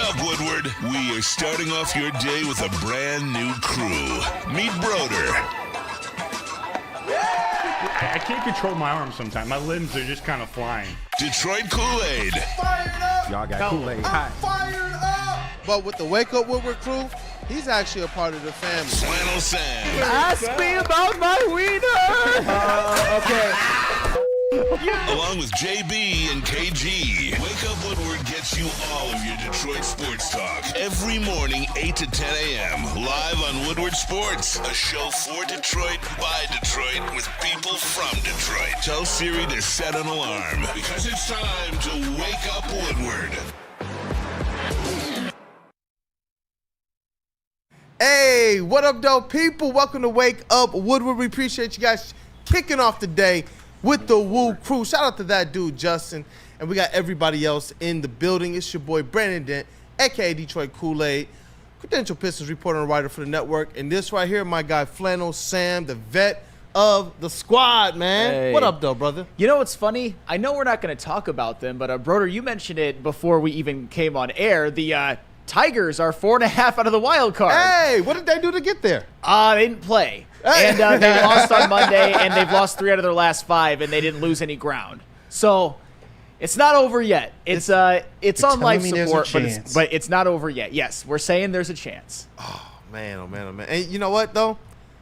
up, Woodward? We are starting off your day with a brand new crew. Meet Broder. I can't control my arms sometimes. My limbs are just kind of flying. Detroit Kool-Aid. Fired up! Y'all got Kool-Aid. I'm fired up! But with the Wake Up Woodward crew, he's actually a part of the family. Flannel Sam. Ask me about my wiener. Okay. Along with JB and KG. Wake Up Woodward gets you all of your Detroit sports talk. Every morning, 8 to 10 a.m. Live on Woodward Sports. A show for Detroit, by Detroit, with people from Detroit. Tell Siri to set an alarm. Because it's time to Wake Up Woodward. Hey, what up, though, people? Welcome to Wake Up Woodward. We appreciate you guys kicking off the day with the WUW Crew. Shout out to that dude, Justin. And we got everybody else in the building. It's your boy, Braden, a.k.a. Detroit Kool-Aid, credential Pistons reporter and writer for the network. And this right here, my guy, Flannel Sam, the vet of the squad, man. Hey. What up, though, brother? You know what's funny? I know we're not going to talk about them, but, Broder, you mentioned it before we even came on air. The Tigers are 4.5 out of the wild card. Hey, what did they do to get there? They didn't play. And they lost on Monday, and they've lost 3 out of their last 5, and they didn't lose any ground. So it's not over yet. It's on life support, but it's not over yet. Yes, we're saying there's a chance. Oh, man, oh, man, oh, man. And you know what, though?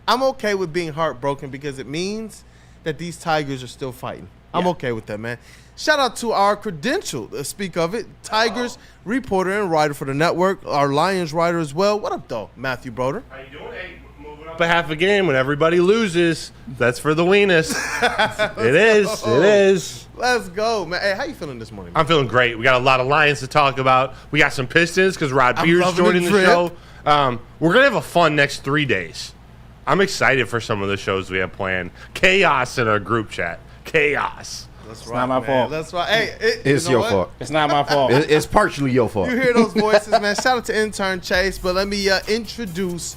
I'm okay with being heartbroken because it means that these Tigers are still fighting. I'm okay with that, man. Shout out to our credential, speak of it, Tigers reporter and writer for the network, our Lions writer as well. What up, though, Matthew Broder? How you doing? Hey, moving up A half a game when everybody loses. That's for the weenus. It is. Let's go, man. Hey, how you feeling this morning, man? I'm feeling great. We got a lot of Lions to talk about. We got some Pistons because Rod I'm Beer's loving joining the the trip. show. We're going to have a fun next 3 days. I'm excited for some of the shows we have planned. Chaos in our group chat. Chaos. That's not my fault. That's right. Hey, It's you know your what? fault. It's not my fault. It's partially your fault. You hear those voices, man. Shout out to intern Chase, but let me introduce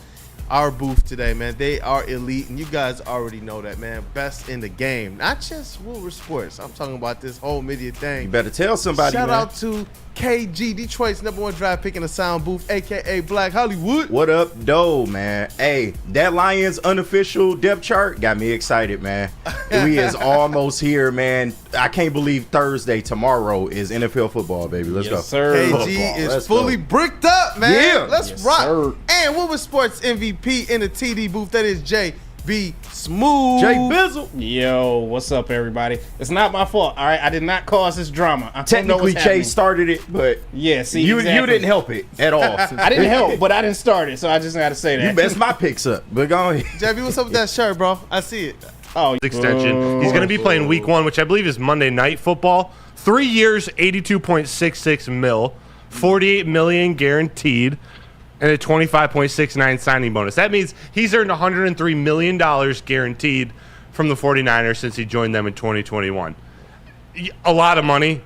our booth today, man. They are elite, and you guys already know that, man. Best in the game. Not just Woodward Sports. I'm talking about this whole media thing. You better tell somebody, Shout man. out to KG, Detroit's #1 draft pick in the sound booth, a.k.a. Black Hollywood. What up, doe, man? Hey, that Lions unofficial depth chart got me excited, man. We is almost here, man. I can't believe Thursday, tomorrow, is NFL football, baby. Let's go. Sir. KG Football. is Let's fully go. bricked up, man. Yeah. Let's Yes, rock. sir. And Woodward Sports MVP in the TD booth, that is JB Smooth. Jay Bizzle. Yo, what's up, everybody? It's not my fault. All right, I did not cause this drama. I don't know Technically, what's happening. Chase started it, but Yeah, see, you exactly. didn't help it at all. I didn't help, but I didn't start it, so I just got to say that. You messed my picks up. But go ahead. JB, what's up with that shirt, bro? I see it. Oh, Extension. He's going to be playing week 1, which I believe is Monday Night Football. 3 years, $82.66 mil, $48 million guaranteed, and a $25.69 signing bonus. That means he's earned $103 million guaranteed from the 49ers since he joined them in 2021. A lot of money.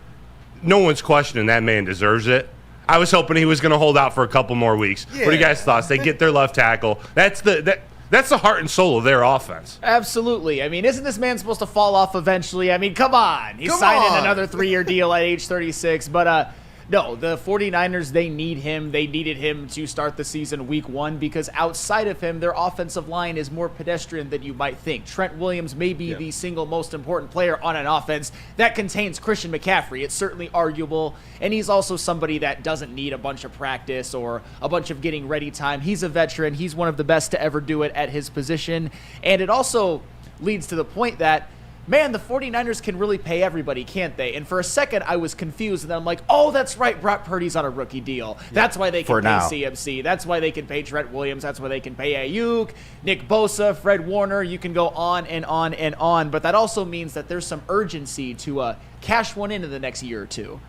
No one's questioning that man deserves it. I was hoping he was going to hold out for a couple more weeks. What do you guys thoughts? They get their left tackle. That's the heart and soul of their offense. Absolutely. I mean, isn't this man supposed to fall off eventually? I mean, come on. He's Come signing on. another 3-year deal at age 36. But, no, the 49ers, they need him. They needed him to start the season week 1 because outside of him, their offensive line is more pedestrian than you might think. Trent Williams may be the single most important player on an offense that contains Christian McCaffrey. It's certainly arguable. And he's also somebody that doesn't need a bunch of practice or a bunch of getting ready time. He's a veteran. He's one of the best to ever do it at his position. And it also leads to the point that, man, the 49ers can really pay everybody, can't they? And for a second, I was confused, and then I'm like, oh, that's right, Brock Purdy's on a rookie deal. That's why they can For pay now. CMC. That's why they can pay Trent Williams. That's why they can pay Ayuk, Nick Bosa, Fred Warner. You can go on and on and on. But that also means that there's some urgency to cash one in the next year or two.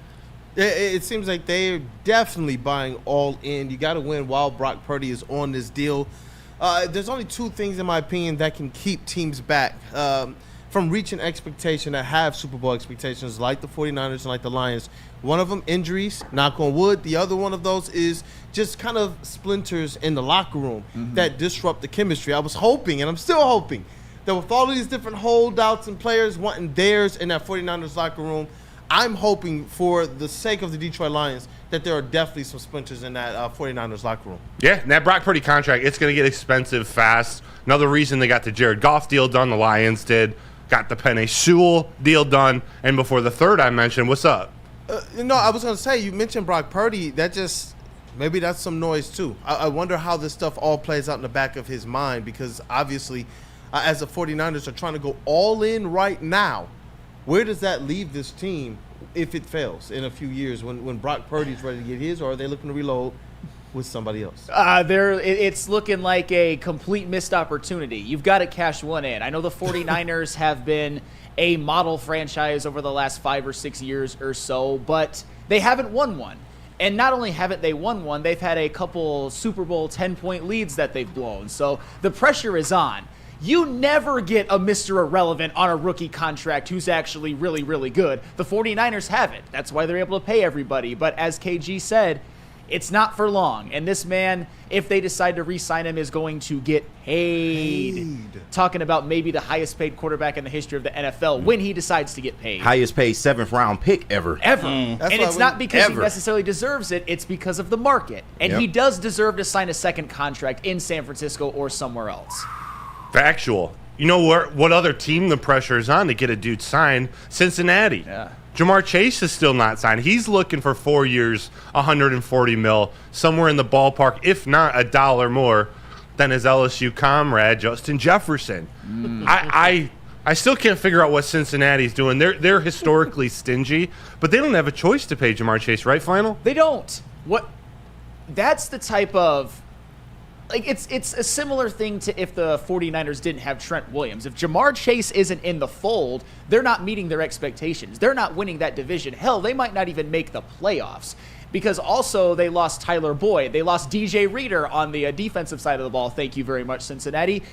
It seems like they're definitely buying all in. You got to win while Brock Purdy is on this deal. There's only 2 things, in my opinion, that can keep teams back from reaching expectation that have Super Bowl expectations like the 49ers and like the Lions. One of them, injuries, knock on wood. The other one of those is just kind of splinters in the locker room that disrupt the chemistry. I was hoping, and I'm still hoping, that with all of these different holdouts and players wanting theirs in that 49ers locker room, I'm hoping for the sake of the Detroit Lions that there are definitely some splinters in that 49ers locker room. Yeah, and that Brock Purdy contract, it's going to get expensive fast. Another reason they got the Jared Goff deal done, the Lions did. Got the Penei Sewell deal done. And before the third I mentioned, what's up? I was going to say, you mentioned Brock Purdy. Maybe that's some noise too. I wonder how this stuff all plays out in the back of his mind, because obviously, as the 49ers are trying to go all in right now, where does that leave this team if it fails in a few years when Brock Purdy's ready to get his, or are they looking to reload with somebody else? It's looking like a complete missed opportunity. You've got to cash one in. I know the 49ers have been a model franchise over the last 5 or 6 years or so, but they haven't won one. And not only haven't they won one, they've had a couple Super Bowl 10-point leads that they've blown. So the pressure is on. You never get a Mr. Irrelevant on a rookie contract who's actually really, really good. The 49ers have it. That's why they're able to pay everybody. But as KG said, it's not for long. And this man, if they decide to re-sign him, is going to get paid. Talking about maybe the highest paid quarterback in the history of the NFL when he decides to get paid. Highest paid 7th round pick ever. And it's not because he necessarily deserves it. It's because of the market. And he does deserve to sign a second contract in San Francisco or somewhere else. Factual. You know what other team the pressure is on to get a dude signed? Cincinnati. Yeah. Jamar Chase is still not signed. He's looking for 4 years, $140 million, somewhere in the ballpark, if not $1 more than his LSU comrade Justin Jefferson. I still can't figure out what Cincinnati's doing. They're historically stingy, but they don't have a choice to pay Jamar Chase, right, Flannel? They don't. That's the type of... it's a similar thing to if the 49ers didn't have Trent Williams. If Jamar Chase isn't in the fold, they're not meeting their expectations. They're not winning that division. Hell, they might not even make the playoffs, because also they lost Tyler Boyd. They lost DJ Reader on the defensive side of the ball. Thank you very much, Cincinnati.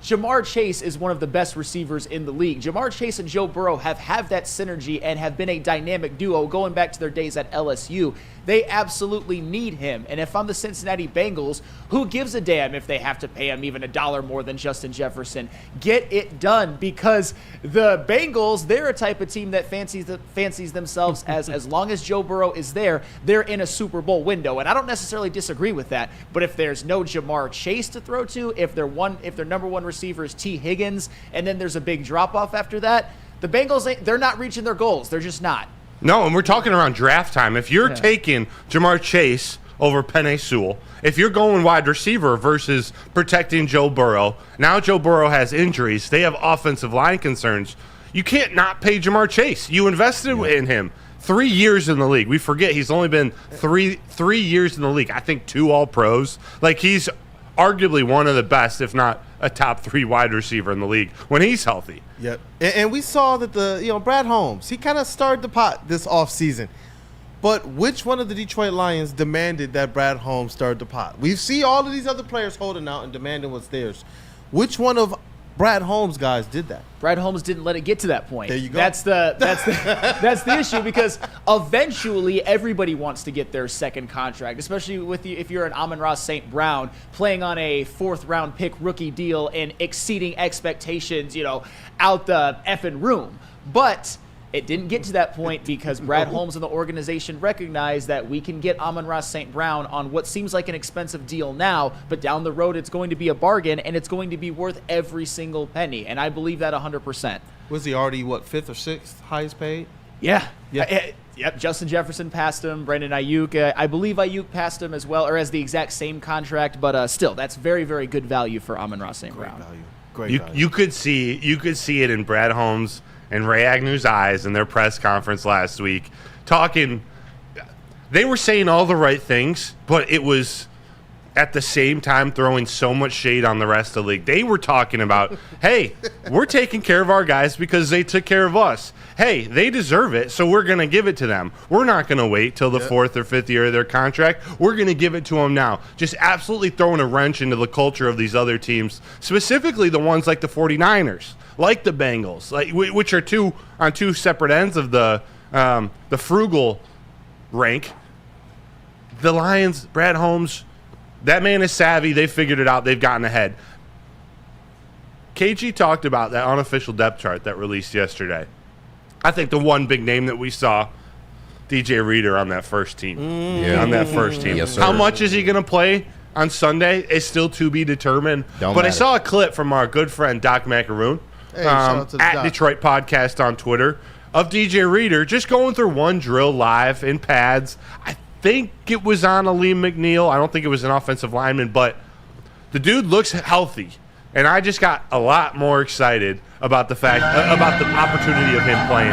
Jamar Chase is one of the best receivers in the league. Jamar Chase and Joe Burrow have that synergy and have been a dynamic duo going back to their days at LSU. They absolutely need him. And if I'm the Cincinnati Bengals, who gives a damn if they have to pay him even $1 more than Justin Jefferson? Get it done, because the Bengals, they're a type of team that fancies themselves as long as Joe Burrow is there, they're in a Super Bowl window. And I don't necessarily disagree with that. But if there's no Jamar Chase to throw to, if their number one receiver is T. Higgins, and then there's a big drop-off after that, the Bengals, they're not reaching their goals. They're just not. No, and we're talking around draft time. If you're taking Jamar Chase over Penei Sewell, if you're going wide receiver versus protecting Joe Burrow, now Joe Burrow has injuries, they have offensive line concerns, you can't not pay Jamar Chase. You invested in him. 3 years in the league. We forget he's only been three years in the league. I think 2 All-Pros. Like, he's arguably one of the best, if not a top 3 wide receiver in the league when he's healthy. Yep. And we saw that Brad Holmes, he kind of stirred the pot this offseason. But which one of the Detroit Lions demanded that Brad Holmes stirred the pot? We see all of these other players holding out and demanding what's theirs. Which one of Brad Holmes guys did that? Brad Holmes didn't let it get to that point. There you go. That's the issue, because eventually everybody wants to get their second contract, especially if you're an Amon-Ra St. Brown playing on a 4th round pick rookie deal and exceeding expectations, out the effing room. But it didn't get to that point because Brad Holmes and the organization recognized that we can get Amon-Ra St. Brown on what seems like an expensive deal now, but down the road it's going to be a bargain, and it's going to be worth every single penny. And I believe that 100%. Was he already, 5th or 6th highest paid? Yeah. Yep. Justin Jefferson passed him. Brandon Ayuk. I believe Ayuk passed him as well, or has the exact same contract, but still, that's very, very good value for Amon-Ra St. Brown. Great value. You could see it in Brad Holmes and Ray Agnew's eyes in their press conference last week, talking. They were saying all the right things, but it was at the same time throwing so much shade on the rest of the league. They were talking about, hey, we're taking care of our guys because they took care of us. Hey, they deserve it, so we're going to give it to them. We're not going to wait till the 4th or 5th year of their contract. We're going to give it to them now. Just absolutely throwing a wrench into the culture of these other teams, specifically the ones like the 49ers, like the Bengals, which are on two separate ends of the frugal rank. The Lions, Brad Holmes, that man is savvy. They figured it out. They've gotten ahead. KG talked about that unofficial depth chart that released yesterday. I think the one big name that we saw DJ Reader on that first team. Yeah. On that first team. Yes, sir. How much is he going to play on Sunday is still to be determined. Don't but I matter. saw a clip from our good friend Doc Macaroon Hey, shout out to the at Doc. Detroit Podcast on Twitter of DJ Reader just going through one drill live in pads. I think it was on Aleem McNeil. I don't think it was an offensive lineman, but the dude looks healthy. And I just got a lot more excited about the fact about the opportunity of him playing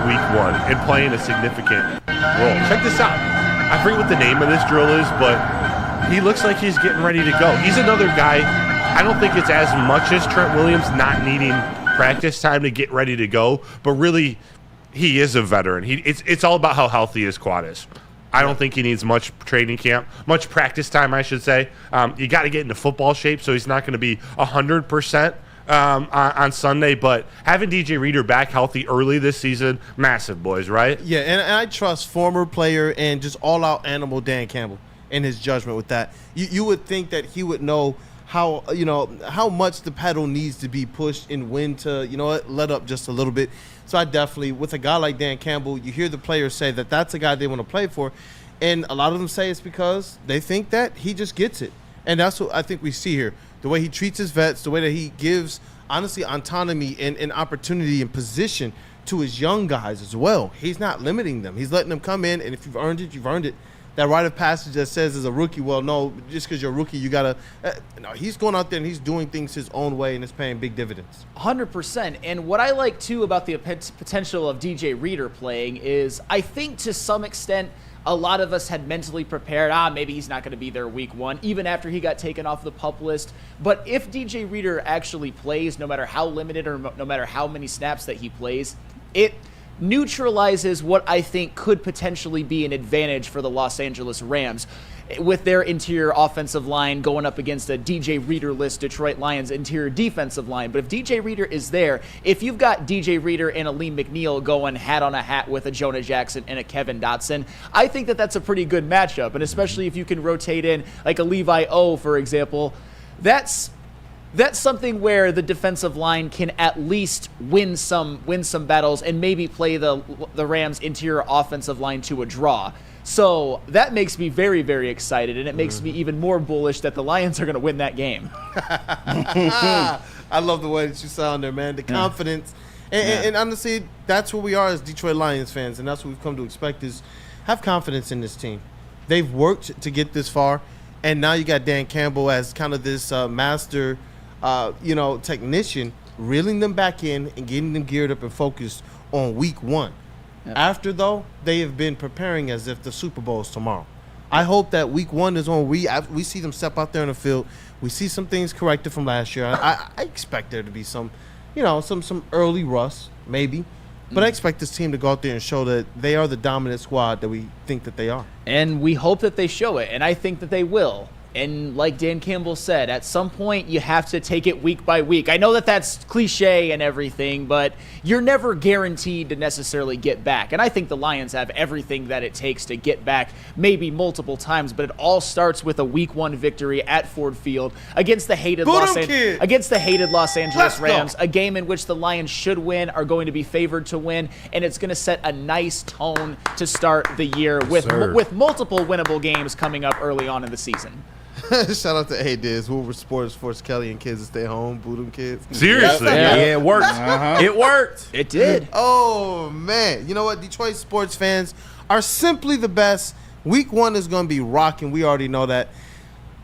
week 1 and playing a significant role. Check this out. I forget what the name of this drill is, but he looks like he's getting ready to go. He's another guy. I don't think it's as much as Trent Williams not needing practice time to get ready to go, but really he is a veteran. It's all about how healthy his quad is. I don't think he needs much training camp, much practice time, I should say. You got to get into football shape, so he's not going to be 100% on Sunday. But having DJ Reader back healthy early this season, massive, boys, right? Yeah, and I trust former player and just all-out animal Dan Campbell in his judgment with that. You would think that he would know how much the pedal needs to be pushed and when to, let up just a little bit. So I definitely, with a guy like Dan Campbell, you hear the players say that that's a guy they want to play for. And a lot of them say it's because they think that he just gets it. And that's what I think we see here. The way he treats his vets, the way that he gives, honestly, autonomy and opportunity and position to his young guys as well. He's not limiting them. He's letting them come in, and if you've earned it, you've earned it. That rite of passage that says as a rookie, well, no, just because you're a rookie, you got to no, he's going out there and he's doing things his own way, and it's paying big dividends. 100%. And what I like, too, about the potential of DJ Reader playing is I think to some extent a lot of us had mentally prepared, maybe he's not going to be there week 1, even after he got taken off the PUP list. But if DJ Reader actually plays, no matter how limited or no matter how many snaps that he plays, it neutralizes what I think could potentially be an advantage for the Los Angeles Rams with their interior offensive line going up against a DJ Reader-less Detroit Lions interior defensive line. But if DJ Reader is there, if you've got DJ Reader and Aleem McNeil going hat on a hat with a Jonah Jackson and a Kevin Dotson, I think that that's a pretty good matchup. And especially if you can rotate in like a Levi O, for example, that's something where the defensive line can at least win some battles and maybe play the Rams' interior offensive line to a draw. So that makes me very, very excited, and it makes me even more bullish that the Lions are going to win that game. I love the way that you sound there, man. The confidence. And honestly, that's what we are as Detroit Lions fans, and that's what we've come to expect is have confidence in this team. They've worked to get this far, and now you got Dan Campbell as kind of this master technician, reeling them back in and getting them geared up and focused on week 1. Yep. After, though, they have been preparing as if the Super Bowl is tomorrow. I hope that week 1 is when we see them step out there in the field. We see some things corrected from last year. I expect there to be some early rust, maybe. But I expect this team to go out there and show that they are the dominant squad that we think that they are. And we hope that they show it, and I think that they will. And like Dan Campbell said, at some point you have to take it week by week. I know that that's cliche and everything, but you're never guaranteed to necessarily get back. And I think the Lions have everything that it takes to get back, maybe multiple times, but it all starts with a week 1 victory at Ford Field against the hated Los Angeles Rams, a game in which the Lions should win, are going to be favored to win, and it's going to set a nice tone to start the year with multiple winnable games coming up early on in the season. Shout out to Diz, Woodward Sports forced Kelly and kids to stay home, boo them kids. Seriously. Yeah, it worked. It worked. It did. Oh, man. You know what? Detroit sports fans are simply the best. Week 1 is going to be rocking. We already know that.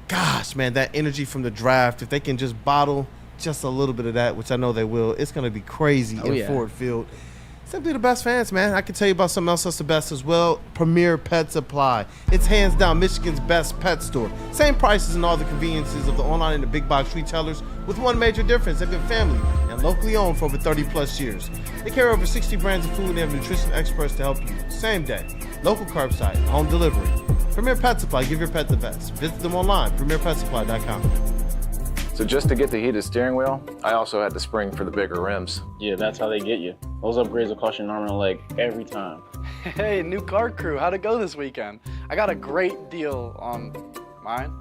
Gosh, man, that energy from the draft, if they can just bottle just a little bit of that, which I know they will, it's going to be crazy Ford Field. Simply the best fans, man. I can tell you about something else that's the best as well. Premier Pet Supply. It's hands down Michigan's best pet store. Same prices and all the conveniences of the online and the big box retailers, with one major difference. They've been family and locally owned for over 30 plus years. They carry over 60 brands of food and they have nutrition experts to help you. Same day, local curbside, home delivery. Premier Pet Supply, give your pet the best. Visit them online, premierpetsupply.com. So just to get the heated steering wheel, I also had the spring for the bigger rims. Yeah, that's how they get you. Those upgrades will cost you an arm and a leg every time. Hey, new car crew, how'd it go this weekend? I got a great deal on mine.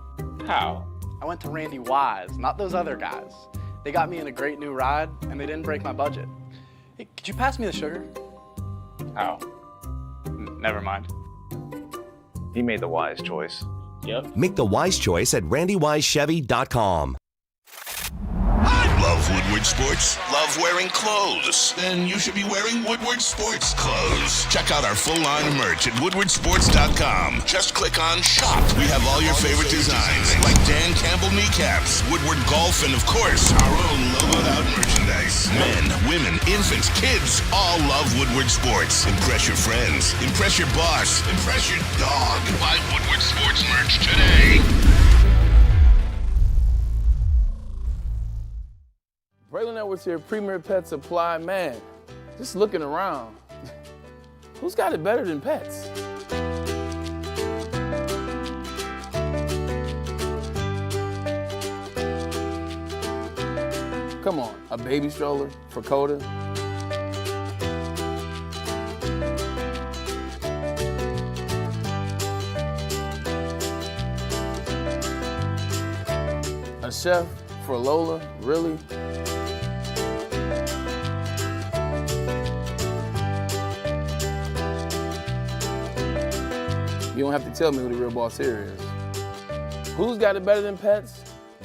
How? I went to Randy Wise, not those other guys. They got me in a great new ride, and they didn't break my budget. Hey, could you pass me the sugar? How? never mind. He made the wise choice. Yep. Make the wise choice at randywisechevy.com. Love Woodward Sports? Love wearing clothes? Then you should be wearing Woodward Sports clothes. Check out our full line of merch at woodwardsports.com. Just click on Shop. We have all your favorite designs, like Dan Campbell kneecaps, Woodward Golf, and of course, our own logoed out merchandise. Men, women, infants, kids all love Woodward Sports. Impress your friends. Impress your boss. Impress your dog. Buy Woodward Sports merch today. Braden Edwards here, Premier Pet Supply. Man, just looking around, who's got it better than pets? Come on, a baby stroller for Coda? A chef for Lola, really? You don't have to tell me who the real boss here is. Who's got it better than pets?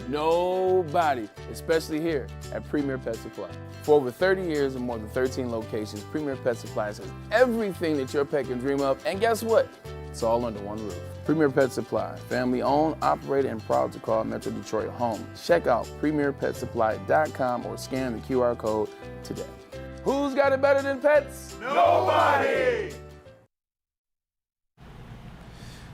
Nobody, especially here at Premier Pet Supply. For over 30 years and more than 13 locations, Premier Pet Supply has everything that your pet can dream of, and guess what? It's all under one roof. Premier Pet Supply, family owned, operated, and proud to call Metro Detroit home. Check out premierpetsupply.com or scan the QR code today. Who's got it better than pets? Nobody!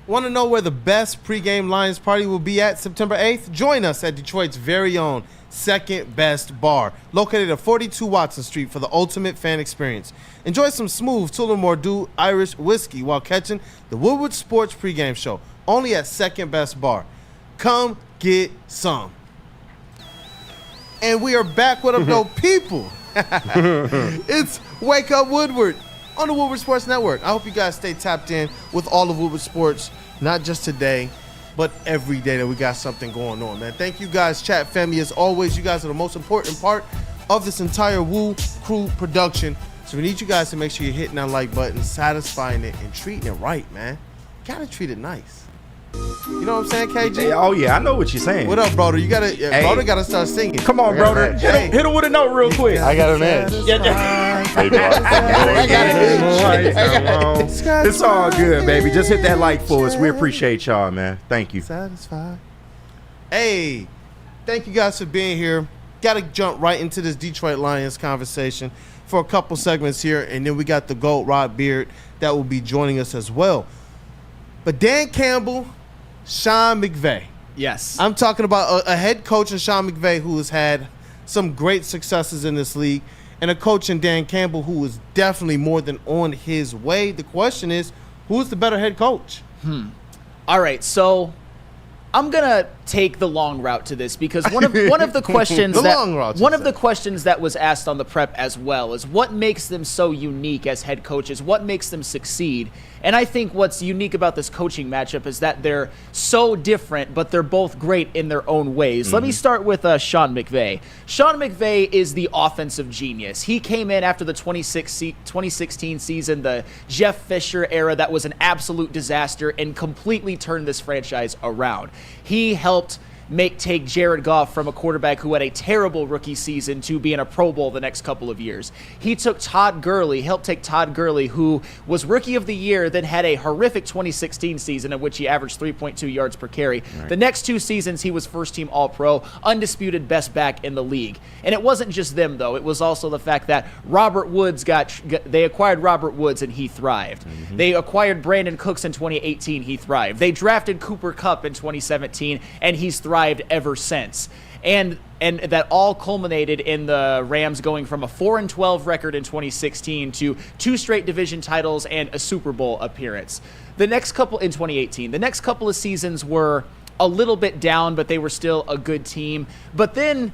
Want to know where the best pregame Lions party will be at September 8th? Join us at Detroit's very own Second Best Bar, located at 42 Watson Street for the ultimate fan experience. Enjoy some smooth Tullamore Dew Irish whiskey while catching the Woodward Sports pregame show, only at Second Best Bar. Come get some. And we are back with no people. It's Wake Up Woodward on the Woodward Sports Network. I hope you guys stay tapped in with all of Woodward Sports, not just today, but every day that we got something going on, man. Thank you guys, chat family. As always, you guys are the most important part of this entire WUW Crew production. So we need you guys to make sure you're hitting that like button, satisfying it, and treating it right, man. Gotta treat it nice. You know what I'm saying, KG? Hey, oh yeah, I know what you're saying. What up, brother? You gotta, brother gotta start singing. Come on, brother. Hey. Hit him with a note real quick. I got an edge. It's all good, baby. Just hit that like for us. We appreciate y'all, man. Thank you. Satisfied. Hey, thank you guys for being here. Got to jump right into this Detroit Lions conversation for a couple segments here, and then we got the GOAT Rod Beard that will be joining us as well. But Dan Campbell, Sean McVay. Yes. I'm talking about a head coach in Sean McVay who has had some great successes in this league, and a coach in Dan Campbell who is definitely more than on his way. The question is, who's the better head coach? All right, so I'm gonna take the long route to this because one of the questions the questions that was asked on the prep as well is what makes them so unique as head coaches, what makes them succeed. And I think what's unique about this coaching matchup is that they're so different, but they're both great in their own ways. Let me start with Sean McVay. Sean McVay is the offensive genius. He came in after the 2016 season, the Jeff Fisher era that was an absolute disaster, and completely turned this franchise around. He helped take Jared Goff from a quarterback who had a terrible rookie season to be in a Pro Bowl the next couple of years. He took helped take Todd Gurley, who was Rookie of the Year, then had a horrific 2016 season in which he averaged 3.2 yards per carry. Right. The next two seasons, he was first-team All-Pro, undisputed best back in the league. And it wasn't just them, though. It was also the fact that they acquired Robert Woods, and he thrived. They acquired Brandon Cooks in 2018, he thrived. They drafted Cooper Kupp in 2017, and he's thrived ever since. And that all culminated in the Rams going from a 4-12 record in 2016 to 2 straight division titles and a Super Bowl appearance. In 2018. The next couple of seasons were a little bit down, but they were still a good team. But then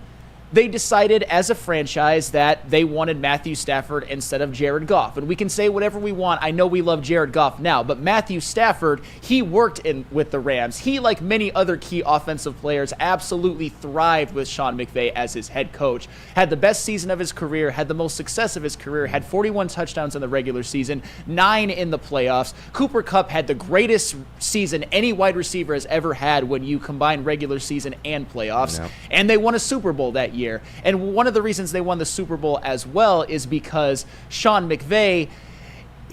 they decided as a franchise that they wanted Matthew Stafford instead of Jared Goff. And we can say whatever we want. I know we love Jared Goff now, but Matthew Stafford, he worked with the Rams. He, like many other key offensive players, absolutely thrived with Sean McVay as his head coach. Had the best season of his career, had the most success of his career, had 41 touchdowns in the regular season, 9 in the playoffs. Cooper Kupp had the greatest season any wide receiver has ever had when you combine regular season and playoffs. Yep. And they won a Super Bowl that year. And one of the reasons they won the Super Bowl as well is because Sean McVay,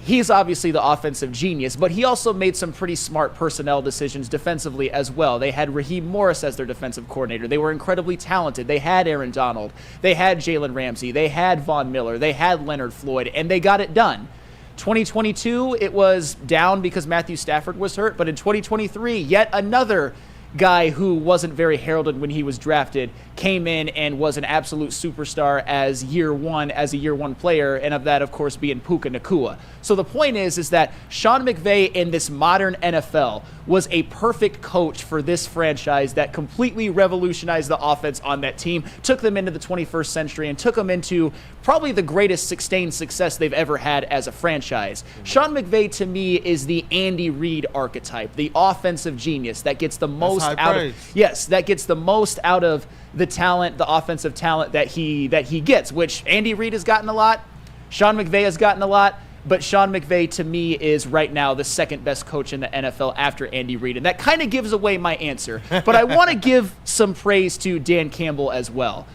he's obviously the offensive genius, but he also made some pretty smart personnel decisions defensively as well. They had Raheem Morris as their defensive coordinator. They were incredibly talented. They had Aaron Donald. They had Jalen Ramsey. They had Von Miller. They had Leonard Floyd, and they got it done. 2022, it was down because Matthew Stafford was hurt, but in 2023, yet another guy who wasn't very heralded when he was drafted came in and was an absolute superstar as a year one player, and of that, of course, being Puka Nacua. So the point is that Sean McVay in this modern NFL was a perfect coach for this franchise that completely revolutionized the offense on that team, took them into the 21st century, and took them into probably the greatest sustained success they've ever had as a franchise. Sean McVay, to me, is the Andy Reid archetype, the offensive genius that gets the most that gets the most out of the talent, the offensive talent that he gets, which Andy Reid has gotten a lot, Sean McVay has gotten a lot, but Sean McVay to me is right now the second best coach in the NFL after Andy Reid, and that kind of gives away my answer. But I want to give some praise to Dan Campbell as well.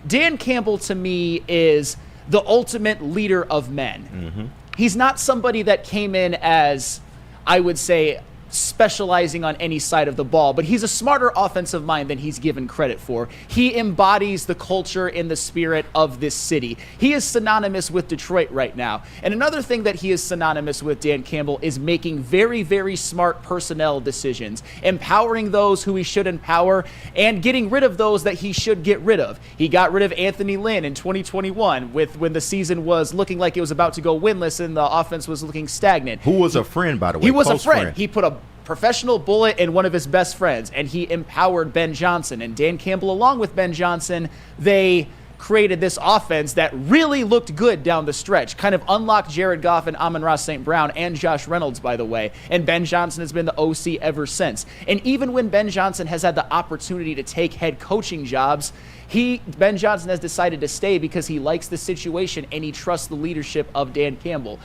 Dan Campbell to me is the ultimate leader of men. Mm-hmm. He's not somebody that came in as, I would say, specializing on any side of the ball, but he's a smarter offensive mind than he's given credit for. He embodies the culture and the spirit of this city. He is synonymous with Detroit right now. And another thing that he is synonymous with, Dan Campbell, is making very, very smart personnel decisions, empowering those who he should empower and getting rid of those that he should get rid of. He got rid of Anthony Lynn in 2021 when the season was looking like it was about to go winless and the offense was looking stagnant. Who was a friend, by the way? He was a friend. He put a professional bullet in one of his best friends, and he empowered Ben Johnson. And Dan Campbell, along with Ben Johnson, they created this offense that really looked good down the stretch, kind of unlocked Jared Goff and Amon-Ra St. Brown and Josh Reynolds, by the way. And Ben Johnson has been the OC ever since. And even when Ben Johnson has had the opportunity to take head coaching jobs, Ben Johnson has decided to stay because he likes the situation and he trusts the leadership of Dan Campbell.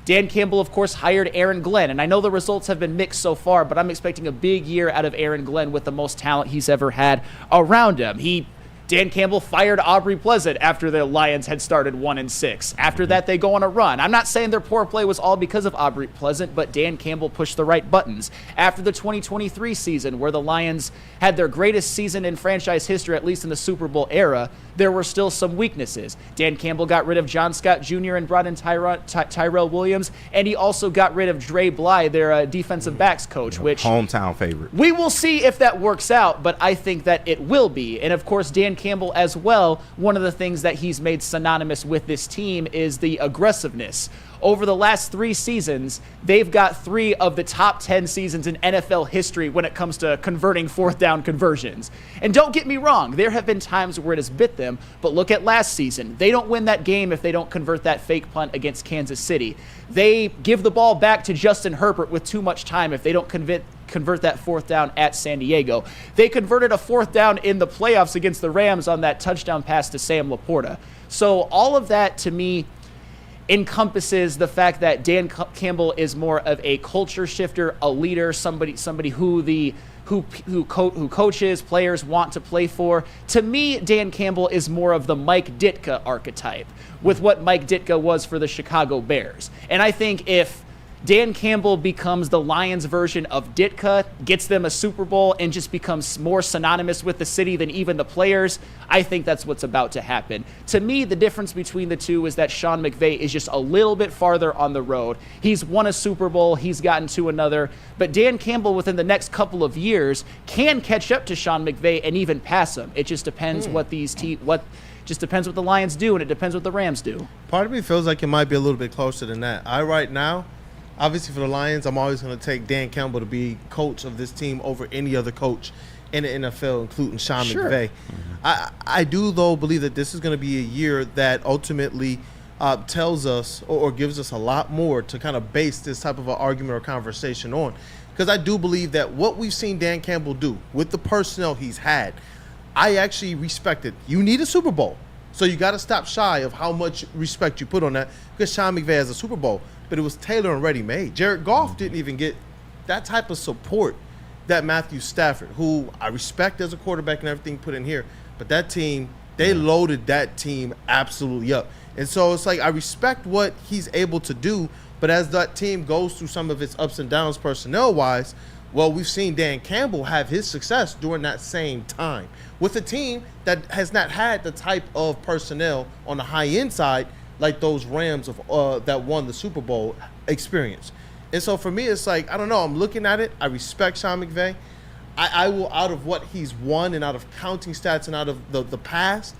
Dan Campbell, of course, hired Aaron Glenn, and I know the results have been mixed so far, but I'm expecting a big year out of Aaron Glenn with the most talent he's ever had around him. Dan Campbell fired Aubrey Pleasant after the Lions had started 1-6. After that, they go on a run. I'm not saying their poor play was all because of Aubrey Pleasant, but Dan Campbell pushed the right buttons. After the 2023 season, where the Lions had their greatest season in franchise history, at least in the Super Bowl era, there were still some weaknesses. Dan Campbell got rid of John Scott Jr. and brought in Tyrell Williams, and he also got rid of Dre Bly, their defensive backs coach, which hometown favorite. We will see if that works out, but I think that it will be. And of course, Dan Campbell as well, one of the things that he's made synonymous with this team is the aggressiveness. Over the last 3 seasons, they've got 3 of the top 10 seasons in NFL history when it comes to converting fourth down conversions. And don't get me wrong, there have been times where it has bit them, but look at last season. They don't win that game if they don't convert that fake punt against Kansas City. They give the ball back to Justin Herbert with too much time if they don't convert that fourth down at San Diego. They converted a fourth down in the playoffs against the Rams on that touchdown pass to Sam Laporta. So all of that, to me, encompasses the fact that Dan Campbell is more of a culture shifter, a leader, somebody who coaches, players want to play for. To me, Dan Campbell is more of the Mike Ditka archetype, with what Mike Ditka was for the Chicago Bears. And I think if Dan Campbell becomes the Lions version of Ditka, gets them a Super Bowl, and just becomes more synonymous with the city than even the players, I think that's what's about to happen. To me, the difference between the two is that Sean McVay is just a little bit farther on the road. He's won a Super Bowl, he's gotten to another, but Dan Campbell within the next couple of years can catch up to Sean McVay and even pass him. It just depends what depends what the Lions do, and it depends what the Rams do. Part of me feels like it might be a little bit closer than that. Right now, obviously for the Lions, I'm always going to take Dan Campbell to be coach of this team over any other coach in the NFL, including Sean McVay. I do, though, believe that this is going to be a year that ultimately tells us or gives us a lot more to kind of base this type of an argument or conversation on. Because I do believe that what we've seen Dan Campbell do with the personnel he's had, I actually respect it. You need a Super Bowl. So you got to stop shy of how much respect you put on that, because Sean McVay has a Super Bowl, but it was tailor and ready-made. Jared Goff didn't even get that type of support that Matthew Stafford, who I respect as a quarterback and everything put in here, but that team, they loaded that team absolutely up. And so it's like I respect what he's able to do, but as that team goes through some of its ups and downs personnel-wise, well, we've seen Dan Campbell have his success during that same time with a team that has not had the type of personnel on the high-end side like those Rams of that won the Super Bowl experience. And so for me, it's like, I don't know, I'm looking at it. I respect Sean McVay. I will, out of what he's won and out of counting stats and out of the past,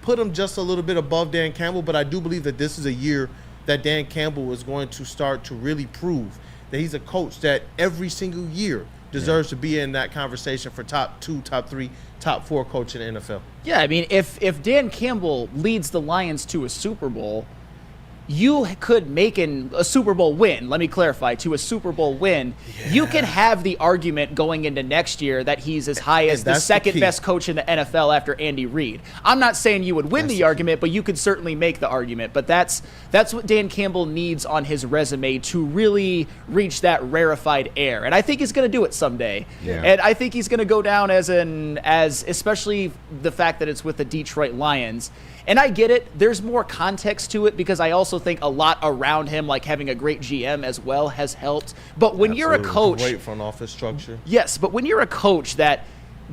put him just a little bit above Dan Campbell. But I do believe that this is a year that Dan Campbell is going to start to really prove that he's a coach that every single year deserves to be in that conversation for top 2, top 3, top 4 coach in the NFL. Yeah, I mean, if Dan Campbell leads the Lions to a Super Bowl, you could make a Super Bowl win. Let me clarify, to a Super Bowl win, you can have the argument going into next year that he's as high as the second best coach in the NFL after Andy Reid. I'm not saying you would win the argument, but you could certainly make the argument. But that's what Dan Campbell needs on his resume to really reach that rarefied air. And I think he's going to do it someday. Yeah. And I think he's going to go down as especially the fact that it's with the Detroit Lions. And I get it. There's more context to it because I also think a lot around him, like having a great GM as well, has helped. But when you're a coach, great front office structure. Yes, but when you're a coach that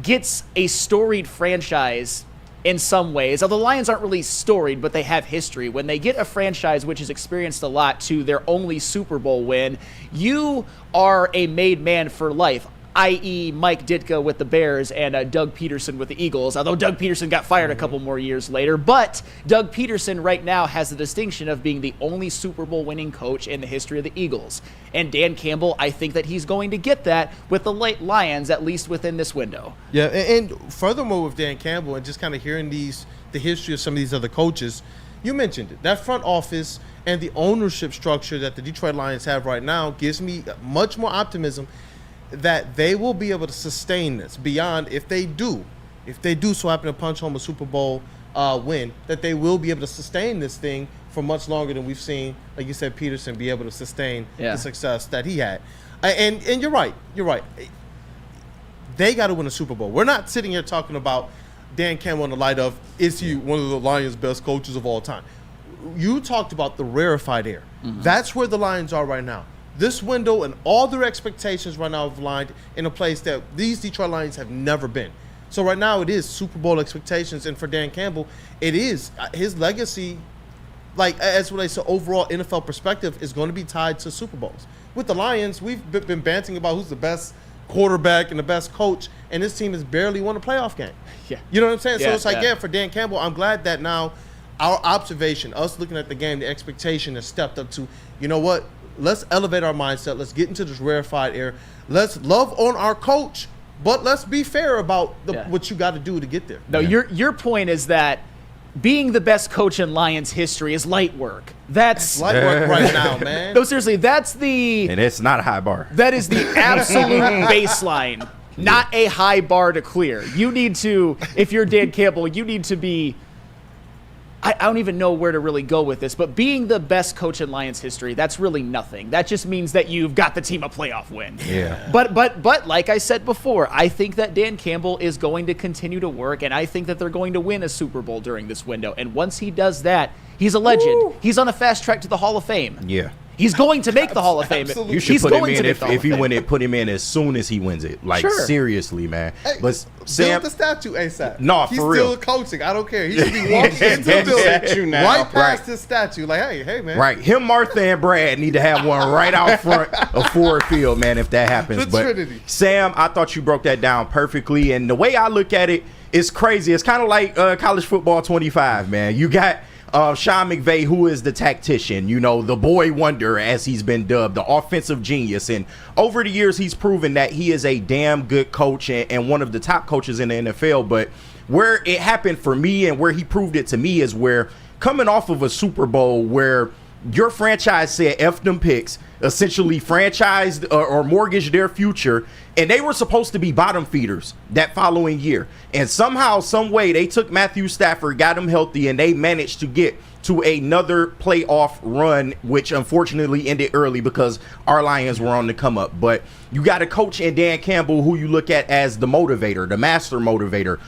gets a storied franchise in some ways, although the Lions aren't really storied, but they have history. When they get a franchise which has experienced a lot to their only Super Bowl win, you are a made man for life. I.e. Mike Ditka with the Bears and Doug Peterson with the Eagles, although Doug Peterson got fired a couple more years later. But Doug Peterson right now has the distinction of being the only Super Bowl winning coach in the history of the Eagles. And Dan Campbell, I think that he's going to get that with the Lions, at least within this window. Yeah, and furthermore with Dan Campbell and just kind of hearing the history of some of these other coaches, you mentioned it. That front office and the ownership structure that the Detroit Lions have right now gives me much more optimism that they will be able to sustain this beyond if they do so happen to punch home a Super Bowl win, that they will be able to sustain this thing for much longer than we've seen, like you said, Peterson be able to sustain the success that he had. And you're right. They got to win a Super Bowl. We're not sitting here talking about Dan Campbell in the light of, is he one of the Lions' best coaches of all time? You talked about the rarefied air. Mm-hmm. That's where the Lions are right now. This window and all their expectations right now have lined in a place that these Detroit Lions have never been. So right now it is Super Bowl expectations, and for Dan Campbell, it is his legacy, like as relates to overall NFL perspective, is going to be tied to Super Bowls. With the Lions, we've been banting about who's the best quarterback and the best coach, and this team has barely won a playoff game. Yeah, you know what I'm saying? So it's like, for Dan Campbell, I'm glad that now our observation, us looking at the game, the expectation has stepped up to, you know what? Let's elevate our mindset. Let's get into this rarefied air. Let's love on our coach, but let's be fair about what you got to do to get there. No, your point is that being the best coach in Lions history is light work. That's light work right now, man. No, seriously, that's and it's not a high bar. That is the absolute baseline, not a high bar to clear. You need to, if you're Dan Campbell, you need to be. I don't even know where to really go with this, but being the best coach in Lions history, that's really nothing. That just means that you've got the team a playoff win. Yeah. But like I said before, I think that Dan Campbell is going to continue to work, and I think that they're going to win a Super Bowl during this window. And once he does that, he's a legend. Woo! He's on a fast track to the Hall of Fame. Yeah. He's going to make the Hall of Fame. Absolutely. You should put him in if he win it. Put him in as soon as he wins it. Like seriously, man. Hey, but Sam, build the statue ASAP. No, he's for real. He's still coaching. I don't care. He should be walking into the building right past his statue. Like, hey, man. Right. Him, Martha, and Brad need to have one right out front of Ford Field, man. If that happens, the but Trinity. Sam, I thought you broke that down perfectly, and the way I look at it is crazy. It's kind of like college football 25, man. You got Sean McVAY, who is the tactician, the boy wonder, as he's been dubbed, the offensive genius. And over the years, he's proven that he is a damn good coach and one of the top coaches in the NFL. But where it happened for me and where he proved it to me is where coming off of a Super Bowl where your franchise said F them picks, essentially franchised or mortgaged their future, and they were supposed to be bottom feeders that following year. And somehow, some way, they took Matthew Stafford, got him healthy, and they managed to get to another playoff run, which unfortunately ended early because our Lions were on the come up. But you got a coach in Dan Campbell who you look at as the motivator, the master motivator,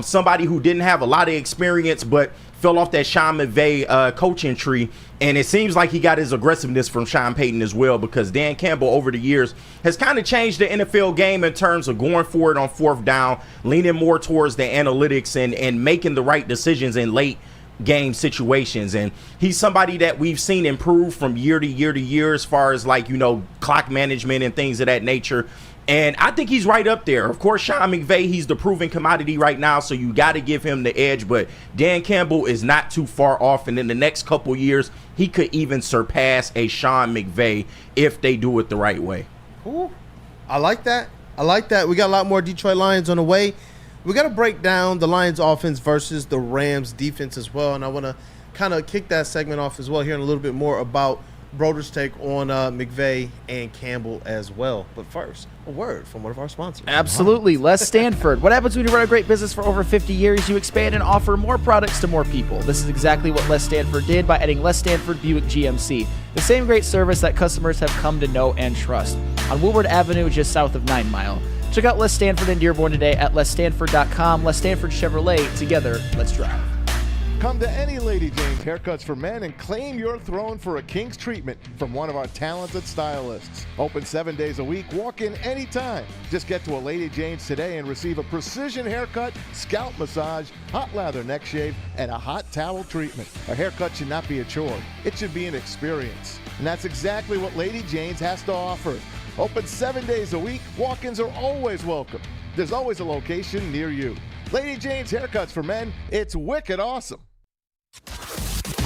somebody who didn't have a lot of experience but fell off that Sean McVay coaching tree. And it seems like he got his aggressiveness from Sean Payton as well, because Dan Campbell over the years has kind of changed the NFL game in terms of going for it on fourth down, leaning more towards the analytics and making the right decisions in late game situations. And he's somebody that we've seen improve from year to year to year as far as clock management and things of that nature. And I think he's right up there. Of course, Sean McVay, he's the proven commodity right now, so you got to give him the edge. But Dan Campbell is not too far off, and in the next couple years, he could even surpass a Sean McVay if they do it the right way. Cool. I like that. We got a lot more Detroit Lions on the way. We got to break down the Lions offense versus the Rams defense as well, and I want to kind of kick that segment off as well, hearing a little bit more about Broder's take on McVay and Campbell as well. But first, a word from one of our sponsors. Absolutely. Les Stanford. What happens when you run a great business for over 50 years? You expand and offer more products to more people. This is exactly what Les Stanford did by adding Les Stanford Buick GMC, the same great service that customers have come to know and trust, on Woodward Avenue just south of 9 Mile. Check out Les Stanford in Dearborn today at lesstanford.com. Les Stanford Chevrolet. Together, let's drive. Come to any Lady Jane's Haircuts for Men and claim your throne for a king's treatment from one of our talented stylists. Open 7 days a week, walk in anytime. Just get to a Lady Jane's today and receive a precision haircut, scalp massage, hot lather neck shave, and a hot towel treatment. A haircut should not be a chore. It should be an experience. And that's exactly what Lady Jane's has to offer. Open 7 days a week, walk-ins are always welcome. There's always a location near you. Lady Jane's Haircuts for Men, it's wicked awesome.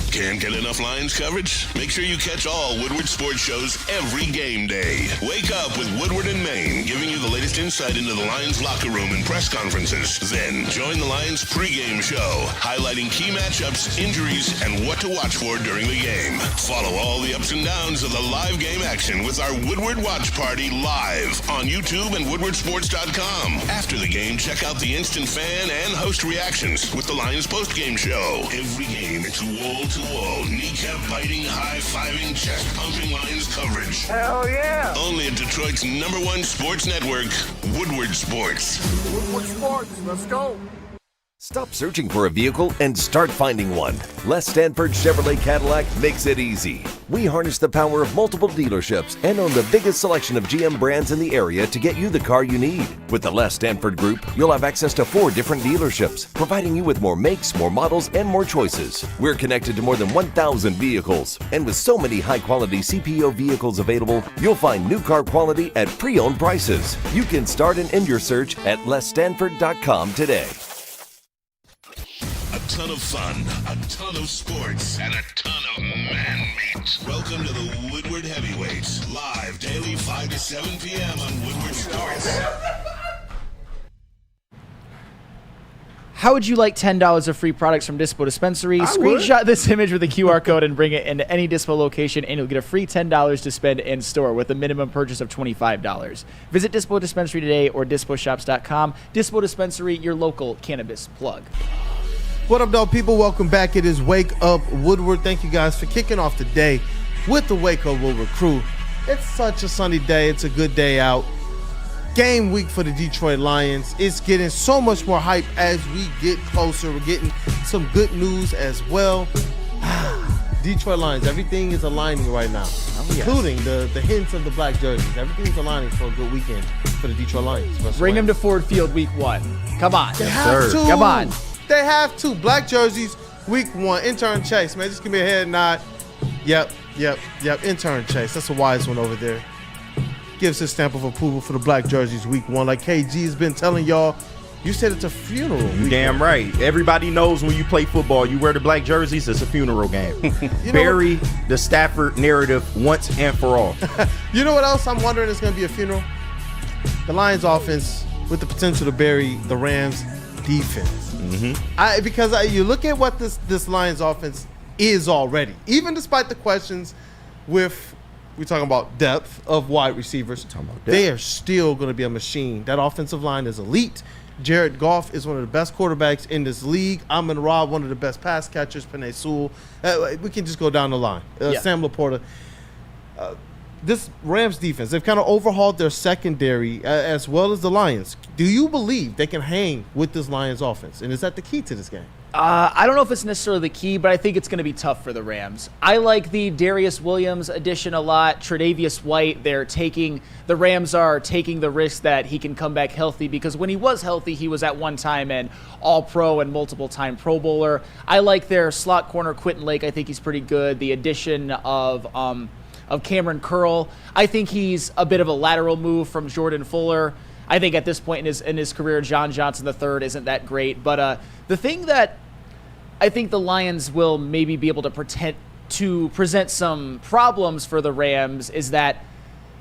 Can't get enough Lions coverage? Make sure you catch all Woodward sports shows every game day. Wake up with Woodward and Maine, giving you the latest insight into the Lions locker room and press conferences. Then join the Lions pregame show, highlighting key matchups, injuries, and what to watch for during the game. Follow all the ups and downs of the live game action with our Woodward Watch Party live on YouTube and WoodwardSports.com. After the game, check out the instant fan and host reactions with the Lions postgame show. Every game, it's wall-to-wall, kneecap-biting, high-fiving, chest-pumping Lions coverage. Hell yeah! Only at Detroit's #1 sports network, Woodward Sports. Woodward Sports, let's go! Stop searching for a vehicle and start finding one. Les Stanford Chevrolet Cadillac makes it easy. We harness the power of multiple dealerships and own the biggest selection of GM brands in the area to get you the car you need. With the Les Stanford Group, you'll have access to 4 different dealerships, providing you with more makes, more models, and more choices. We're connected to more than 1,000 vehicles, and with so many high-quality CPO vehicles available, you'll find new car quality at pre-owned prices. You can start and end your search at lesstanford.com today. A ton of fun, a ton of sports, and a ton of man-meat. Welcome to the Woodward Heavyweights, live daily 5 to 7 p.m. on Woodward Sports. How would you like $10 of free products from Dispo Dispensary? Screenshot this image with a QR code and bring it into any Dispo location, and you'll get a free $10 to spend in store with a minimum purchase of $25. Visit Dispo Dispensary today or disposhops.com. Dispo Dispensary, your local cannabis plug. What up, dog people? Welcome back. It is Wake Up Woodward. Thank you guys for kicking off the day with the Wake Up Woodward crew. It's such a sunny day. It's a good day out. Game week for the Detroit Lions. It's getting so much more hype as we get closer. We're getting some good news as well. Detroit Lions, everything is aligning right now, including the hints of the black jerseys. Everything's aligning for a good weekend for the Detroit Lions. Bring them to Ford Field week 1. Come on. They have to. Come on. They have to. Black jerseys, week 1. Intern Chase, man. Just give me a head nod. Yep. Intern Chase. That's a wise one over there. Gives his stamp of approval for the black jerseys week 1. Like KG has been telling y'all, You said it's a funeral. You damn right. Everybody knows when you play football, you wear the black jerseys, it's a funeral game. Bury the Stafford narrative once and for all. You know what else I'm wondering is going to be a funeral? The Lions offense with the potential to bury the Rams defense. Because you look at what this Lions offense is already. Even despite the questions with, we're talking about depth of wide receivers, they are still going to be a machine. That offensive line is elite. Jared Goff is one of the best quarterbacks in this league. Amon-Ra, one of the best pass catchers. Penei Sewell. We can just go down the line. Sam Laporta. This Rams defense, they've kind of overhauled their secondary as well as the Lions. Do you believe they can hang with this Lions offense? And is that the key to this game? I don't know if it's necessarily the key, but I think it's going to be tough for the Rams. I like the Darius Williams addition a lot. Tre'Davious White, the Rams are taking the risk that he can come back healthy, because when he was healthy, he was at one time an All-Pro and multiple-time Pro Bowler. I like their slot corner, Quentin Lake. I think he's pretty good. The addition of Cameron Curl, I think he's a bit of a lateral move from Jordan Fuller. I think at this point in his career, John Johnson III isn't that great. But the thing that I think the Lions will maybe be able to present some problems for the Rams is that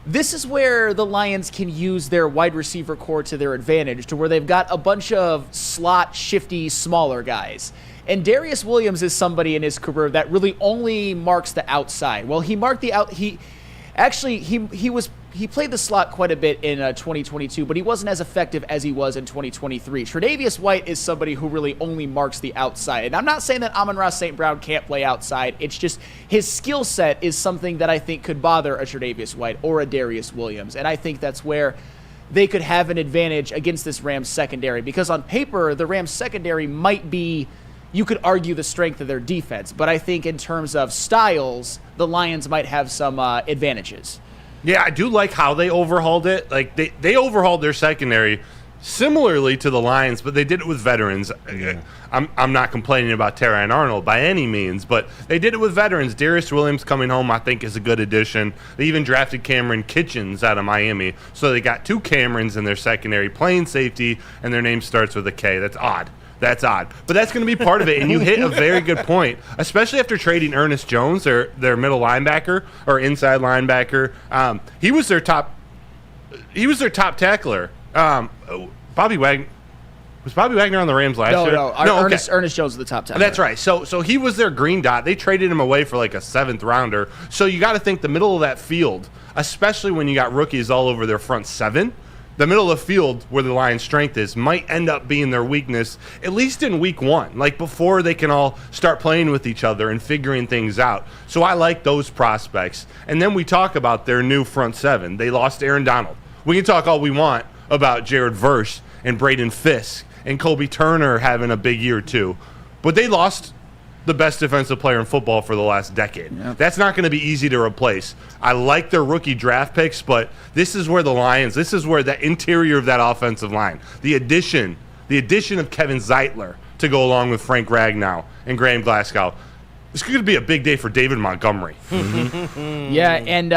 this is where the Lions can use their wide receiver core to their advantage, to where they've got a bunch of slot, shifty, smaller guys. And Darius Williams is somebody in his career that really only marks the outside. Well, he marked the out. He played the slot quite a bit in 2022, but he wasn't as effective as he was in 2023. Tre'Davious White is somebody who really only marks the outside. And I'm not saying that Amon-Ra St. Brown can't play outside. It's just his skill set is something that I think could bother a Tre'Davious White or a Darius Williams. And I think that's where they could have an advantage against this Rams secondary, because on paper, the Rams secondary might be, you could argue, the strength of their defense. But I think in terms of styles, the Lions might have some advantages. Yeah, I do like how they overhauled it. Like they overhauled their secondary similarly to the Lions, but they did it with veterans. Yeah. I'm not complaining about Terran Arnold by any means, but they did it with veterans. Darius Williams coming home, I think, is a good addition. They even drafted Cameron Kitchens out of Miami, so they got two Camerons in their secondary, playing safety, and their name starts with a K. That's odd. That's odd. But that's going to be part of it, and you hit a very good point, especially after trading Ernest Jones, their middle linebacker or inside linebacker. He was their top tackler. Bobby Wagner. Was Bobby Wagner on the Rams last year? No. Ernest Jones is the top tackler. That's right. So he was their green dot. They traded him away for like a 7th rounder. So you got to think the middle of that field, especially when you got rookies all over their front seven, the middle of the field where the Lions' strength is might end up being their weakness, at least in week one, like before they can all start playing with each other and figuring things out. So I like those prospects. And then we talk about their new front seven. They lost Aaron Donald. We can talk all we want about Jared Verse and Braden Fiske and Kobe Turner having a big year too. But they lost the best defensive player in football for the last decade. Yep. That's not going to be easy to replace. I like their rookie draft picks, but this is where the Lions, this is where the interior of that offensive line, the addition of Kevin Zeitler to go along with Frank Ragnow and Graham Glasgow. This is going to be a big day for David Montgomery. Yeah, and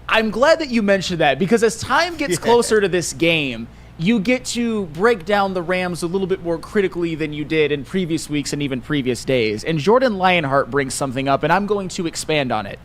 I'm glad that you mentioned that, because as time gets closer to this game, you get to break down the Rams a little bit more critically than you did in previous weeks and even previous days. And Jordan Lionheart brings something up, and I'm going to expand on it.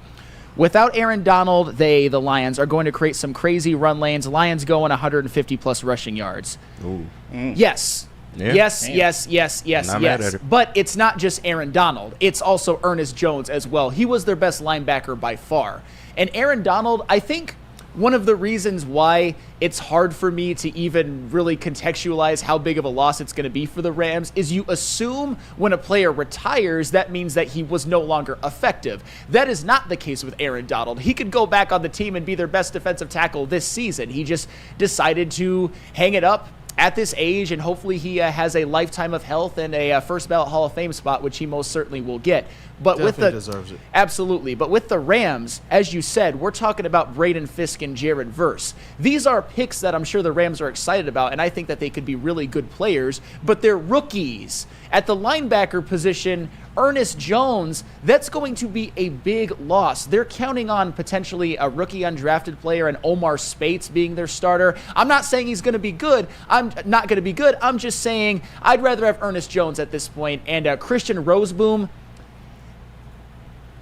Without Aaron Donald, the Lions, are going to create some crazy run lanes. Lions going 150-plus rushing yards. Ooh. Yes. Yeah. Yes. But it's not just Aaron Donald. It's also Ernest Jones as well. He was their best linebacker by far. And Aaron Donald, I think one of the reasons why it's hard for me to even really contextualize how big of a loss it's going to be for the Rams is you assume when a player retires, that means that he was no longer effective. That is not the case with Aaron Donald. He could go back on the team and be their best defensive tackle this season. He just decided to hang it up at this age, and hopefully he has a lifetime of health and a first ballot Hall of Fame spot, which he most certainly will get. But definitely deserves it. Absolutely. But with the Rams, as you said, we're talking about Braden Fiske and Jared Verse. These are picks that I'm sure the Rams are excited about, and I think that they could be really good players, but they're rookies. At the linebacker position, Ernest Jones, that's going to be a big loss. They're counting on potentially a rookie undrafted player and Omar Spates being their starter. I'm not saying he's going to be good. I'm not going to be good. I'm just saying I'd rather have Ernest Jones at this point. And Christian Roseboom,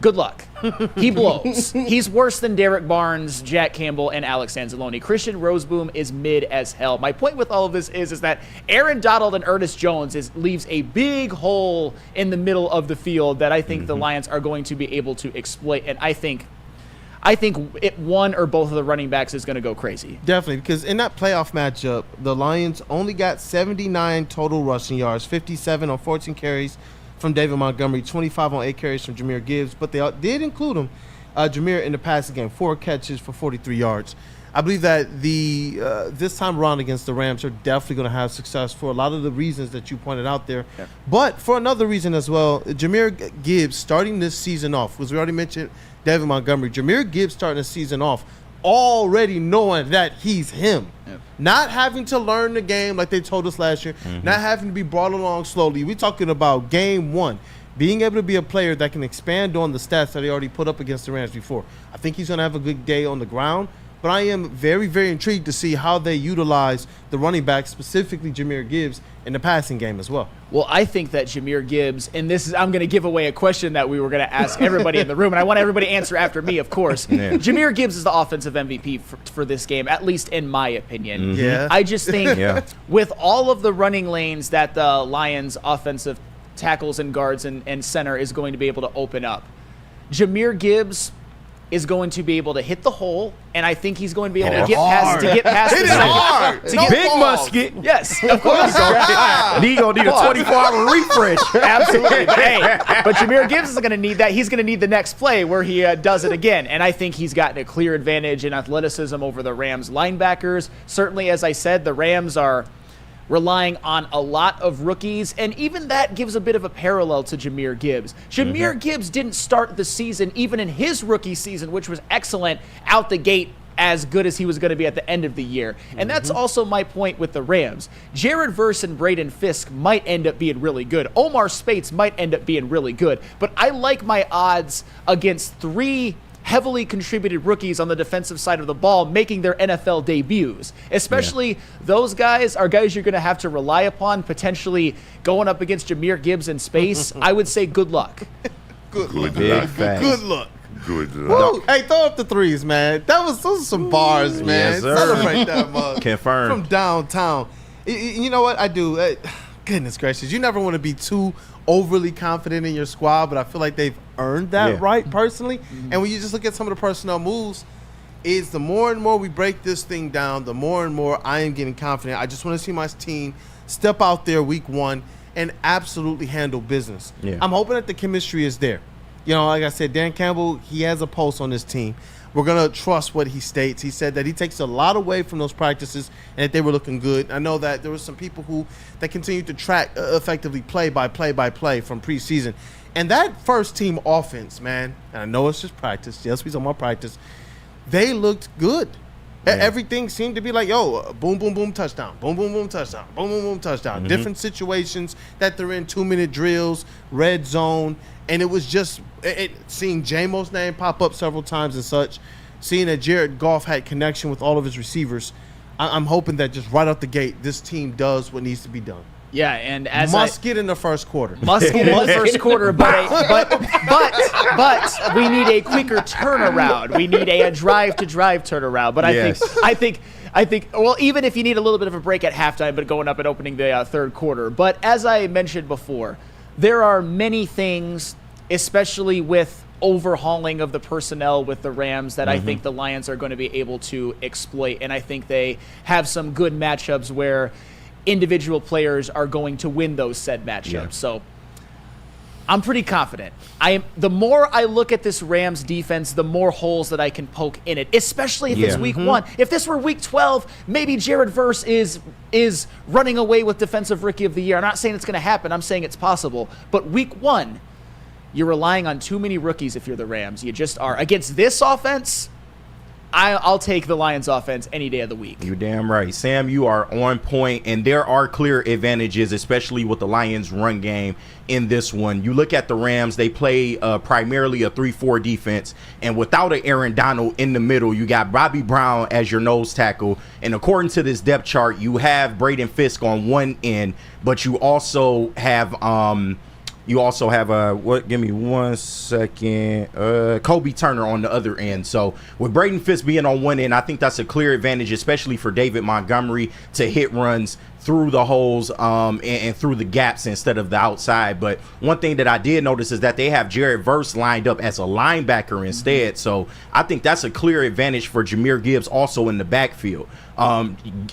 good luck. He blows. He's worse than Derek Barnes, Jack Campbell, and Alex Anzalone. Christian Roseboom is mid as hell. My point with all of this is that Aaron Donald and Ernest Jones leaves a big hole in the middle of the field that I think the Lions are going to be able to exploit. And I think one or both of the running backs is going to go crazy. Definitely, because in that playoff matchup, the Lions only got 79 total rushing yards, 57 on 14 carries from David Montgomery, 25 on 8 carries from Jahmyr Gibbs, but they did include him, Jahmyr, in the passing game, 4 catches for 43 yards. I believe that this time around against the Rams are definitely going to have success for a lot of the reasons that you pointed out there. Yeah. But for another reason as well, Jahmyr Gibbs starting this season off, because we already mentioned David Montgomery, Jahmyr Gibbs starting the season off already knowing that he's him. Yep. Not having to learn the game like they told us last year, not having to be brought along slowly. We're talking about game one, being able to be a player that can expand on the stats that he already put up against the Rams before. I think he's going to have a good day on the ground, but I am very, very intrigued to see how they utilize the running back, specifically Jahmyr Gibbs, in the passing game as well. Well, I think that Jahmyr Gibbs, and I'm going to give away a question that we were going to ask everybody in the room, and I want everybody to answer after me, of course. Yeah. Jahmyr Gibbs is the offensive MVP for this game, at least in my opinion. Yeah. I just think with all of the running lanes that the Lions' offensive tackles and guards and center is going to be able to open up, Jahmyr Gibbs is going to be able to hit the hole, and I think he's going to be able to get past the center. Big musket. Yes, of course. He gonna need a 24-hour refresh. Absolutely. But Jahmyr Gibbs is going to need that. He's going to need the next play where he does it again, and I think he's gotten a clear advantage in athleticism over the Rams linebackers. Certainly, as I said, the Rams are relying on a lot of rookies, and even that gives a bit of a parallel to Jahmyr Gibbs. Jahmyr Gibbs didn't start the season, even in his rookie season, which was excellent, out the gate as good as he was going to be at the end of the year. And that's also my point with the Rams. Jared Verse and Braden Fiske might end up being really good. Omar Spates might end up being really good. But I like my odds against 3 heavily contributed rookies on the defensive side of the ball making their NFL debuts. Especially those guys are guys you're going to have to rely upon, potentially going up against Jahmyr Gibbs in space. I would say good luck. Good luck. Good luck. Hey, throw up the threes, man. Those are some bars, man. Yes, sir. Celebrate that mug. Confirmed. From downtown. You know what I do? Goodness gracious. You never want to be too overly confident in your squad, but I feel like they've earned that right, personally. And when you just look at some of the personnel moves, is the more and more we break this thing down, the more and more I am getting confident. I just want to see my team step out there week one and absolutely handle business. Yeah. I'm hoping that the chemistry is there. You know, like I said, Dan Campbell, he has a pulse on this team. We're going to trust what he states. He said that he takes a lot away from those practices and that they were looking good. I know that there were some people that continued to track effectively play by play from preseason. And that first team offense, man, and I know it's just practice. Yes, we're talking about practice. They looked good. Yeah. Everything seemed to be like, yo, boom, boom, boom, touchdown. Boom, boom, boom, touchdown. Boom, boom, boom, touchdown. Different situations that they're in, 2-minute drills, red zone. And it was just seeing J-Mo's name pop up several times and such, seeing that Jared Goff had connection with all of his receivers. I'm hoping that just right out the gate, this team does what needs to be done. Yeah, and as must get in the first quarter. Must get in the first quarter, but we need a quicker turnaround. We need a drive-to-drive turnaround. But I think, well, even if you need a little bit of a break at halftime, but going up and opening the third quarter. But as I mentioned before, there are many things, especially with overhauling of the personnel with the Rams, that I think the Lions are going to be able to exploit. And I think they have some good matchups where individual players are going to win those said matchups. Yeah. So I'm pretty confident. The more I look at this Rams defense, the more holes that I can poke in it, especially if it's week 1. If this were week 12, maybe Jared Verse is running away with Defensive Rookie of the Year. I'm not saying it's going to happen. I'm saying it's possible. But week 1, you're relying on too many rookies if you're the Rams. You just are. Against this offense, I'll take the Lions offense any day of the week. You're damn right. Sam, you are on point, and there are clear advantages, especially with the Lions' run game in this one. You look at the Rams, they play primarily a 3-4 defense, and without an Aaron Donald in the middle, you got Bobby Brown as your nose tackle, and according to this depth chart, you have Braden Fiske on one end, but you also have give me 1 second, Kobe Turner on the other end. So with Braden Fiske being on one end, I think that's a clear advantage, especially for David Montgomery to hit runs through the holes and through the gaps instead of the outside. But one thing that I did notice is that they have Jared Verse lined up as a linebacker instead. So I think that's a clear advantage for Jahmyr Gibbs also in the backfield.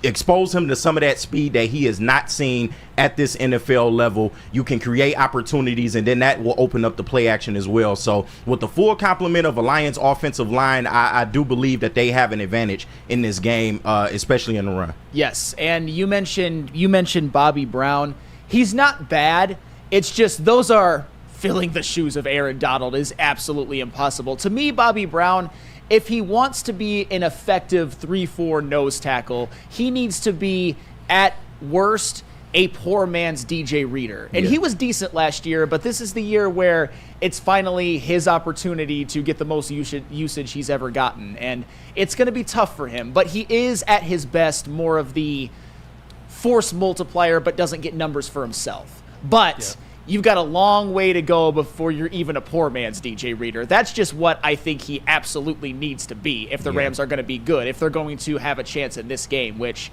Expose him to some of that speed that he is not seen at this NFL level. You can create opportunities, and then that will open up the play action as well. So with the full complement of a Lions offensive line, I do believe that they have an advantage in this game, especially in the run. Yes, and you mentioned Bobby Brown. He's not bad. It's just those are filling the shoes of Aaron Donald is absolutely impossible. To me, Bobby Brown, if he wants to be an effective 3-4 nose tackle, he needs to be, at worst, a poor man's DJ Reader. And he was decent last year, but this is the year where it's finally his opportunity to get the most usage he's ever gotten. And it's going to be tough for him, but he is at his best more of the force multiplier, but doesn't get numbers for himself. But you've got a long way to go before you're even a poor man's DJ Reader. That's just what I think he absolutely needs to be if the Rams are going to be good, if they're going to have a chance in this game, which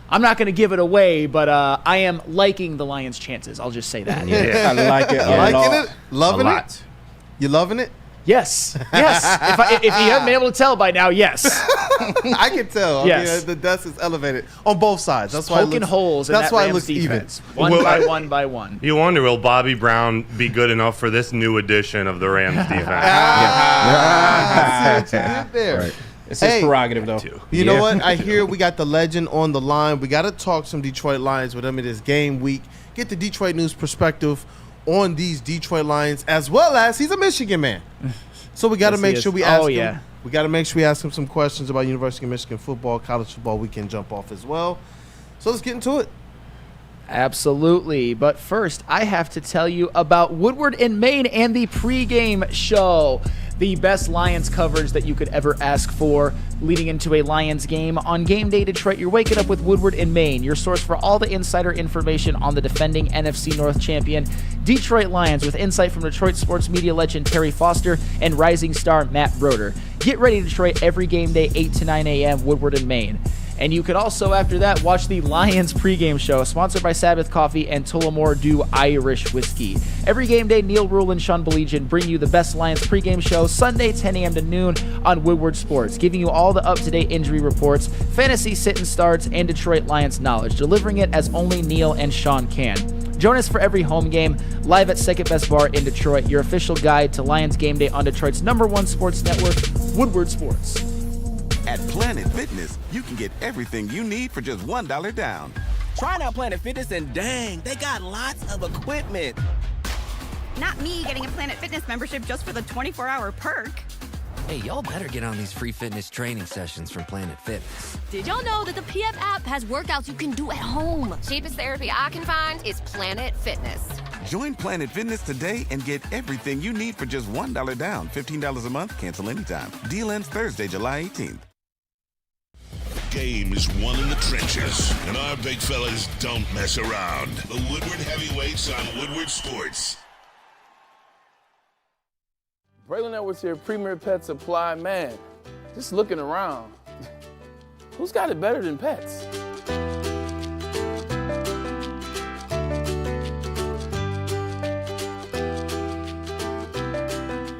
I'm not going to give it away, but I am liking the Lions' chances. I'll just say that. I like it. Liking it? Loving it? You loving it? Yes. If you haven't been able to tell by now, yes. I can tell. Yes. I mean, the dust is elevated on both sides. That's why poking holes in that's that why Rams it looks defense. even. One by one. You wonder, will Bobby Brown be good enough for this new edition of the Rams defense? I see what you did there. Right. It's his prerogative, though. You know what? I hear we got the legend on the line. We got to talk some Detroit Lions with him. It is game week. Get the Detroit news perspective on these Detroit Lions, as well as he's a Michigan man. So we got to make sure we ask him. We got to make sure we ask him some questions about University of Michigan football, college football. We can jump off as well. So let's get into it. Absolutely. But first, I have to tell you about Woodward in Maine and the pregame show. The best Lions coverage that you could ever ask for leading into a Lions game. On game day Detroit, you're waking up with Woodward in Maine, your source for all the insider information on the defending NFC North champion Detroit Lions, with insight from Detroit sports media legend Terry Foster and rising star Matt Broder. Get ready, Detroit, every game day, 8 to 9 a.m., Woodward in Maine. And you could also, after that, watch the Lions pregame show, sponsored by Sabbath Coffee and Tullamore Dew Irish Whiskey. Every game day, Neil Rule and Sean Belegian bring you the best Lions pregame show, Sunday 10 a.m. to noon on Woodward Sports, giving you all the up-to-date injury reports, fantasy sit-and starts, and Detroit Lions knowledge, delivering it as only Neil and Sean can. Join us for every home game, live at Second Best Bar in Detroit, your official guide to Lions game day on Detroit's #1 sports network, Woodward Sports. At Planet Fitness, you can get everything you need for just $1 down. Trying out Planet Fitness and dang, they got lots of equipment. Not me getting a Planet Fitness membership just for the 24-hour perk. Hey, y'all better get on these free fitness training sessions from Planet Fitness. Did y'all know that the PF app has workouts you can do at home? Cheapest therapy I can find is Planet Fitness. Join Planet Fitness today and get everything you need for just $1 down. $15 a month, cancel anytime. Deal ends Thursday, July 18th. Game is won in the trenches, and our big fellas don't mess around. The Woodward Heavyweights on Woodward Sports. Braden Edwards here, Premier Pet Supply. Man, just looking around, who's got it better than pets?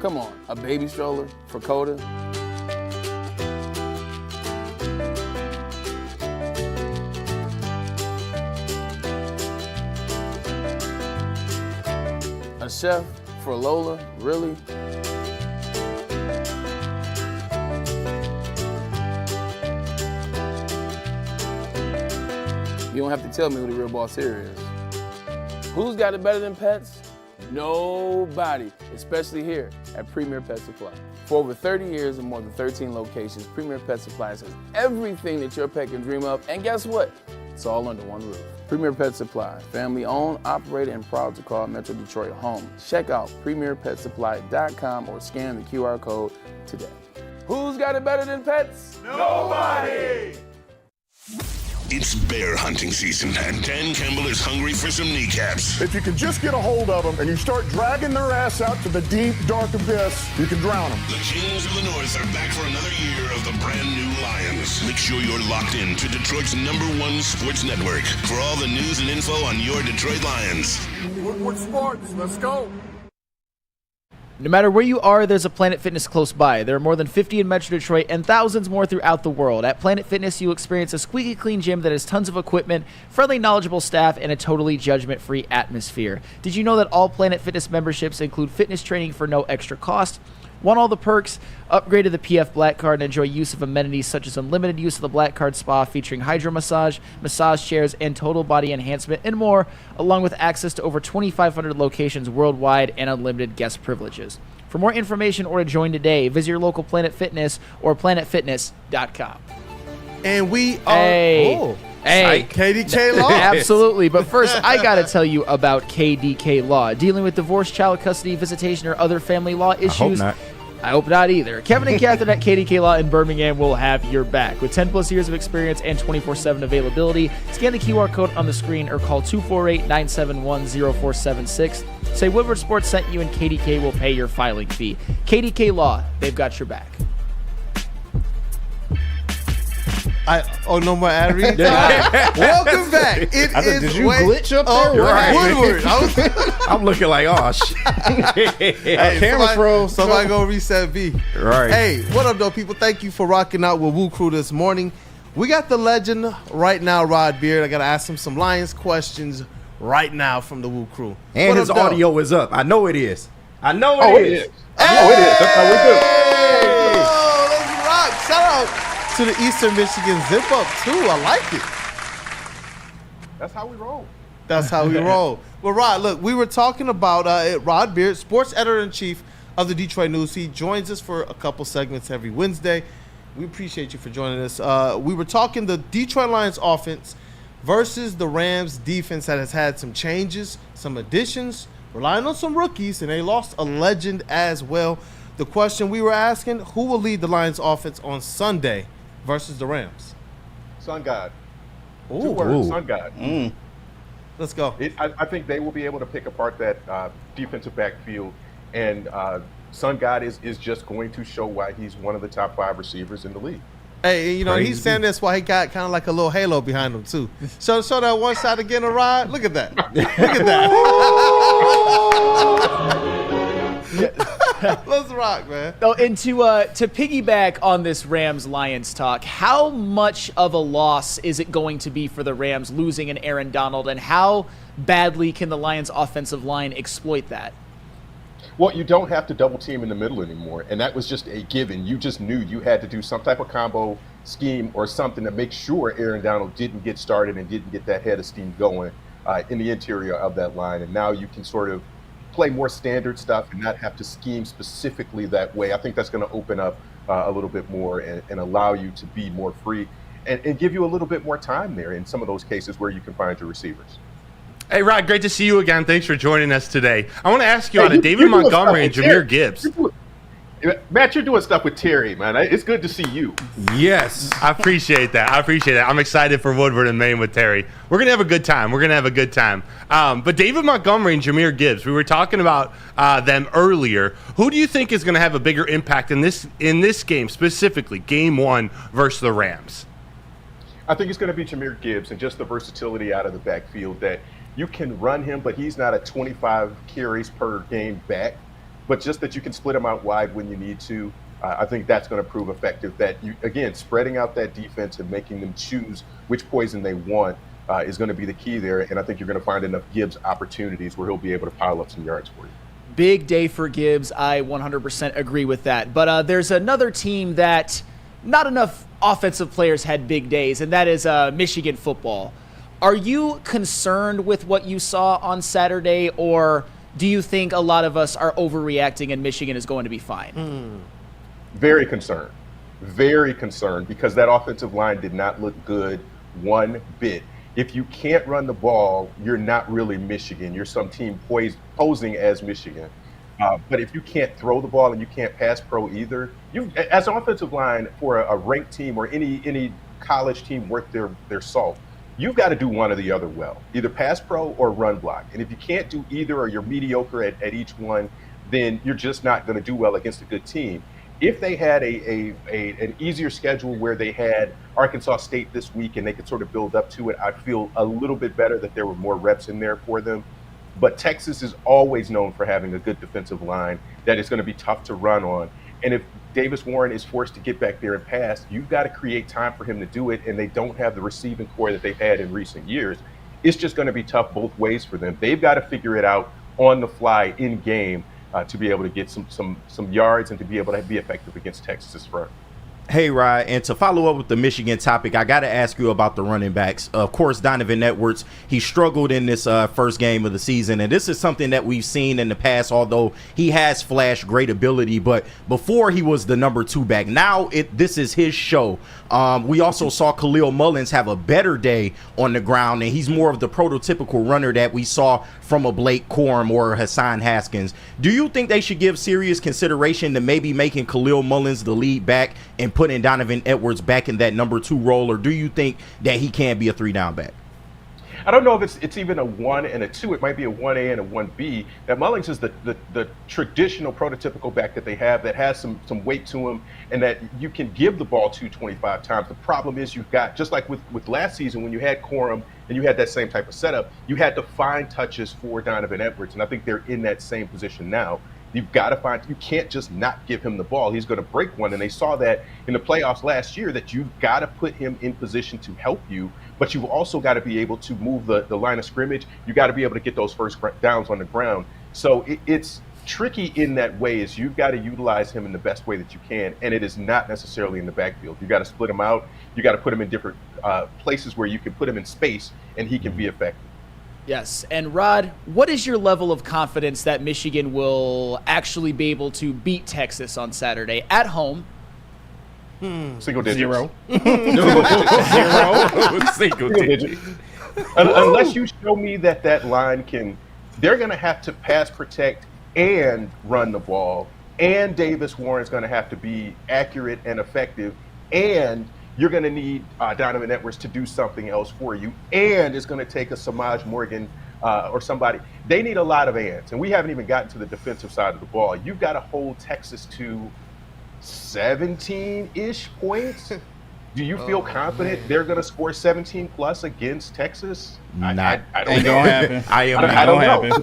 Come on, a baby stroller for Coda? A chef for Lola? Really? You don't have to tell me who the real boss here is. Who's got it better than pets? Nobody, especially here at Premier Pet Supply. For over 30 years and more than 13 locations, Premier Pet Supplies has everything that your pet can dream of. And guess what? It's all under one roof. Premier Pet Supply, family owned, operated, and proud to call Metro Detroit home. Check out premierpetsupply.com or scan the QR code today. Who's got it better than pets? Nobody! It's bear hunting season, and Dan Campbell is hungry for some kneecaps. If you can just get a hold of them and you start dragging their ass out to the deep, dark abyss, you can drown them. The Kings of the North are back for another year of the brand new Lions. Make sure you're locked in to Detroit's #1 sports network for all the news and info on your Detroit Lions. Woodward Sports, let's go. No matter where you are, there's a Planet Fitness close by. There are more than 50 in Metro Detroit and thousands more throughout the world. At Planet Fitness, you'll experience a squeaky clean gym that has tons of equipment, friendly, knowledgeable staff, and a totally judgment-free atmosphere. Did you know that all Planet Fitness memberships include fitness training for no extra cost? Want all the perks? Upgrade to the PF Black Card and enjoy use of amenities such as unlimited use of the Black Card Spa featuring hydro massage, massage chairs, and total body enhancement, and more, along with access to over 2,500 locations worldwide and unlimited guest privileges. For more information or to join today, visit your local Planet Fitness or planetfitness.com. And we are... Hey, KDK Law. Absolutely. But first, I got to tell you about KDK Law. Dealing with divorce, child custody, visitation, or other family law issues. I hope not either. Kevin and Catherine at KDK Law in Birmingham will have your back. With 10 plus years of experience and 24/7 availability, scan the QR code on the screen or call 248-971-0476. Say Woodward Sports sent you and KDK will pay your filing fee. KDK Law, they've got your back. No more ad reads? Welcome back. Did you glitch up there? Woodward. I'm looking like, oh, shit. Camera froze. Somebody go reset V. Right. Hey, what up, though, people? Thank you for rocking out with WUW Crew this morning. We got the legend right now, Rod Beard. I got to ask him some Lions questions right now from the WUW Crew. And what his up, though? audio is up. I know it is. It is. I know it is. That's how we do. Oh, let's rock. Shout out to the Eastern Michigan Zip Up, too. I like it. That's how we roll. That's how we roll. Well, Rod, look, we were talking about Rod Beard, sports editor-in-chief of the Detroit News. He joins us for a couple segments every Wednesday. We appreciate you for joining us. We were talking the Detroit Lions offense versus the Rams defense that has had some changes, some additions, relying on some rookies, and they lost a legend as well. The question we were asking, who will lead the Lions offense on Sunday versus the Rams? Sun God. Ooh. 2 words, Sun God. Let's go. I think they will be able to pick apart that defensive backfield, and Sun God is just going to show why he's one of the top 5 receivers in the league. Hey, you know, he's saying this while he got kind of like a little halo behind him, too. Show that one side again, a ride. Look at that. Look at that. Let's rock, man. Oh, and to piggyback on this Rams-Lions talk, how much of a loss is it going to be for the Rams losing an Aaron Donald, and how badly can the Lions' offensive line exploit that? Well, you don't have to double team in the middle anymore, and that was just a given. You just knew you had to do some type of combo scheme or something to make sure Aaron Donald didn't get started and didn't get that head of steam going in the interior of that line. And now you can sort of play more standard stuff and not have to scheme specifically that way. I think that's going to open up a little bit more and allow you to be more free and give you a little bit more time there in some of those cases where you can find your receivers. Hey, Rod, great to see you again. Thanks for joining us today. I want to ask you on David Montgomery and Jahmyr Gibbs. Matt, you're doing stuff with Terry, man. It's good to see you. Yes. I appreciate that. I'm excited for Woodward and Maine with Terry. We're going to have a good time. But David Montgomery and Jahmyr Gibbs, we were talking about them earlier. Who do you think is going to have a bigger impact in this game, specifically game 1 versus the Rams? I think it's going to be Jahmyr Gibbs and just the versatility out of the backfield that you can run him, but he's not a 25 carries per game back. But just that you can split him out wide when you need to, I think that's going to prove effective. That you, again, spreading out that defense and making them choose which poison they want is going to be the key there. And I think you're going to find enough Gibbs opportunities where he'll be able to pile up some yards for you. Big day for Gibbs. I 100% agree with that. But there's another team that not enough offensive players had big days, and that is Michigan football. Are you concerned with what you saw on Saturday, or do you think a lot of us are overreacting and Michigan is going to be fine? Very concerned. Very concerned because that offensive line did not look good one bit. If you can't run the ball, you're not really Michigan. You're some team posing as Michigan. But if you can't throw the ball and you can't pass pro either, you as an offensive line for a ranked team or any college team worth their salt, you've got to do one or the other well, either pass pro or run block. And if you can't do either or you're mediocre at each one, then you're just not going to do well against a good team. If they had an easier schedule where they had Arkansas State this week and they could sort of build up to it, I feel a little bit better that there were more reps in there for them. But Texas is always known for having a good defensive line that is going to be tough to run on. And if Davis Warren is forced to get back there and pass, you've got to create time for him to do it, and they don't have the receiving core that they've had in recent years. It's just going to be tough both ways for them. They've got to figure it out on the fly in game to be able to get some yards and to be able to be effective against Texas' front. Hey, Rod, and to follow up with the Michigan topic, I got to ask you about the running backs. Of course, Donovan Edwards, he struggled in this first game of the season, and this is something that we've seen in the past, although he has flashed great ability, but before he was the number 2 back. Now this is his show. We also saw Khalil Mullins have a better day on the ground, and he's more of the prototypical runner that we saw from a Blake Corum or Hassan Haskins. Do you think they should give serious consideration to maybe making Khalil Mullins the lead back and putting Donovan Edwards back in that number 2 role, or do you think that he can be a 3-down back? I don't know if it's even a 1 and a 2. It might be a 1A and a 1B. That Mullins is the traditional prototypical back that they have that has some weight to him and that you can give the ball to 25 times. The problem is you've got, just like with last season when you had Corum and you had that same type of setup, you had to find touches for Donovan Edwards, and I think they're in that same position now. You've got to find, you can't just not give him the ball. He's going to break one. And they saw that in the playoffs last year, that you've got to put him in position to help you, but you've also got to be able to move the line of scrimmage. You got to be able to get those first downs on the ground. So it's tricky in that way, is you've got to utilize him in the best way that you can. And it is not necessarily in the backfield. You got to split him out. You got to put him in different places where you can put him in space and he can be effective. Yes, and Rod, what is your level of confidence that Michigan will actually be able to beat Texas on Saturday at home? Single digits. 0. Single digits. Unless you show me that line can, they're going to have to pass protect and run the ball, and Davis Warren's going to have to be accurate and effective, and you're going to need Donovan Edwards to do something else for you, and it's going to take a Samaj Morgan or somebody. They need a lot of ands, and we haven't even gotten to the defensive side of the ball. You've got to hold Texas to 17-ish points. Do you feel confident they're going to score 17 plus against Texas? I don't know. I don't know.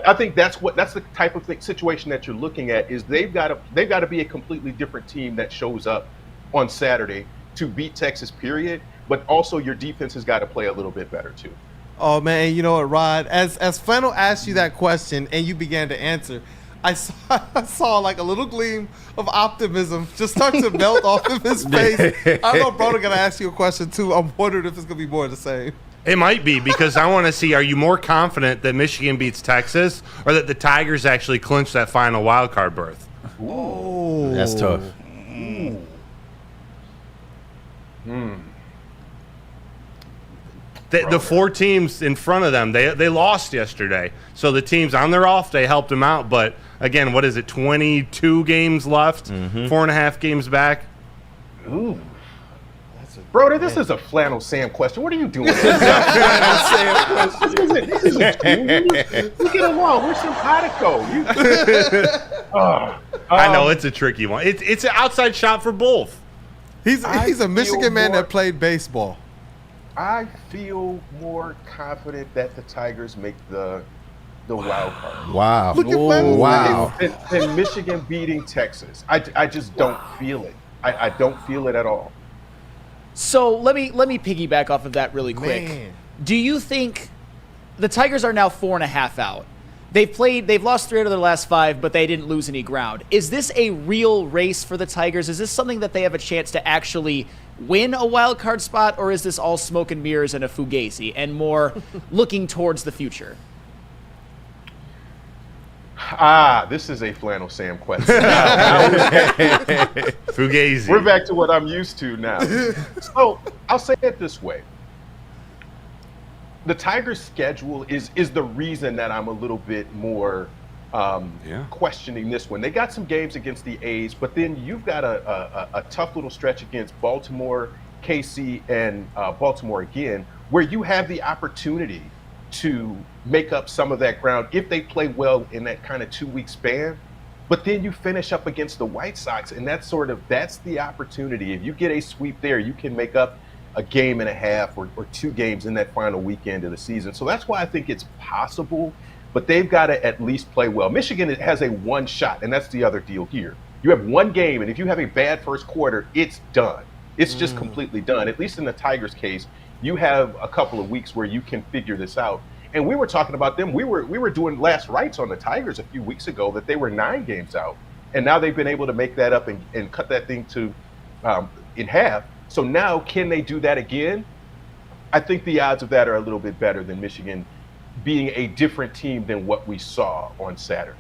I think that's the type of situation that you're looking at. Is they've got to be a completely different team that shows up on Saturday to beat Texas, period. But also your defense has got to play a little bit better too. Oh man, you know what, Rod? As Flannel asked you that question and you began to answer, I saw like a little gleam of optimism just start to melt off of his face. I know Broder gonna ask you a question too. I'm wondering if it's gonna be more of the same. It might be, because I want to see, are you more confident that Michigan beats Texas or that the Tigers actually clinch that final wild card berth? Oh, that's tough. The 4 teams in front of them, they lost yesterday. So the teams on their off day helped them out. But again, what is it, 22 games left, 4.5 games back? Ooh. Bro, this is a Flannel Sam question. What are you doing? This is we get along. We're simpatico. I know it's a tricky one. It's an outside shot for both. He's a Michigan man that played baseball. I feel more confident that the Tigers make the wild card. Wow. Look at Flannel. Wow. Than Michigan beating Texas. I just don't feel it. I don't feel it at all. So let me piggyback off of that really quick. Man. Do you think the Tigers are now 4.5 out? They've lost 3 out of their last 5, but they didn't lose any ground. Is this a real race for the Tigers? Is this something that they have a chance to actually win a wild card spot, or is this all smoke and mirrors and a fugazi and more looking towards the future? This is a Flannel Sam question. Fugazi. We're back to what I'm used to now. So I'll say it this way. The Tigers' schedule is the reason that I'm a little bit more questioning this one. They got some games against the A's, but then you've got a tough little stretch against Baltimore, KC, and Baltimore again, where you have the opportunity to make up some of that ground if they play well in that kind of 2-week span. But then you finish up against the White Sox, and that's the opportunity. If you get a sweep there, you can make up a game and a half or 2 games in that final weekend of the season. So that's why I think it's possible, but they've got to at least play well. Michigan has a one shot, and that's the other deal here. You have one game, and if you have a bad first quarter, it's done. It's just completely done. At least in the Tigers' case, you have a couple of weeks where you can figure this out. And we were talking about them. We were doing last rites on the Tigers a few weeks ago that they were 9 games out, and now they've been able to make that up and cut that thing to in half. So now, can they do that again? I think the odds of that are a little bit better than Michigan being a different team than what we saw on Saturday.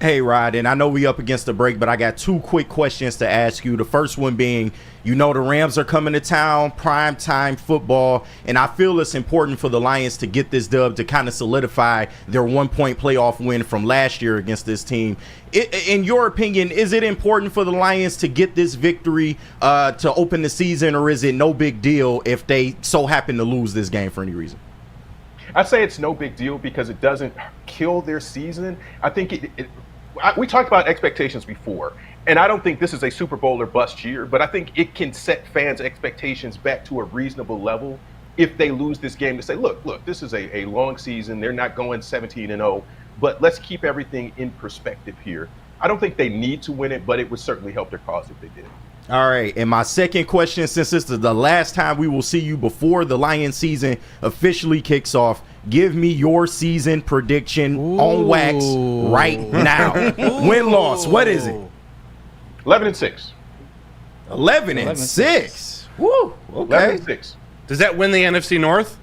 Hey, Rod, and I know we up against the break, but I got 2 quick questions to ask you. The first one being, the Rams are coming to town, prime time football, and I feel it's important for the Lions to get this dub to kind of solidify their 1-point playoff win from last year against this team. In your opinion, is it important for the Lions to get this victory to open the season, or is it no big deal if they so happen to lose this game for any reason? I say it's no big deal because it doesn't kill their season. I think we talked about expectations before, and I don't think this is a Super Bowl or bust year, but I think it can set fans' expectations back to a reasonable level if they lose this game to say, look, this is a long season. They're not going 17-0, but let's keep everything in perspective here. I don't think they need to win it, but it would certainly help their cause if they did. All right, and my second question, since this is the last time we will see you before the Lions season officially kicks off, give me your season prediction on wax right now. Win-loss, what is it? 11-6. 11-6. Woo, okay. 11-6. Does that win the NFC North?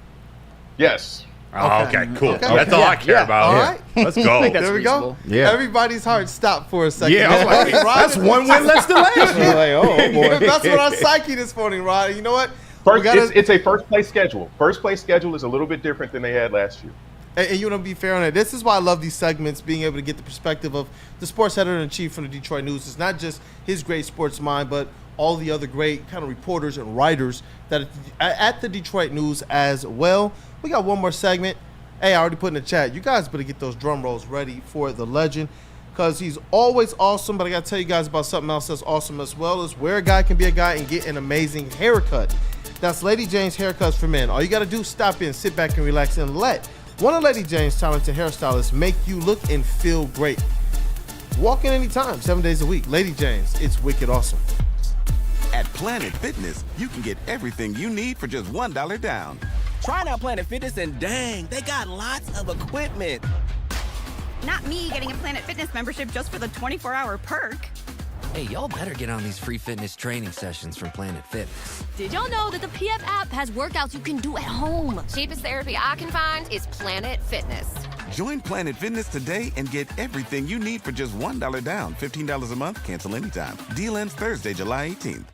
Yes. Oh, okay, cool. Okay. That's all I care about. All right. Let's go. I think that's there we reasonable. go. Yeah. Everybody's heart stopped for a second. Yeah, I was like, that's one win less than last year. Like, oh, boy. That's what our psyche this morning, Rod. You know what? It's a first-place schedule. First-place schedule is a little bit different than they had last year. And you want to be fair on it. This is why I love these segments, being able to get the perspective of the sports editor-in-chief from the Detroit News. It's not just his great sports mind, but all the other great kind of reporters and writers that at the Detroit News as well. We got one more segment. Hey, I already put in the chat. You guys better get those drum rolls ready for the legend, because he's always awesome. But I got to tell you guys about something else that's awesome as well, is where a guy can be a guy and get an amazing haircut. That's Lady Jane's Haircuts for Men. All you got to do is stop in, sit back, and relax, and let one of Lady Jane's talented hairstylists make you look and feel great. Walk in anytime, 7 days a week. Lady Jane's, it's wicked awesome. At Planet Fitness, you can get everything you need for just $1 down. Try out Planet Fitness and dang, they got lots of equipment. Not me getting a Planet Fitness membership just for the 24-hour perk. Hey, y'all better get on these free fitness training sessions from Planet Fitness. Did y'all know that the PF app has workouts you can do at home? Cheapest therapy I can find is Planet Fitness. Join Planet Fitness today and get everything you need for just $1 down. $15 a month, cancel anytime. Deal ends Thursday, July 18th.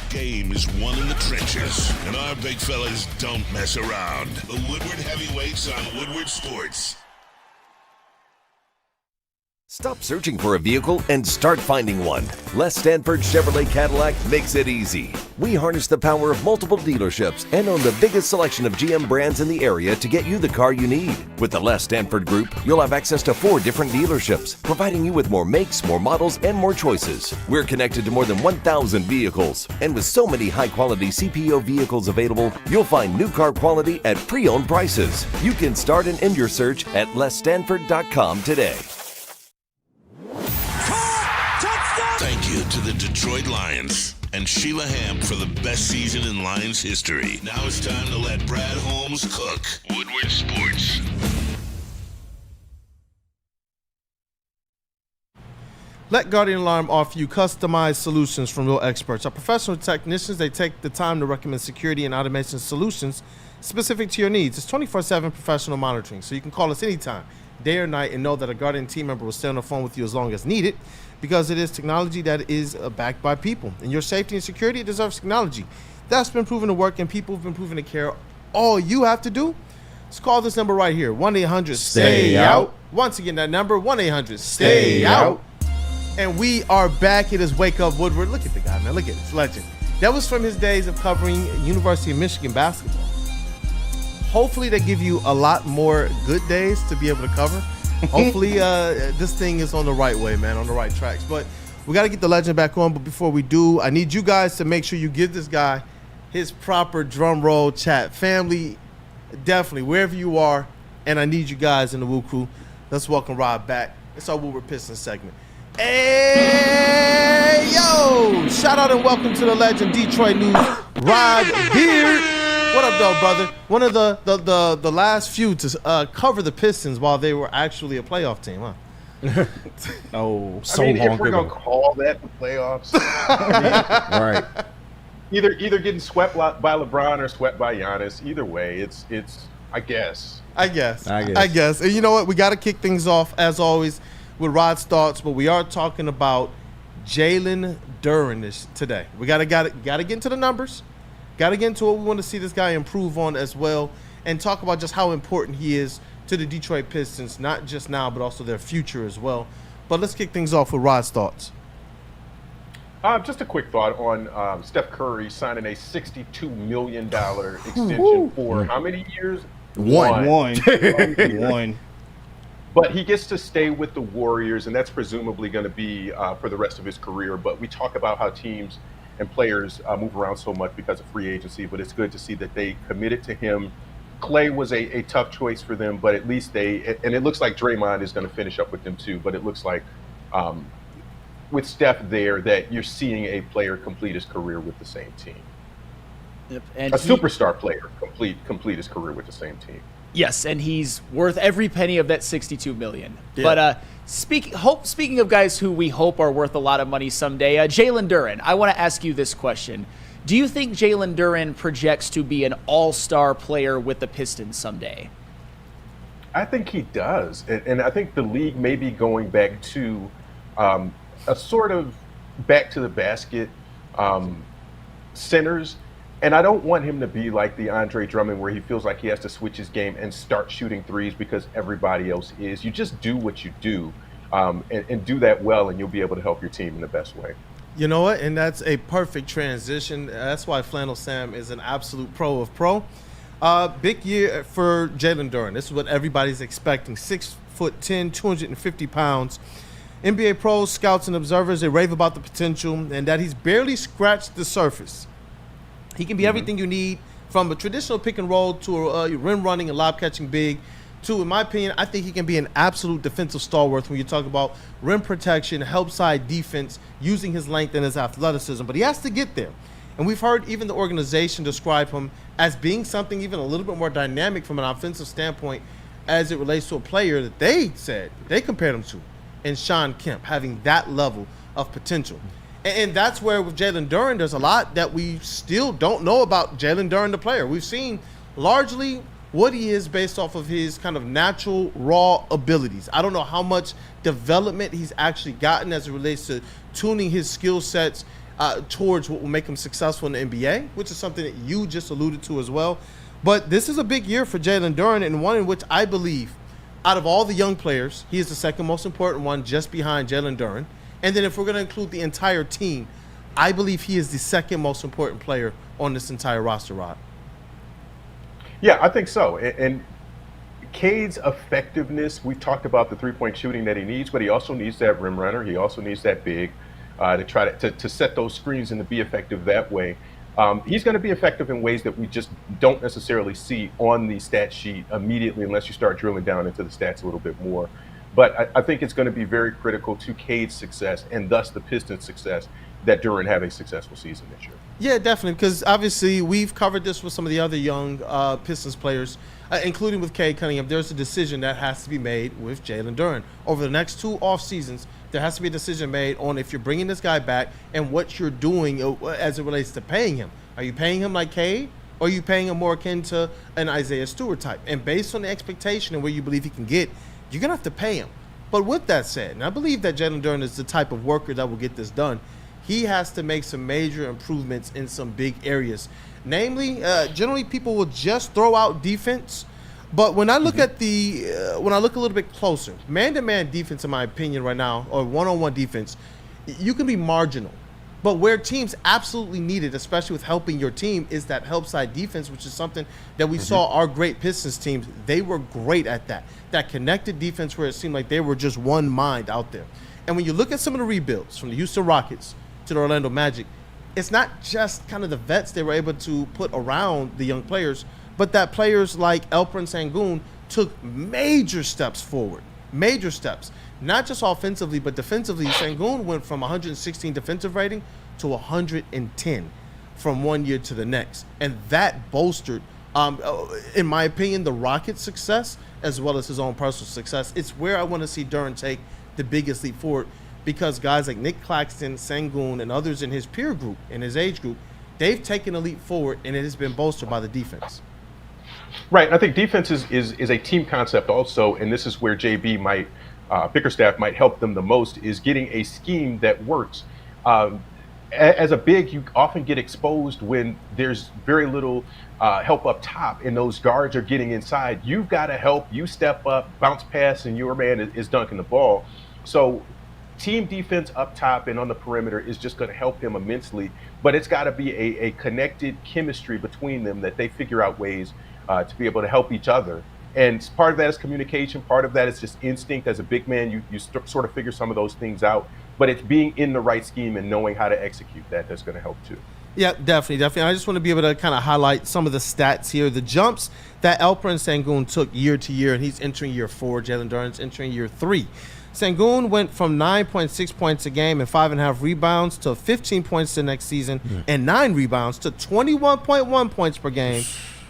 Game is won in the trenches, and our big fellas don't mess around. The Woodward Heavyweights on Woodward Sports. Stop searching for a vehicle and start finding one. Les Stanford Chevrolet Cadillac makes it easy. We harness the power of multiple dealerships and own the biggest selection of GM brands in the area to get you the car you need. With the Les Stanford Group, you'll have access to 4 different dealerships, providing you with more makes, more models, and more choices. We're connected to more than 1,000 vehicles, and with so many high-quality CPO vehicles available, you'll find new car quality at pre-owned prices. You can start and end your search at lesstanford.com today. Thank you to the Detroit Lions and Sheila Ham for the best season in Lions history. Now it's time to let Brad Holmes cook. Woodward Sports. Let Guardian Alarm offer you customized solutions from real experts. Our professional technicians, they take the time to recommend security and automation solutions specific to your needs. It's 24/7 professional monitoring, so you can call us anytime. day or night and know that a Guardian team member will stay on the phone with you as long as needed, because it is technology that is backed by people. And your safety and security deserves technology. That's been proven to work, and people have been proven to care. All you have to do is call this number right here, 1-800-STAY-OUT. Once again, that number, 1-800-STAY-OUT. And we are back. It is Wake Up Woodward. Look at the guy, man. Look at this legend. That was from his days of covering University of Michigan basketball. Hopefully they give you a lot more good days to be able to cover. Hopefully this thing is on the right way, man, on the right tracks. But we got to get the legend back on. But before we do, I need you guys to make sure you give this guy his proper drum roll chat. Family, definitely, wherever you are, and I need you guys in the WUW Crew. Let's welcome Rod back. It's our Woodward Pistons segment. Hey, yo! Shout out and welcome to the legend, Detroit News, Rod Beard. What up, though, brother? One of the last few to cover the Pistons while they were actually a playoff team, huh? Oh, so I mean, long if we're ago. gonna call that the playoffs, Right. Either getting swept by LeBron or swept by Giannis. Either way, it's I guess. I guess. And you know what? We got to kick things off, as always, with Rod's thoughts, but we are talking about Jalen Duren today. We got to get into the numbers. Got to get into what we want to see this guy improve on as well, and talk about just how important he is to the Detroit Pistons, not just now, but also their future as well. But let's kick things off with Rod's thoughts. Just a quick thought on Steph Curry signing a $62 million extension for how many years? One. But he gets to stay with the Warriors, and that's presumably going to be for the rest of his career. But we talk about how teams and players move around so much because of free agency, but it's good to see that they committed to him. Clay was a tough choice for them, but at least and it looks like Draymond is going to finish up with them too, but it looks like with Steph there that you're seeing a player complete his career with the same team. Yep. And superstar player complete his career with the same team. Yes, and he's worth every penny of that $62 million. Yeah. But speaking of guys who we hope are worth a lot of money someday, Jalen Duren, I want to ask you this question. Do you think Jalen Duren projects to be an all-star player with the Pistons someday? I think he does. And I think the league may be going back to a sort of back to the basket centers. And I don't want him to be like the Andre Drummond where he feels like he has to switch his game and start shooting threes because everybody else is. You just do what you do and do that well, and you'll be able to help your team in the best way. You know what? And that's a perfect transition. That's why Flannel Sam is an absolute pro of pro. Big year for Jalen Duren. This is what everybody's expecting. 6'10", 250 pounds. NBA pros, scouts, and observers, they rave about the potential and that he's barely scratched the surface. He can be everything you need, from a traditional pick and roll to a rim running and lob catching big to, in my opinion, I think he can be an absolute defensive stalwart when you talk about rim protection, help side defense, using his length and his athleticism. But he has to get there. And we've heard even the organization describe him as being something even a little bit more dynamic from an offensive standpoint as it relates to a player that they said they compared him to, and Sean Kemp, having that level of potential. And that's where with Jalen Duren, there's a lot that we still don't know about Jalen Duren, the player. We've seen largely what he is based off of his kind of natural, raw abilities. I don't know how much development he's actually gotten as it relates to tuning his skill sets towards what will make him successful in the NBA, which is something that you just alluded to as well. But this is a big year for Jalen Duren, and one in which I believe, out of all the young players, he is the second most important one, just behind Jalen Duren. And then if we're going to include the entire team, I believe he is the second most important player on this entire roster, Rod. Yeah, I think so. And Cade's effectiveness, we talked about the three-point shooting that he needs, but he also needs that rim runner. He also needs that big to try to set those screens and to be effective that way. He's going to be effective in ways that we just don't necessarily see on the stat sheet immediately unless you start drilling down into the stats a little bit more. But I think it's going to be very critical to Cade's success and thus the Pistons' success that Duren have a successful season this year. Yeah, definitely, because obviously we've covered this with some of the other young Pistons players, including with Cade Cunningham. There's a decision that has to be made with Jalen Duren. Over the next 2 off seasons, there has to be a decision made on if you're bringing this guy back and what you're doing as it relates to paying him. Are you paying him like Cade, or are you paying him more akin to an Isaiah Stewart type? And based on the expectation and where you believe he can get, you're going to have to pay him. But with that said, and I believe that Jalen Duren is the type of worker that will get this done, he has to make some major improvements in some big areas. Namely, generally people will just throw out defense. But when I look at when I look a little bit closer, man-to-man defense, in my opinion right now, or one-on-one defense, you can be marginal. But where teams absolutely need it, especially with helping your team, is that help side defense, which is something that we saw our great Pistons teams. They were great at that. That connected defense where it seemed like they were just one mind out there. And when you look at some of the rebuilds from the Houston Rockets to the Orlando Magic, it's not just kind of the vets they were able to put around the young players, but that players like Alperen Sengun took major steps forward. Major steps. Not just offensively, but defensively. Sengun went from 116 defensive rating to 110 from one year to the next. And that bolstered, in my opinion, the Rockets' success as well as his own personal success. It's where I want to see Duren take the biggest leap forward, because guys like Nick Claxton, Sengun, and others in his peer group, in his age group, they've taken a leap forward, and it has been bolstered by the defense. Right. And I think defense is a team concept also, and this is where JB might, Bickerstaff might help them the most, is getting a scheme that works. As a big, you often get exposed when there's very little help up top, and those guards are getting inside. You've got to help. You step up, bounce pass, and your man is dunking the ball. So team defense up top and on the perimeter is just going to help him immensely, but it's got to be a connected chemistry between them that they figure out ways to be able to help each other. And part of that is communication. Part of that is just instinct. As a big man, you sort of figure some of those things out, but it's being in the right scheme and knowing how to execute that's going to help too. Yeah, definitely. I just want to be able to kind of highlight some of the stats here. The jumps that Alperen Sengun took year to year, and he's entering year 4. Jalen Duren's entering year 3. Sengun went from 9.6 points a game and 5.5 rebounds to 15 points the next season and 9 rebounds to 21.1 points per game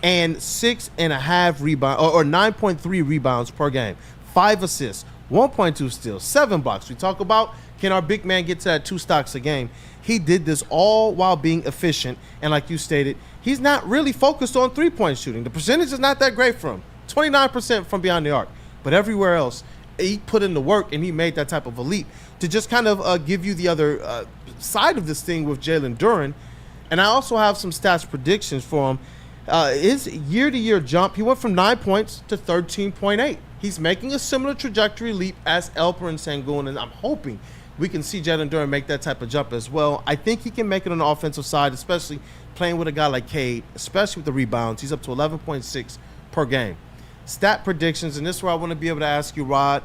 and 6.5 rebounds or 9.3 rebounds per game, 5 assists, 1.2 steals, 7 blocks. We talk about, can our big man get to that 2 stocks a game? He did this all while being efficient, and like you stated, he's not really focused on three-point shooting. The percentage is not that great for him, 29% from beyond the arc, but everywhere else, he put in the work, and he made that type of a leap. To just kind of give you the other side of this thing with Jalen Duren, and I also have some stats predictions for him. His year-to-year jump, he went from 9 points to 13.8. He's making a similar trajectory leap as Alperen Sengun, and I'm hoping we can see Jalen Duren make that type of jump as well. I think he can make it on the offensive side, especially playing with a guy like Cade, especially with the rebounds. He's up to 11.6 per game. Stat predictions, and this is where I want to be able to ask you, Rod,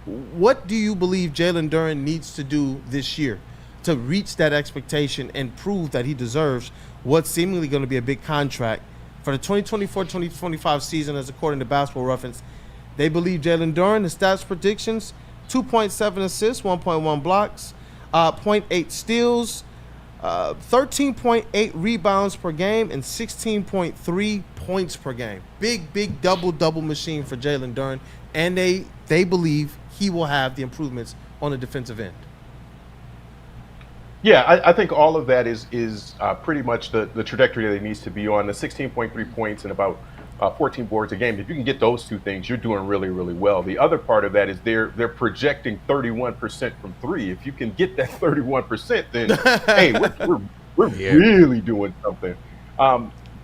what do you believe Jalen Duren needs to do this year to reach that expectation and prove that he deserves what's seemingly going to be a big contract for the 2024-2025 season, as according to Basketball Reference? They believe Jalen Duren, the stats predictions, 2.7 assists, 1.1 blocks, 0.8 steals, 13.8 rebounds per game, and 16.3 points per game. Big double machine for Jalen Duren, and they believe he will have the improvements on the defensive end. Yeah, I think all of that is pretty much the trajectory that he needs to be on. The 16.3 points and about 14 boards a game. If you can get those two things, you're doing really, really well. The other part of that is they're projecting 31% from 3. If you can get that 31%, then hey, we're really doing something.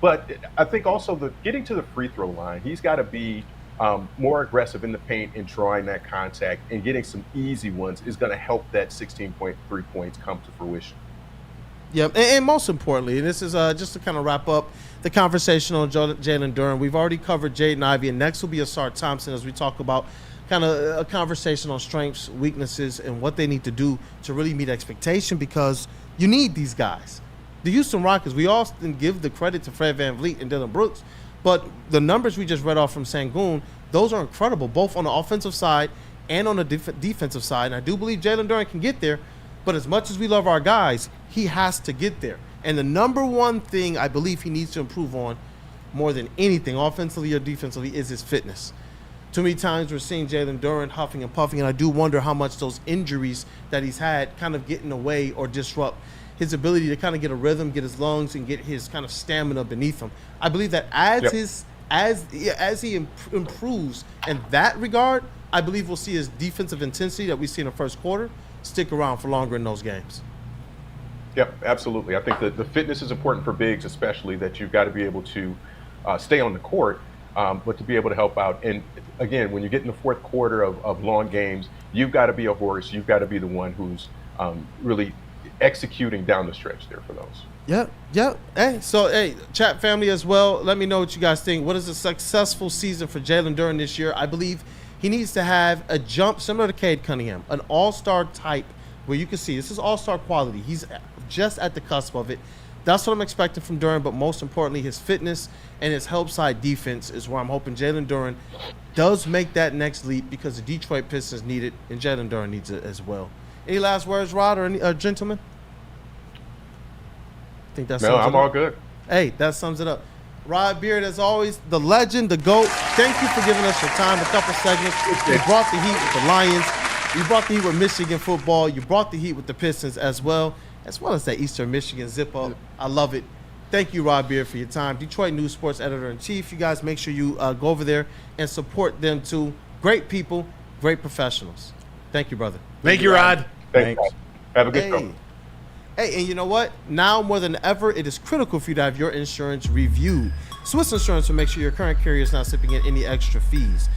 But I think also getting to the free throw line, he's got to be more aggressive in the paint and drawing that contact, and getting some easy ones is going to help that 16.3 points come to fruition. Yeah, and most importantly, and this is just to kind of wrap up the conversation on Jalen Duren, we've already covered Jaden Ivey, and next will be Asar Thompson as we talk about kind of a conversation on strengths, weaknesses, and what they need to do to really meet expectation, because you need these guys. The Houston Rockets, we often give the credit to Fred VanVleet and Dylan Brooks, but the numbers we just read off from Sengun, those are incredible, both on the offensive side and on the defensive side. And I do believe Jalen Duren can get there, but as much as we love our guys, he has to get there. And the number one thing I believe he needs to improve on more than anything, offensively or defensively, is his fitness. Too many times we're seeing Jalen Duren huffing and puffing, and I do wonder how much those injuries that he's had kind of get in the way or disrupt his ability to kind of get a rhythm, get his lungs, and get his kind of stamina beneath him. I believe that as he improves in that regard, I believe we'll see his defensive intensity that we see in the first quarter stick around for longer in those games. Yep, absolutely. I think that the fitness is important for bigs, especially that you've got to be able to stay on the court, but to be able to help out. And again, when you get in the fourth quarter of long games, you've got to be a horse. You've got to be the one who's really executing down the stretch there for those. Yep. Hey, chat family as well. Let me know what you guys think. What is a successful season for Jalen Duren this year? I believe he needs to have a jump similar to Cade Cunningham, an all-star type where you can see this is all-star quality. He's just at the cusp of it. That's what I'm expecting from Duren, but most importantly, his fitness and his help side defense is where I'm hoping Jalen Duren does make that next leap because the Detroit Pistons need it, and Jalen Duren needs it as well. Any last words, Rod, or any gentlemen? I think that's I'm all good. Hey, that sums it up. Rod Beard, as always, the legend, the GOAT. Thank you for giving us your time. A couple segments. You brought the heat with the Lions. You brought the heat with Michigan football. You brought the heat with the Pistons as well as that Eastern Michigan zip-up. I love it. Thank you, Rod Beard, for your time. Detroit News Sports Editor-in-Chief. You guys make sure you go over there and support them too. Great people, great professionals. Thank you, brother. Thank you, Rod. Thanks. Have a good show. Hey, and you know what? Now more than ever, it is critical for you to have your insurance reviewed. Swiss Insurance will make sure your current carrier is not sipping in any extra fees.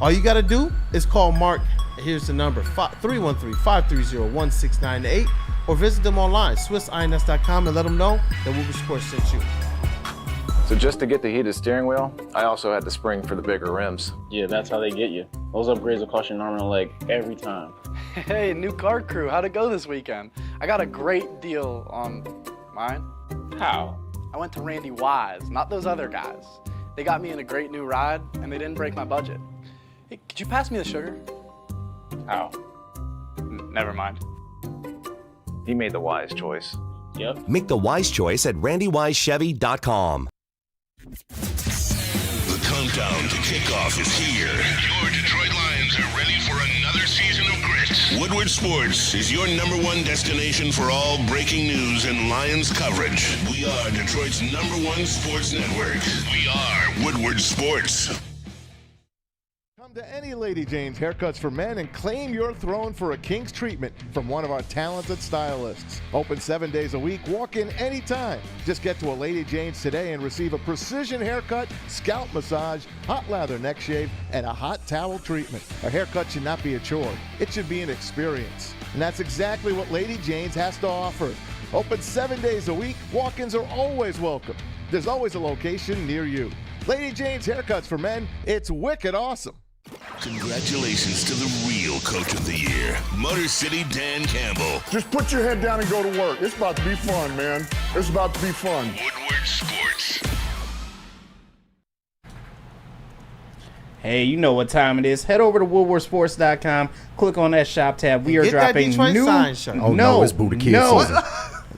All you got to do is call Mark. Here's the number, 313-530-1698, or visit them online, SwissINS.com, and let them know that WUW Sports sent you. So just to get the heated steering wheel, I also had the spring for the bigger rims. Yeah, that's how they get you. Those upgrades will cost you an arm and a leg every time. Hey, new car crew, how'd it go this weekend? I got a great deal on mine. How? I went to Randy Wise, not those other guys. They got me in a great new ride, and they didn't break my budget. Hey, could you pass me the sugar? How? Never mind. He made the wise choice. Yep. Make the wise choice at randywisechevy.com. The countdown to kickoff is here. Your Detroit Lions are ready for another season of grit. Woodward Sports is your #1 destination for all breaking news and Lions coverage. We are Detroit's #1 sports network. We are Woodward Sports. Come to any Lady Jane's Haircuts for Men and claim your throne for a king's treatment from one of our talented stylists. Open 7 days a week. Walk in anytime. Just get to a Lady Jane's today and receive a precision haircut, scalp massage, hot lather neck shave, and a hot towel treatment. A haircut should not be a chore. It should be an experience. And that's exactly what Lady Jane's has to offer. Open 7 days a week. Walk-ins are always welcome. There's always a location near you. Lady Jane's Haircuts for Men. It's wicked awesome. Congratulations to the real Coach of the Year, Motor City Dan Campbell. Just put your head down and go to work. It's about to be fun, man. It's about to be fun. Woodward Sports. Hey, you know what time it is. Head over to woodwardsports.com. Click on that shop tab. We are Get that dropping Detroit new. sign shirt. Oh, no, it's Buddha Kid season.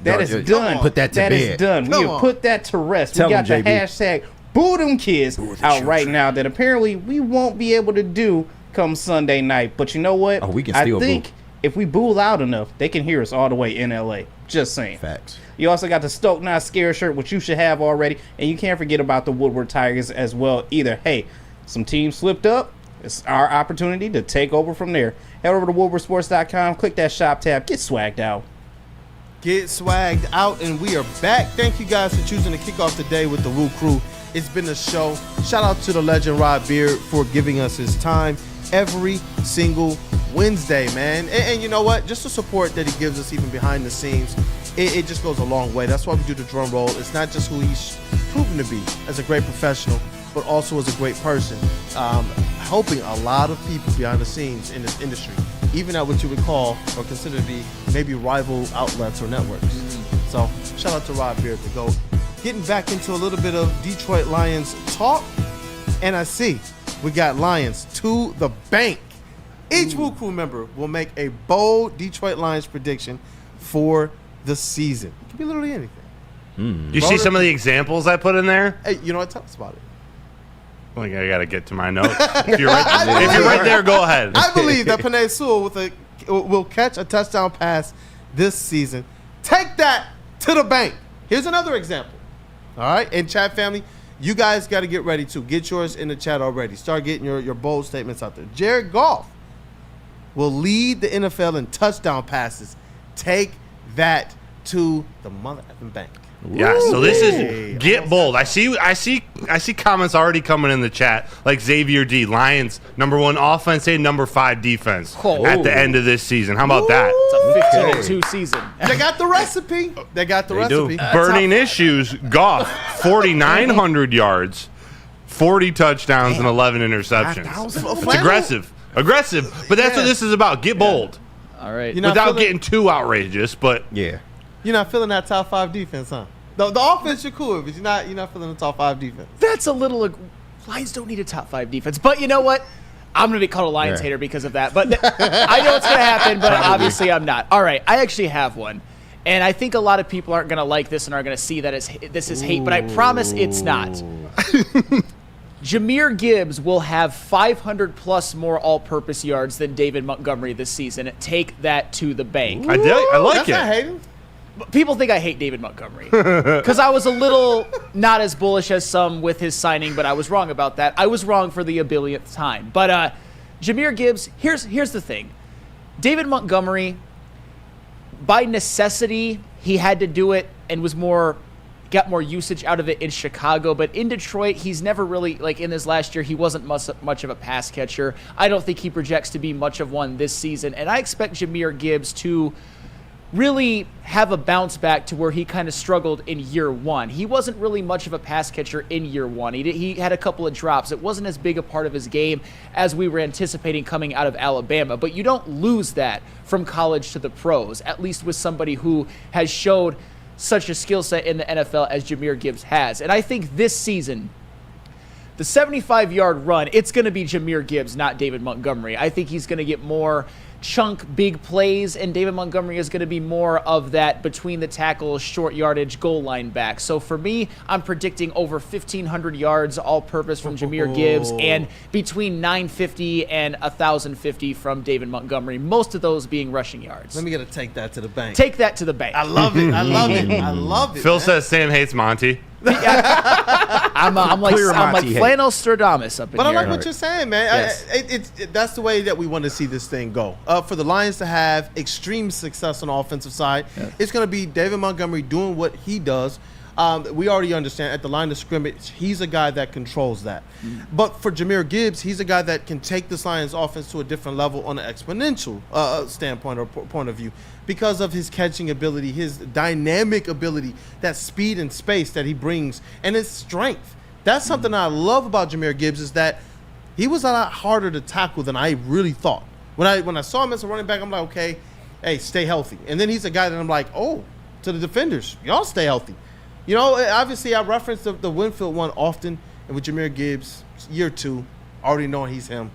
That is done. Put that to That bed. is done. We have put that to rest. Tell We got them, the JB. hashtag Boo Them Kids out right now that apparently we won't be able to do come Sunday night. But you know what? Oh, we can I still think boo. if we boo loud enough, they can hear us all the way in LA. Just saying. Facts. You also got the Stoke Not Scared shirt, which you should have already. And you can't forget about the Woodward Tigers as well either. Hey, some teams slipped up. It's our opportunity to take over from there. Head over to woodwardsports.com. Click that shop tab. Get swagged out. Get swagged out, and we are back. Thank you guys for choosing to kick off the day with the WUW Crew. It's been a show. Shout out to the legend Rod Beard for giving us his time every single Wednesday, man. And you know what? Just the support that he gives us even behind the scenes, it just goes a long way. That's why we do the drum roll. It's not just who he's proven to be as a great professional, but also as a great person, helping a lot of people behind the scenes in this industry, even at what you would call or consider to be maybe rival outlets or networks. So shout out to Rod Beard, the GOAT. Getting back into a little bit of Detroit Lions talk, and I see we got Lions to the bank. Each WUW Crew member will make a bold Detroit Lions prediction for the season. It could be literally anything. You see some of the examples I put in there? Hey, you know what? Tell us about it. Like, I got to get to my notes. If you're right there, go ahead. I believe that Penei Sewell will catch a touchdown pass this season. Take that to the bank. Here's another example. All right, and chat family, You guys got to get ready, too. Get yours in the chat already. Start getting your bold statements out there. Jared Goff will lead the NFL in touchdown passes. Take that to the mother effing bank. Yeah, so this is get bold. I see comments already coming in the chat, like Xavier D. Lions #1 offense and #5 defense at the end of this season. How about that? It's a 15-2 season. They got the recipe. They got the recipe. Burning issues. Goff, 4,900 yards, 40 touchdowns, and 11 interceptions. It's aggressive. But that's what this is about. Get bold. All right. Without getting too outrageous, but yeah. You're not feeling that top 5 defense, huh? The offense you're cool with, but you're not feeling the top 5 defense. That's a little. Lions don't need a top 5 defense, but you know what? I'm gonna be called a Lions hater because of that. But I know it's gonna happen, but obviously I'm not. All right, I actually have one, and I think a lot of people aren't gonna like this and are gonna see that this is hate, but I promise it's not. Jahmyr Gibbs will have 500 plus more all-purpose yards than David Montgomery this season. Take that to the bank. I like That's not hating. People think I hate David Montgomery because I was a little not as bullish as some with his signing, but I was wrong about that. I was wrong for the a billionth time. But Jahmyr Gibbs, here's the thing. David Montgomery, by necessity, he had to do it and got more usage out of it in Chicago. But in Detroit, he's never really, like in this last year, he wasn't much of a pass catcher. I don't think he projects to be much of one this season. And I expect Jahmyr Gibbs to really have a bounce back to where he kind of struggled in year one. He wasn't really much of a pass catcher in year one. He had a couple of drops. It wasn't as big a part of his game as we were anticipating coming out of Alabama. But you don't lose that from college to the pros, at least with somebody who has showed such a skill set in the NFL as Jahmyr Gibbs has. And I think this season, the 75-yard run, it's going to be Jahmyr Gibbs, not David Montgomery. I think he's going to get more chunk big plays, and David Montgomery is going to be more of that between the tackles, short yardage, goal line back. So for me, I'm predicting over 1,500 yards all-purpose from Jahmyr Gibbs and between 950 and 1,050 from David Montgomery, most of those being rushing yards. Let me take that to the bank. Take that to the bank. I love it. I love it. I love it. Phil says Sam hates Monty. I'm like Flannel Stradamus up in but here. I like what you're saying, man. Yes. That's the way that we want to see this thing go. For the Lions to have extreme success on the offensive side, it's going to be David Montgomery doing what he does. We already understand at the line of scrimmage, he's a guy that controls that. But for Jahmyr Gibbs, he's a guy that can take this Lions offense to a different level on an exponential standpoint or point of view because of his catching ability, his dynamic ability, that speed and space that he brings, and his strength. That's something I love about Jahmyr Gibbs is that he was a lot harder to tackle than I really thought. When I saw him as a running back, I'm like, okay, hey, stay healthy. And then he's a guy that I'm like, oh, to the defenders, y'all stay healthy. You know, obviously I reference the Winfield one often, and with Jahmyr Gibbs, year 2, already knowing he's him,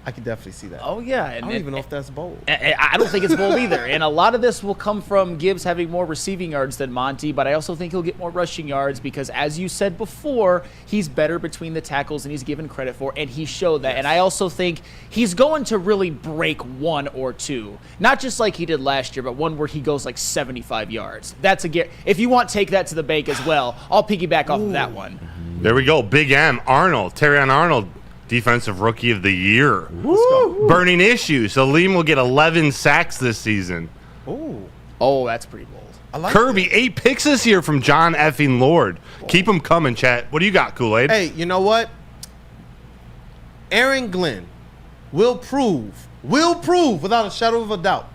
I can definitely see that. Oh, yeah. I don't even know if that's bold. I don't think it's bold either. And a lot of this will come from Gibbs having more receiving yards than Monty, but I also think he'll get more rushing yards because, as you said before, he's better between the tackles than he's given credit for, and he showed that. Yes. And I also think he's going to really break 1 or 2, not just like he did last year, but one where he goes like 75 yards. That's if you want, take that to the bank as well. I'll piggyback off of that one. There we go. Big M, Arnold, Terrion Arnold. Defensive Rookie of the Year. Burning issues. Aleem will get 11 sacks this season. Oh, that's pretty bold. I like Kirby, 8 picks this year from John effing Lord. Keep them coming, chat. What do you got, Kool-Aid? Hey, you know what? Aaron Glenn will prove without a shadow of a doubt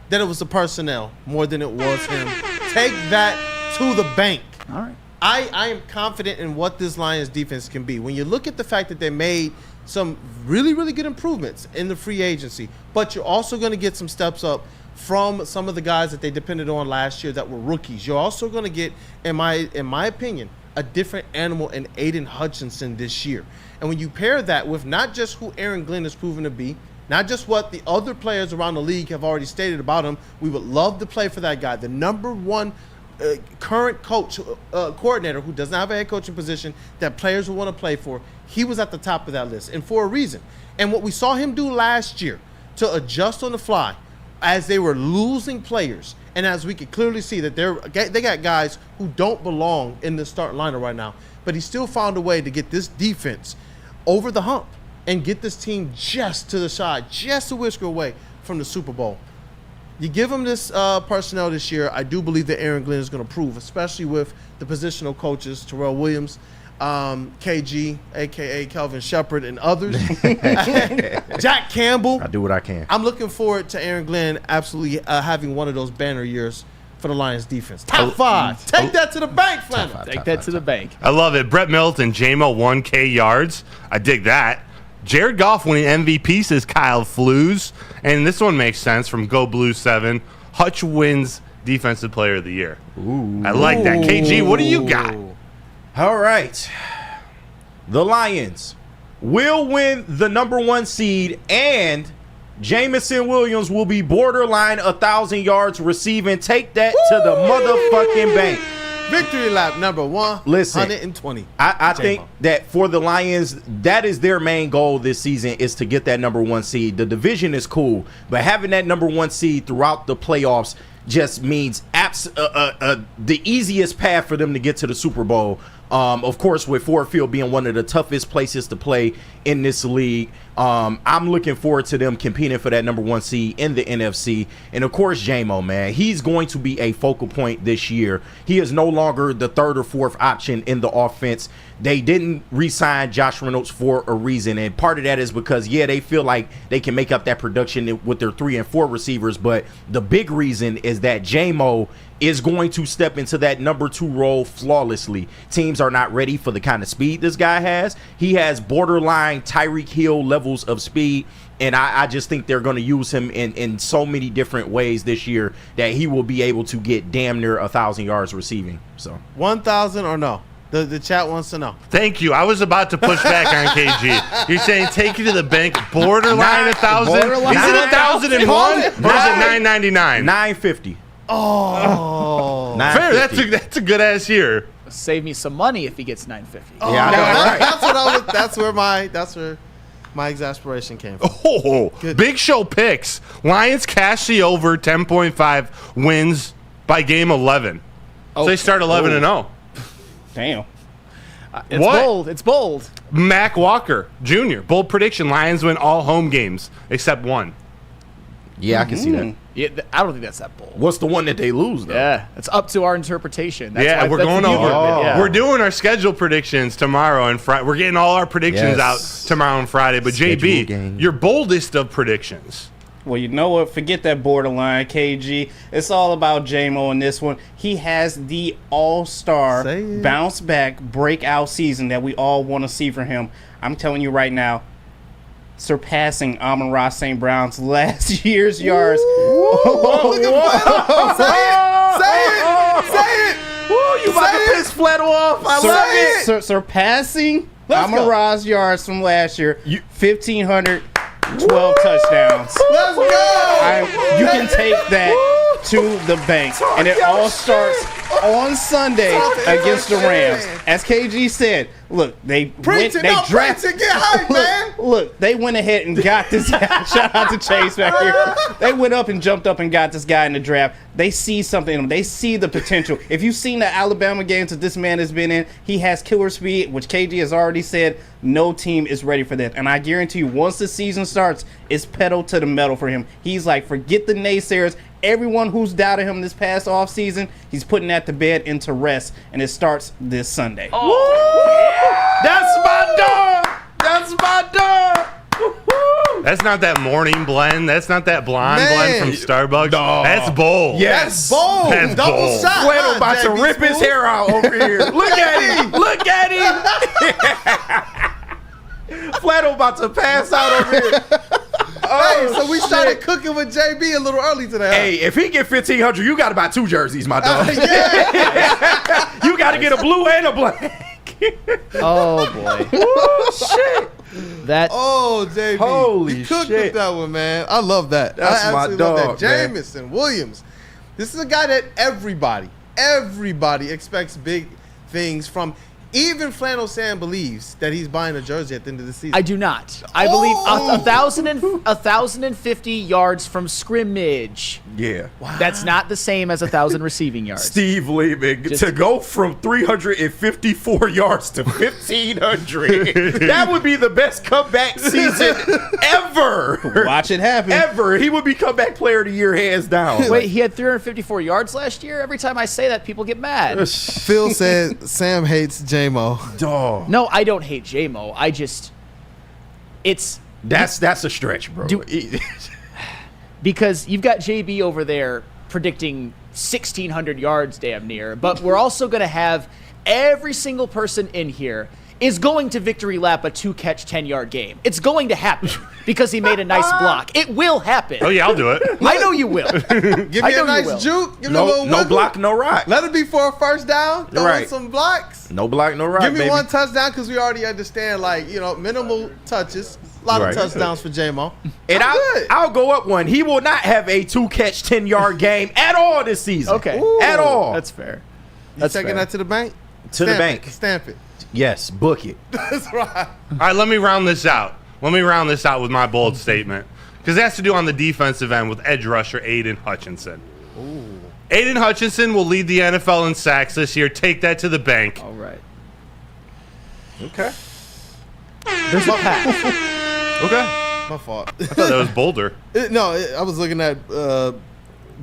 that it was the personnel more than it was him. Take that to the bank. All right. I am confident in what this Lions defense can be. When you look at the fact that they made some really, really good improvements in the free agency, but you're also going to get some steps up from some of the guys that they depended on last year that were rookies. You're also going to get, in my opinion, a different animal in Aiden Hutchinson this year. And when you pair that with not just who Aaron Glenn has proven to be, not just what the other players around the league have already stated about him, we would love to play for that guy. The #1 current coordinator who doesn't have a head coaching position that players will want to play for, he was at the top of that list, and for a reason. And what we saw him do last year to adjust on the fly as they were losing players, and as we could clearly see that they got guys who don't belong in the starting lineup right now. but he still found a way to get this defense over the hump and get this team just to the side, just a whisker away from the Super Bowl. You give him this personnel this year, I do believe that Aaron Glenn is going to prove, especially with the positional coaches, Terrell Williams, KG, a.k.a. Kelvin Shepard, and others. Jack Campbell. I do what I can. I'm looking forward to Aaron Glenn absolutely having one of those banner years for the Lions defense. Top 5. Take that to the bank, Flannel. Take that to the bank. I love it. Brett Middleton, JMO, 1K yards. I dig that. Jared Goff winning MVP, says Kyle Flews. And this one makes sense from Go Blue 7. Hutch wins Defensive Player of the Year. Ooh. I like that. KG, what do you got? All right. The Lions will win the #1 seed, and Jamison Williams will be borderline 1,000 yards receiving. Take that to the motherfucking bank. Victory lap number 120. I think that for the Lions, that is their main goal this season, is to get that #1 seed. The division is cool, but having that #1 seed throughout the playoffs just means the easiest path for them to get to the Super Bowl. Of course, with Ford Field being one of the toughest places to play in this league, I'm looking forward to them competing for that #1 seed in the NFC. And of course, JMO, man, he's going to be a focal point this year. He is no longer the third or fourth option in the offense. They didn't re-sign Josh Reynolds for a reason, and part of that is because, yeah, they feel like they can make up that production with their 3 and 4 receivers, but the big reason is that JMO is going to step into that #2 role flawlessly. Teams are not ready for the kind of speed this guy has. He has borderline Tyreek Hill levels of speed, and I just think they're going to use him in so many different ways this year that he will be able to get damn near 1,000 yards receiving. So 1,000 or no? The chat wants to know. Thank you. I was about to push back on KG. You're saying take it to the bank, borderline 1,000? Is it 1,001 or is it 999? 950. Oh, fair. That's a good ass year. Save me some money if he gets 950. Oh, yeah, that's where my exasperation came from. Oh, big show picks. Lions cash the over 10.5 wins by game 11. So they start 11-0. Damn. It's bold. It's bold. Mac Walker Jr. Bold prediction. Lions win all home games except one. Yeah, I can see that. Yeah, I don't think that's that bold. What's the one that they lose, though? Yeah, it's up to our interpretation. That's we're going over. We're doing our schedule predictions tomorrow and Friday. We're getting all our predictions out tomorrow and Friday. But JB, your boldest of predictions. Well, you know what? Forget that borderline, KG. It's all about JMO in this one. He has the all-star bounce-back breakout season that we all want to see from him. I'm telling you right now, surpassing Amon-Ra St. Brown's last year's yards. Say it! Woo, you about to piss Flat off. I love it. Surpassing Amon-Ra's yards from last year, 1,512 touchdowns. Let's go! You can take that to the bank. And it all starts on Sunday against the Rams. As KG said, look, they drafted. Get hype, man. Look, they went ahead and got this guy. Shout out to Chase back here. They went up and jumped up and got this guy in the draft. They see something in him. They see the potential. If you've seen the Alabama games that this man has been in, he has killer speed, which KG has already said no team is ready for that. And I guarantee you, once the season starts, it's pedal to the metal for him. He's like, forget the naysayers. Everyone who's doubted him this past offseason, he's putting that to bed and to rest, and it starts this Sunday. That's my dog. That's my dog. That's not that morning blend. That's not that blonde blend from Starbucks. No. That's bold. Yes. That's bold. That's Double bold. shot. Flannel about to rip his hair out over here. Look at him. Look at him. Flannel about to pass out over here. Hey, so we started cooking with JB a little early today. Huh? Hey, if he get 1,500, you got to buy 2 jerseys, my dog. Yeah. You got to get a blue and a black. Oh, boy. Shit. Oh, JB. Holy you cooked shit. with that one, man. I love that. That's I my absolutely love dog, that. man. Jamison Williams. This is a guy that everybody expects big things from. Even Flannel Sam believes that he's buying a jersey at the end of the season. I do not. I believe 1,050 yards from scrimmage. Yeah. Wow. That's not the same as 1,000 receiving yards. Steve Lehman, to go from 354 yards to 1,500, that would be the best comeback season ever. Watch it happen. Ever. He would be comeback player of the year, hands down. Wait, he had 354 yards last year? Every time I say that, people get mad. Phil said Sam hates J-Mo. Dog. No, I don't hate J-Mo. I just, That's a stretch, bro. Because you've got JB over there predicting 1,600 yards damn near, but we're also going to have every single person in here is going to victory lap a 2-catch, 10-yard game. It's going to happen because he made a nice block. It will happen. Oh, yeah, I'll do it. I know you will. Give me a nice juke. Give me a little No wiggle. block, no rock. Let it be for a first down. Throw in Right. some blocks. No block, no rock, Give me baby. one touchdown because we already understand, minimal touches. A lot Right. of touchdowns for J-Mo. And I'll go up one. He will not have a 2-catch, 10-yard game at all this season. Okay. At all. That's fair. You taking that to the bank? To the bank. Stamp it. Yes, book it. That's right. All right, let me round this out. Let me round this out with my bold statement. Because it has to do on the defensive end with edge rusher Aiden Hutchinson. Ooh. Aiden Hutchinson will lead the NFL in sacks this year. Take that to the bank. All right. Okay. There's a pass. Okay. My fault. I thought that was bolder. I was looking at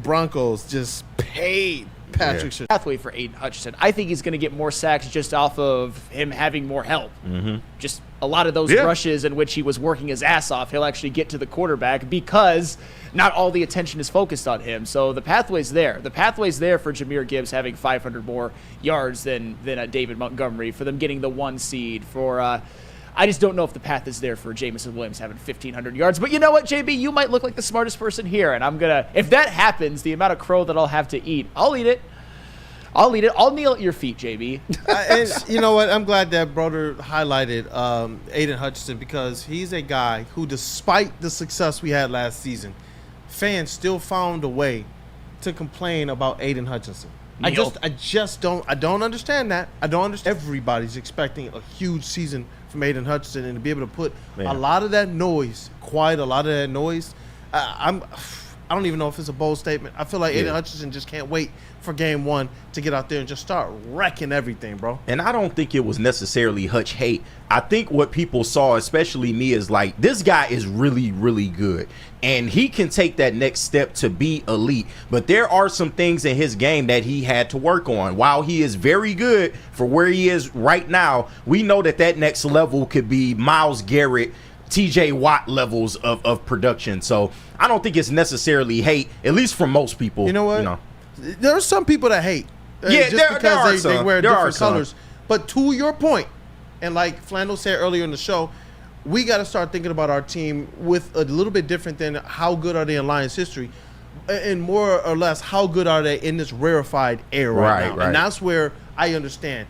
Broncos just paid Patrick Surtain. Pathway for Aiden Hutchinson. I think he's going to get more sacks just off of him having more help. Mm-hmm. Just a lot of those rushes in which he was working his ass off, he'll actually get to the quarterback because not all the attention is focused on him. So the pathway's there. The pathway's there for Jahmyr Gibbs having 500 more yards than David Montgomery, for them getting the 1 seed, for I just don't know if the path is there for Jameson Williams having 1,500 yards. But you know what, JB? You might look like the smartest person here, and I'm going to – if that happens, the amount of crow that I'll have to eat, I'll eat it. I'll eat it. I'll kneel at your feet, JB. And you know what? I'm glad that Broder highlighted Aiden Hutchinson, because he's a guy who, despite the success we had last season, fans still found a way to complain about Aiden Hutchinson. I don't understand that. I don't understand. Everybody's expecting a huge season from Aiden Hutchinson, and to be able to put a lot of that noise, I don't even know if it's a bold statement. I feel like Aiden Hutchinson just can't wait for game one to get out there and just start wrecking everything, bro. And I don't think it was necessarily Hutch hate. I think what people saw, especially me, is like, this guy is really, really good. And he can take that next step to be elite. But there are some things in his game that he had to work on. While he is very good for where he is right now, we know that next level could be Myles Garrett, TJ Watt levels of production. So I don't think it's necessarily hate, at least from most people. You know what? There are some people that hate. Yeah, just there because are they wear There different are some. colors. But to your point, and like Flannel said earlier in the show, we got to start thinking about our team with a little bit different than how good are they in Lions history, and more or less how good are they in this rarefied air right now. Right. And that's where I understand.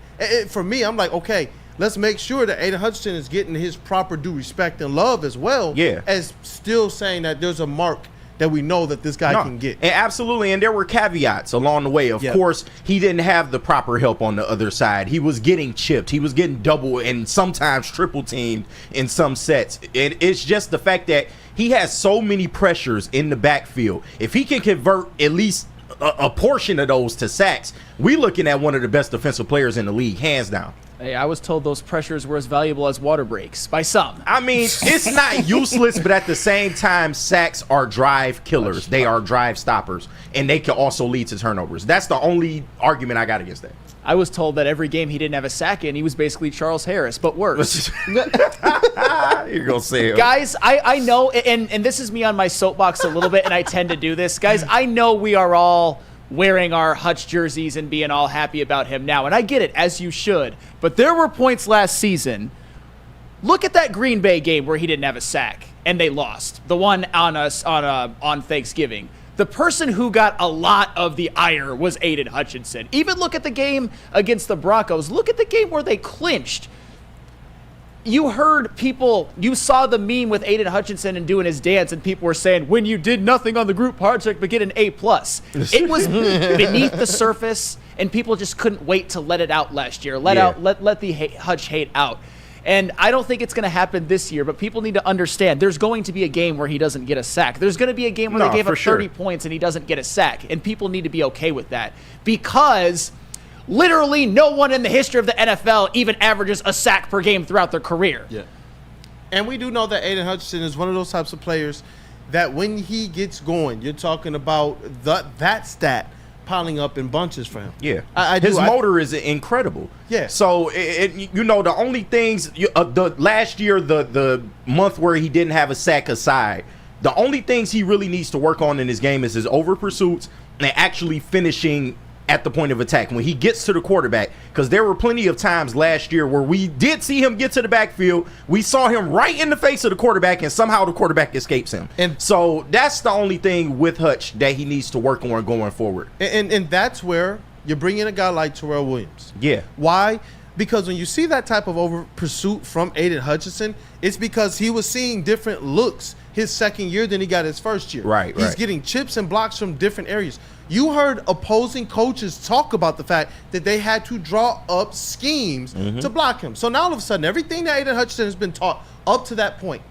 For me, I'm like, okay, let's make sure that Aiden Hutchinson is getting his proper due respect and love as well, as still saying that there's a mark that we know that this guy can get. And absolutely, and there were caveats along the way. Of course, he didn't have the proper help on the other side. He was getting chipped. He was getting double and sometimes triple teamed in some sets. And it's just the fact that he has so many pressures in the backfield. If he can convert at least a portion of those to sacks, we looking at one of the best defensive players in the league, hands down. Hey, I was told those pressures were as valuable as water breaks by some. I mean, it's not useless, but at the same time, sacks are drive killers. They are drive stoppers, and they can also lead to turnovers. That's the only argument I got against that. I was told that every game he didn't have a sack in, he was basically Charles Harris, but worse. You're going to say it. Guys, I know, and this is me on my soapbox a little bit, and I tend to do this. Guys, I know we are all wearing our Hutch jerseys and being all happy about him now, and I get it, as you should. But there were points last season. Look at that Green Bay game where he didn't have a sack, and they lost. The one on Thanksgiving. The person who got a lot of the ire was Aiden Hutchinson. Even look at the game against the Broncos. Look at the game where they clinched. You heard people, you saw the meme with Aiden Hutchinson and doing his dance, and people were saying, when you did nothing on the group project but get an A+. It was beneath the surface, and people just couldn't wait to let it out last year. Let the Hutch hate out. And I don't think it's going to happen this year, but people need to understand there's going to be a game where he doesn't get a sack. There's going to be a game where they gave up 30 points and he doesn't get a sack, and people need to be okay with that because literally no one in the history of the NFL even averages a sack per game throughout their career. Yeah. And we do know that Aiden Hutchinson is one of those types of players that when he gets going, you're talking about that stat piling up in bunches for him. Yeah, his motor is incredible. Yeah. So the only things the last year, the month where he didn't have a sack aside, the only things he really needs to work on in his game is his over pursuits and actually finishing at the point of attack when he gets to the quarterback, because there were plenty of times last year where we did see him get to the backfield. We saw him right in the face of the quarterback, and somehow the quarterback escapes him. And so that's the only thing with Hutch that he needs to work on going forward. And that's where you bring in a guy like Terrell Williams. Yeah. Why? Because when you see that type of over pursuit from Aiden Hutchinson, it's because he was seeing different looks his second year than he got his first year. He's getting chips and blocks from different areas. You heard opposing coaches talk about the fact that they had to draw up schemes to block him. So now all of a sudden, everything that Aiden Hutchinson has been taught up to that point,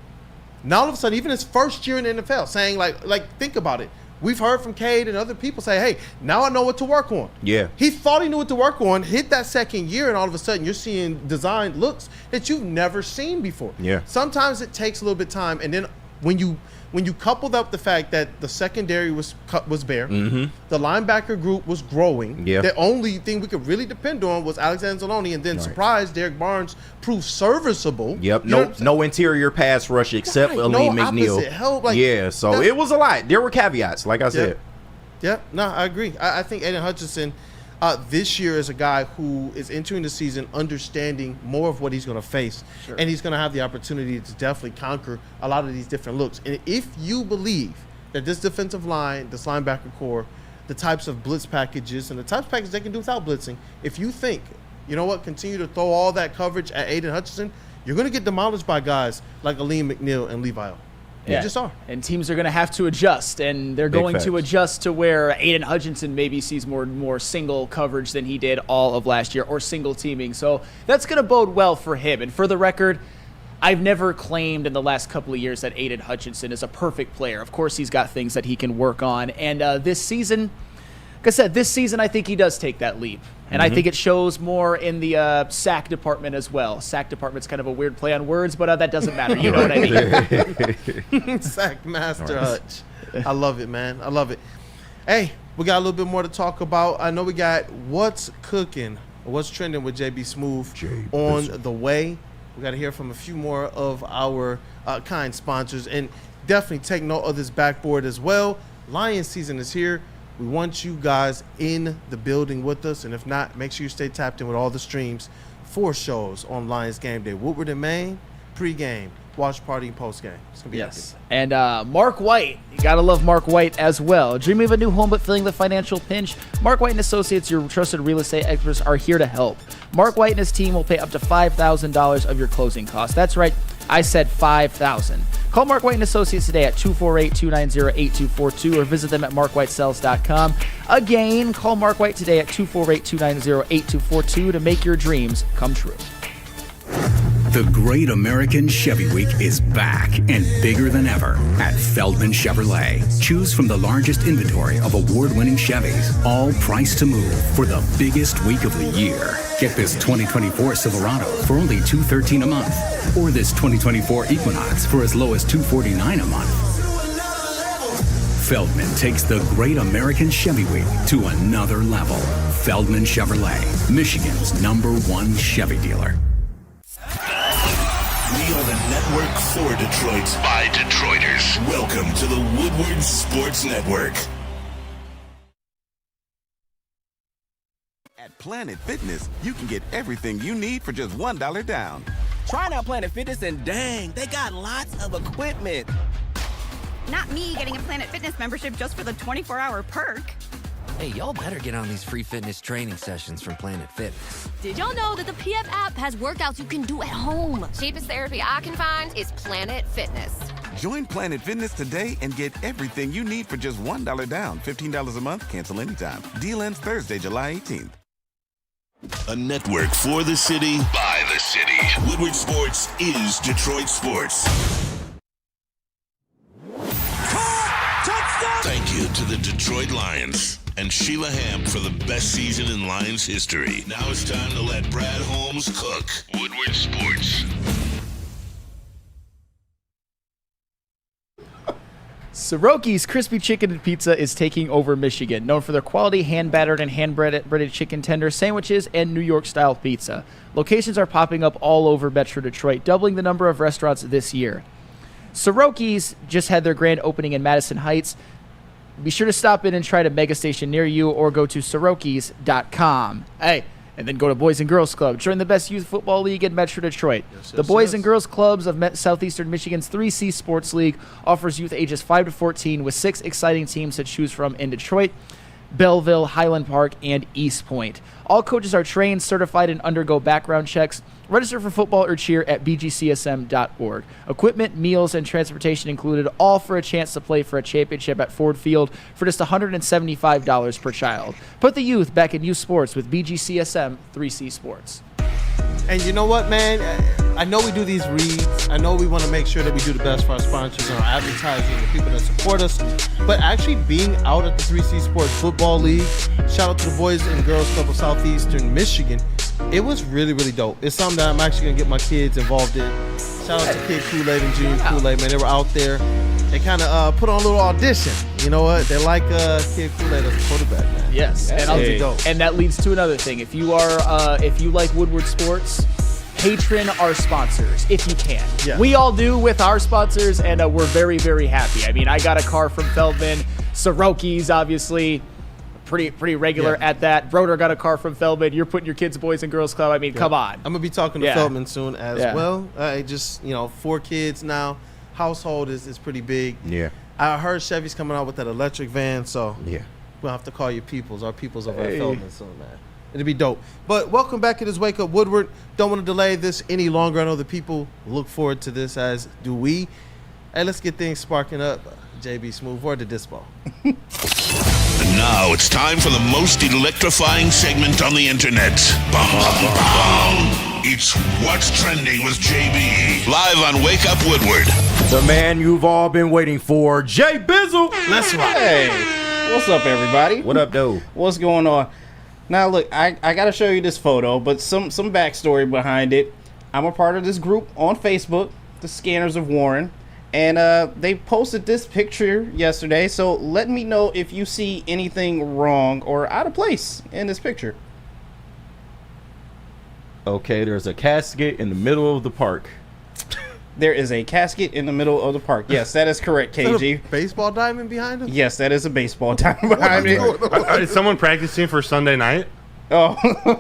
now all of a sudden, even his first year in the NFL, saying like think about it. We've heard from Cade and other people say, hey, now I know what to work on. Yeah. He thought he knew what to work on, hit that second year, and all of a sudden you're seeing designed looks that you've never seen before. Yeah. Sometimes it takes a little bit of time, and then when you coupled up the fact that the secondary was bare, the linebacker group was growing, the only thing we could really depend on was Alexander Zanoni, and then surprise, Derek Barnes proved serviceable. Yep, no interior pass rush except Ali McNeil. Help, so it was a lot. There were caveats, like I said. Yeah, no, I agree. I think Aiden Hutchinson this year is a guy who is entering the season understanding more of what he's going to face. And he's going to have the opportunity to definitely conquer a lot of these different looks. And if you believe that this defensive line, this linebacker core, the types of blitz packages and the types of packages they can do without blitzing, if you think, you know what, continue to throw all that coverage at Aiden Hutchinson, you're going to get demolished by guys like Aleem McNeil and Levi. Yeah. Just are. And teams are going to have to adjust, and they're going to adjust to where Aiden Hutchinson maybe sees more single coverage than he did all of last year, or single teaming. So that's going to bode well for him. And for the record, I've never claimed in the last couple of years that Aiden Hutchinson is a perfect player. Of course, he's got things that he can work on. And this season, like I said, this season I think he does take that leap. And I think it shows more in the sack department as well. Sack department's kind of a weird play on words, but that doesn't matter. You know what I mean? Sack Master Hutch. I love it, man. I love it. Hey, we got a little bit more to talk about. I know we got what's cooking, what's trending with JB Smooth on the way. We got to hear from a few more of our kind sponsors, and definitely take note of this backboard as well. Lions season is here. We want you guys in the building with us, and if not, make sure you stay tapped in with all the streams. 4 shows on Lions Game Day. Woodward and Maine, pregame, watch party, and postgame. It's gonna be epic. And Mark White, you gotta love Mark White as well. Dreaming of a new home but feeling the financial pinch? Mark White and Associates, your trusted real estate experts, are here to help. Mark White and his team will pay up to $5,000 of your closing costs. That's right, I said $5,000. Call Mark White and Associates today at 248-290-8242 or visit them at markwhitesells.com. Again, call Mark White today at 248-290-8242 to make your dreams come true. The Great American Chevy Week is back and bigger than ever at Feldman Chevrolet. Choose from the largest inventory of award-winning Chevys, all priced to move for the biggest week of the year. Get this 2024 Silverado for only $213 a month, or this 2024 Equinox for as low as $249 a month. Feldman takes the Great American Chevy Week to another level. Feldman Chevrolet, Michigan's #1 Chevy dealer. We are the network for Detroit by Detroiters. Welcome to the Woodward Sports Network. At Planet Fitness, you can get everything you need for just $1 down. Try out Planet Fitness and dang, they got lots of equipment. Not me getting a Planet Fitness membership just for the 24-hour perk. Hey, y'all better get on these free fitness training sessions from Planet Fitness. Did y'all know that the PF app has workouts you can do at home? Cheapest therapy I can find is Planet Fitness. Join Planet Fitness today and get everything you need for just $1 down, $15 a month, cancel anytime. Deal ends Thursday, July 18th. A network for the city, by the city. Woodward Sports is Detroit Sports. Thank you to the Detroit Lions and Sheila Ham for the best season in Lions history. Now it's time to let Brad Holmes cook. Woodward Sports. Soroki's Crispy Chicken and Pizza is taking over Michigan, known for their quality hand-battered and hand-breaded chicken tender sandwiches and New York-style pizza. Locations are popping up all over Metro Detroit, doubling the number of restaurants this year. Soroki's just had their grand opening in Madison Heights. Be sure to stop in and try a mega station near you or go to Sorokis.com. Hey, and then go to Boys and Girls Club. Join the best youth football league in Metro Detroit. The Boys and Girls Clubs of Southeastern Michigan's 3C Sports League offers youth ages 5 to 14 with 6 exciting teams to choose from in Detroit, Belleville, Highland Park, and East Point. All coaches are trained, certified, and undergo background checks. Register for football or cheer at bgcsm.org. Equipment, meals, and transportation included, all for a chance to play for a championship at Ford Field for just $175 per child. Put the youth back in youth sports with BGCSM 3C Sports. And you know what, man? I know we do these reads. I know we want to make sure that we do the best for our sponsors and our advertising and the people that support us. But actually being out at the 3C Sports Football League, shout out to the Boys and Girls Club of Southeastern Michigan, it was really, really dope. It's something that I'm actually going to get my kids involved in. Shout out to Kid Kool-Aid and Junior Kool-Aid, man. They were out there. They kind of put on a little audition. You know what? They like Kid Kool-Aid as a quarterback, man. Yes, and that leads to another thing. If you are, if you like Woodward Sports, patron our sponsors if you can. Yeah. We all do with our sponsors, and we're very, very happy. I mean, I got a car from Feldman, Soroki's obviously pretty regular at that. Broder got a car from Feldman. You're putting your kids' Boys and Girls Club. I mean, come on. I'm gonna be talking to Feldman soon as well. Just 4 kids now. Household is pretty big. Yeah. I heard Chevy's coming out with that electric van, so we'll have to call you peoples. Our peoples over at Feldman soon, man. It'll be dope. But welcome back to this Wake Up Woodward. Don't want to delay this any longer. I know the people look forward to this, as do we. Hey, let's get things sparking up. JB Smooth, word to Dispo. And now it's time for the most electrifying segment on the internet. Bum, bum, bum. It's What's Trending with JB. Live on Wake Up Woodward. The man you've all been waiting for, Jay Bizzle. Let's rock. Hey, what's up, everybody? What up, dude? What's going on? Now, look, I got to show you this photo, but some backstory behind it. I'm a part of this group on Facebook, the Scanners of Warren. And they posted this picture yesterday, so let me know if you see anything wrong or out of place in this picture. Okay, there's a casket in the middle of the park. There is a casket in the middle of the park. Yes, that is correct, KG. Is that a baseball diamond behind him? Yes, that is a baseball diamond behind me. Is someone practicing for Sunday night? Oh,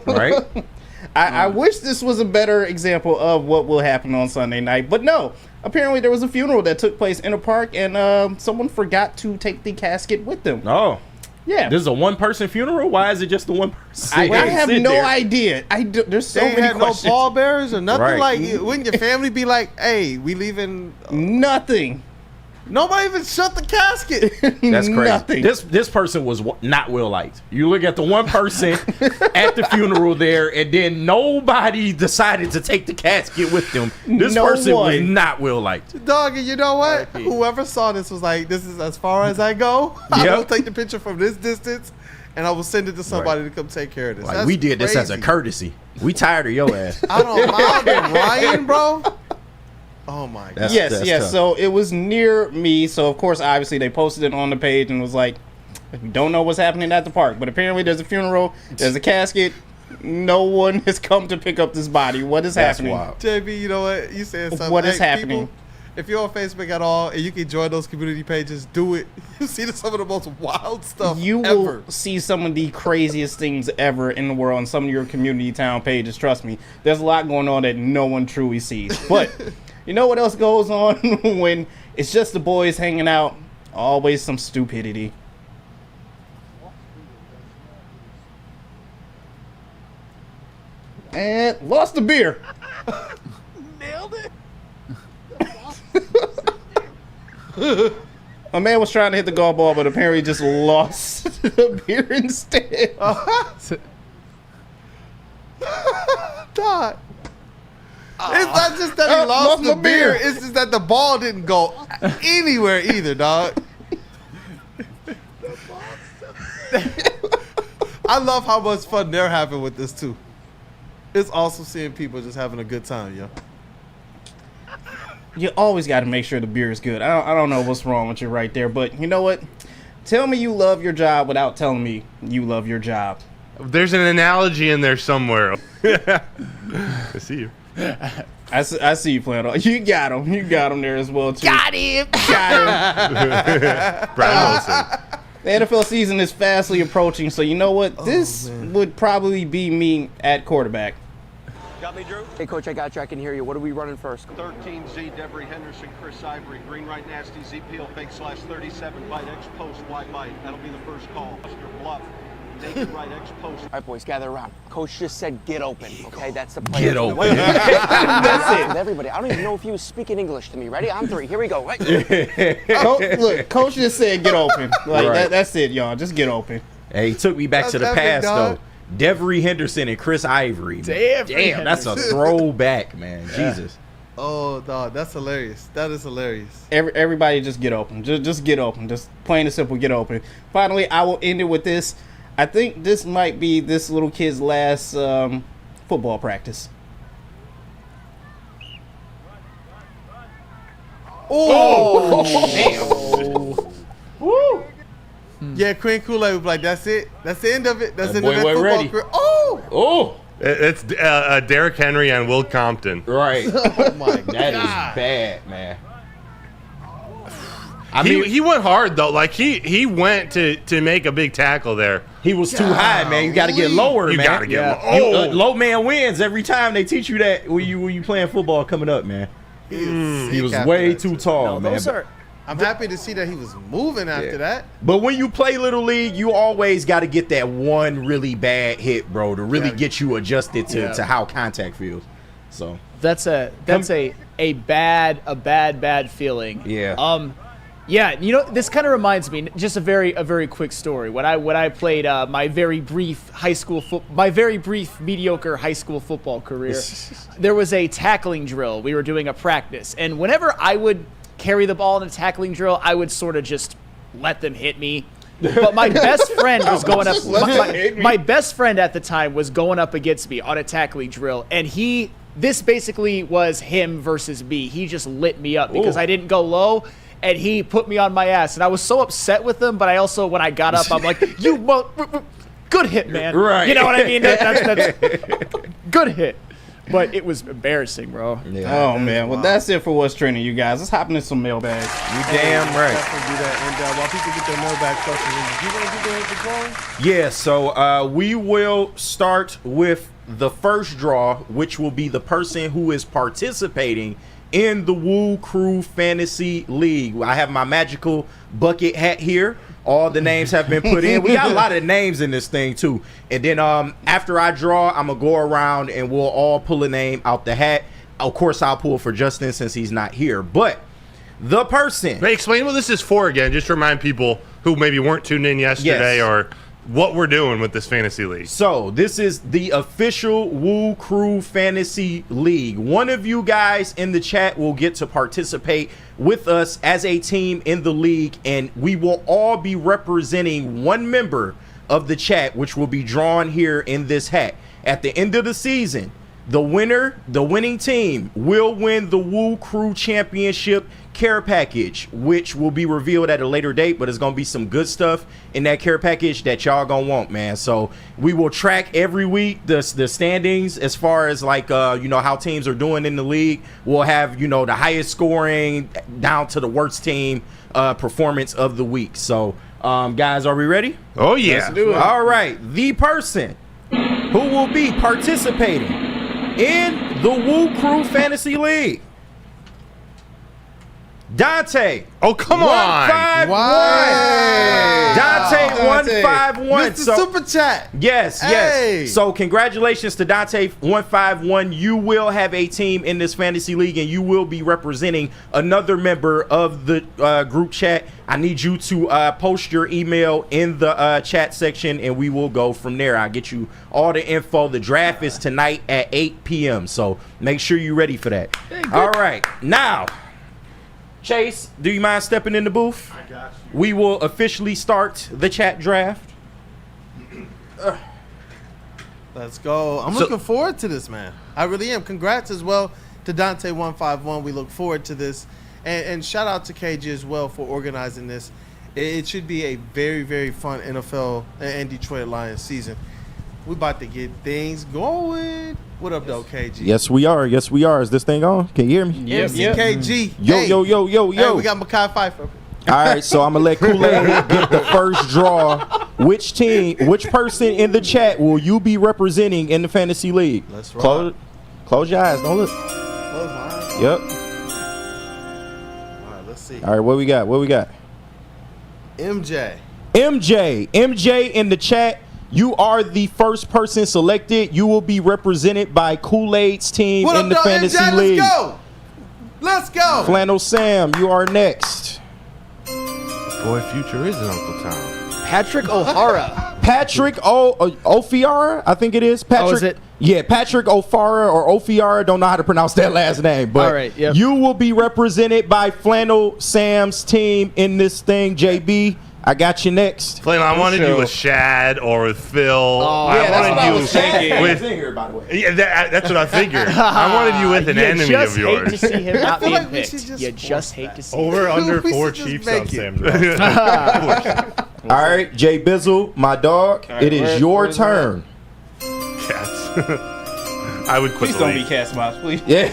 right. I wish this was a better example of what will happen on Sunday night, but no. Apparently, there was a funeral that took place in a park, and someone forgot to take the casket with them. Oh. Yeah. This is a one-person funeral? Why is it just the one person? I have no idea. There's so many questions. No pallbearers or nothing? Right. Like, wouldn't your family be like, hey, we leaving? Nothing. Nobody even shut the casket. That's crazy. Nothing. This person was not well liked. You look at the one person at the funeral there, and then nobody decided to take the casket with them. This person was not well liked. Dog, you know what? Whoever saw this was like, this is as far as I go. I will take the picture from this distance, and I will send it to somebody to come take care of this. Like, we did this as a courtesy. We tired of your ass. I don't mind Ryan, bro. Oh my God. Yes. Tough. So it was near me. So of course, obviously, they posted it on the page and was like, "We don't know what's happening at the park, but apparently there's a funeral, there's a casket. No one has come to pick up this body. What is happening?" Wild. JB, you know what? You said something. What is happening? People, if you're on Facebook at all and you can join those community pages, do it. You see some of the most wild stuff You ever. will see some of the craziest things ever in the world on some of your community town pages. Trust me, there's a lot going on that no one truly sees. But you know what else goes on when it's just the boys hanging out? Always some stupidity. And lost the beer. Nailed it. A man was trying to hit the golf ball, but apparently just lost the beer instead. Dog. It's not just that he lost the beer. It's just that the ball didn't go anywhere either, dog. I love how much fun they're having with this too. It's awesome seeing people just having a good time, yo. You always got to make sure the beer is good. I don't know what's wrong with you right there, but you know what? Tell me you love your job without telling me you love your job. There's an analogy in there somewhere. I see you. I see you, Flannel. You got him. You got him there as well, too. Got him. Brian Wilson. The NFL season is fastly approaching, so you know what? This would probably be me at quarterback. Got me, Drew? Hey, Coach, I got you. I can hear you. What are we running first? 13Z, Devery Henderson, Chris Ivory, green right nasty, Z peel, fake slash 37, bite, X post, wide bite. That'll be the first call. Buster bluff, naked right, X post. All right, boys, gather around. Coach just said get open, okay? That's the play. Get open. That's it. Everybody, I don't even know if he was speaking English to me. Ready? On three. Here we go. Right. Look, Coach just said get open. Like Right. that's it, y'all. Just get open. Hey, he took me back to the That's epic, past, dog. though. Devery Henderson and Chris Ivory. Damn, that's a throwback, man. Jesus. Oh, dog, that's hilarious. That is hilarious. Everybody just get open. Just get open. Just plain and simple, get open. Finally, I will end it with this. I think this might be this little kid's last football practice. Oh, damn. Woo. Yeah, Queen Kool-Aid was like, that's it. That's the end of it. That's the end of boy that went football ready. career. Oh! Oh. It's Derrick Henry and Will Compton. Right. Oh, my God. That is bad, man. He went hard, though. Like, he went to make a big tackle there. He was too high, man. You got to get lower, You man. got to get You, low man wins every time they teach you that when you playing football coming up, man. He was way too tall, man. I'm happy to see that he was moving after that. But when you play Little League, you always got to get that one really bad hit, bro, to really get you adjusted to how contact feels. So that's a bad feeling. Yeah. Yeah, you know, this kind of reminds me, just a very quick story. When I played my very brief mediocre high school football career, there was a tackling drill. We were doing a practice, and whenever I would carry the ball in a tackling drill, I would sort of just let them hit me. But my best friend was going up. My best friend at the time was going up against me on a tackling drill, and this basically was him versus me. He just lit me up because I didn't go low. And he put me on my ass, and I was so upset with him. But I also, when I got up, I'm like, good hit, man. Right. You know what I mean? That's good hit. But it was embarrassing, bro. Yeah, oh, man. Well, that's it for what's trending, you guys. Let's hop into some mailbags. You damn right. Definitely do that. And while people get their mailbag questions, do you want to do the drawing? Yeah, so we will start with the first draw, which will be the person who is participating in the WUW Crew Fantasy League. I have my magical bucket hat here. All the names have been put in. We got a lot of names in this thing, too. And then after I draw, I'm going to go around and we'll all pull a name out the hat. Of course, I'll pull for Justin since he's not here. But the person... Hey, explain what this is for again, just to remind people who maybe weren't tuned in yesterday or what we're doing with this fantasy league. So, this is the official WUW Crew Fantasy League. One of you guys in the chat will get to participate with us as a team in the league, and we will all be representing one member of the chat, which will be drawn here in this hat. At the end of the season, the winning team will win the WUW Crew Championship care package, which will be revealed at a later date, but it's gonna be some good stuff in that care package that y'all gonna want, man. So we will track every week the standings as far as like how teams are doing in the league. We'll have the highest scoring down to the worst team performance of the week. So guys, are we ready? Oh yeah. Let's do it. All right, the person who will be participating in the WUW Crew Fantasy League, Dante. Oh, come on. 151. Dante 151. Mr. Super Chat. Yes, Hey. yes. So congratulations to Dante 151. You will have a team in this fantasy league, and you will be representing another member of the group chat. I need you to post your email in the chat section, and we will go from there. I'll get you all the info. The draft is tonight at 8 p.m., so make sure you're ready for that. All right. Now, Chase, do you mind stepping in the booth? I got you. We will officially start the chat draft. Let's go. I'm looking forward to this, man. I really am. Congrats as well to Dante 151. We look forward to this. And shout out to KG as well for organizing this. It should be a very, very fun NFL and Detroit Lions season. We about to get things going. What up, though, KG? Yes, we are. Yes, we are. Is this thing on? Can you hear me? KG. Yo, Hey. yo, yo, yo, yo. Hey, we got Mekhi Phifer. All right, so I'm going to let Kool-Aid get the first draw. Which person in the chat will you be representing in the fantasy league? Let's roll. Close your eyes. Don't look. Close my eyes. Yep. All right, let's see. All right, what we got? MJ in the chat. You are the first person selected. You will be represented by Kool-Aid's team What in up, the though, fantasy MJ? league. Let's go. Flannel Sam, you are next. Boy, Future is in Uncle Tom. Patrick O'Hara. Patrick O'Fiara, I think it is. Patrick, is it? Yeah, Patrick O'Fara or O'Fiara. Don't know how to pronounce that last name, but All right, yep. you will be represented by Flannel Sam's team in this thing. JB, I got you next. Flannel, I wanted you with Shad or with Phil. I wanted you with. Here, by the way. Yeah, that's what I figured. I wanted you with an enemy of yours. You just hate to see him not feel being like we picked. should just You just hate to see Over it. under We 4 should just Chiefs make on it. Sam. All right, Jay Bizzle, my dog. right, it is your turn. Cats. I would quit Please the don't be league. Cat Spots, please. Yeah,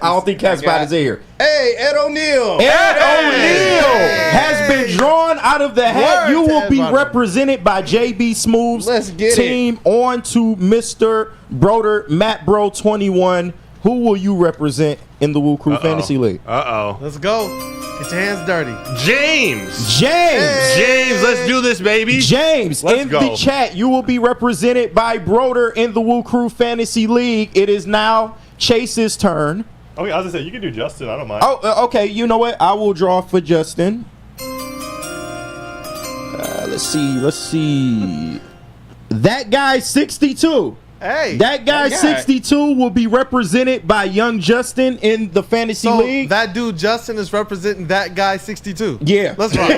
I don't think Cat Spot is here. Hey, Ed O'Neal. Ed O'Neal has been drawn out of the hat. Word You to will be everybody. represented by JB Smooth's Let's get team on to Mr. Broder, Matt Bro 21. Who will you represent in the WUW Crew Fantasy League? Let's go. Get your hands dirty. James, let's do this, baby. James, Let's in go. the chat, you will be represented by Broder in the WUW Crew Fantasy League. It is now Chase's turn. Okay, I was gonna say you can do Justin. I don't mind. Oh, okay. You know what? I will draw for Justin. Let's see. That guy 62. Hey. That guy 62 will be represented by Young Justin in the fantasy So league. that dude Justin is representing that guy 62. Yeah. Let's rock. All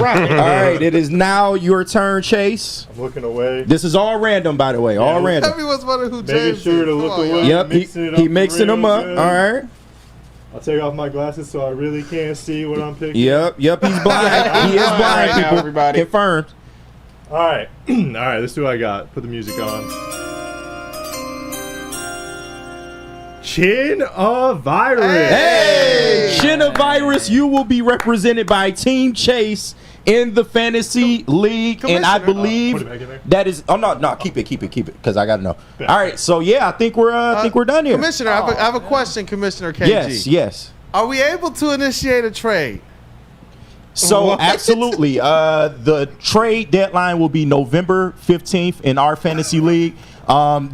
right. All right. It is now your turn, Chase. I'm looking away. This is all random, by the way. All random. Everyone's wondering who Making James sure is. to Come look on, away. y'all. Yep. Mixing it He up mixing them real up. good. All right. I'll take off my glasses so I really can't see what I'm picking. Yep. He's blind. He is blind, Right now, people. everybody. Confirmed. All right. All right. Let's see what I got. Put the music on. Chin of Virus. Hey, Shinovirus, you will be represented by Team Chase in the fantasy league, and I Put it believe back in there. that is. Oh no, keep it, because I gotta know. All right, so yeah, I think we're done here. Commissioner, I have a question, Commissioner KG. Yes. Are we able to initiate a trade? So What? absolutely, the trade deadline will be November 15th in our fantasy league.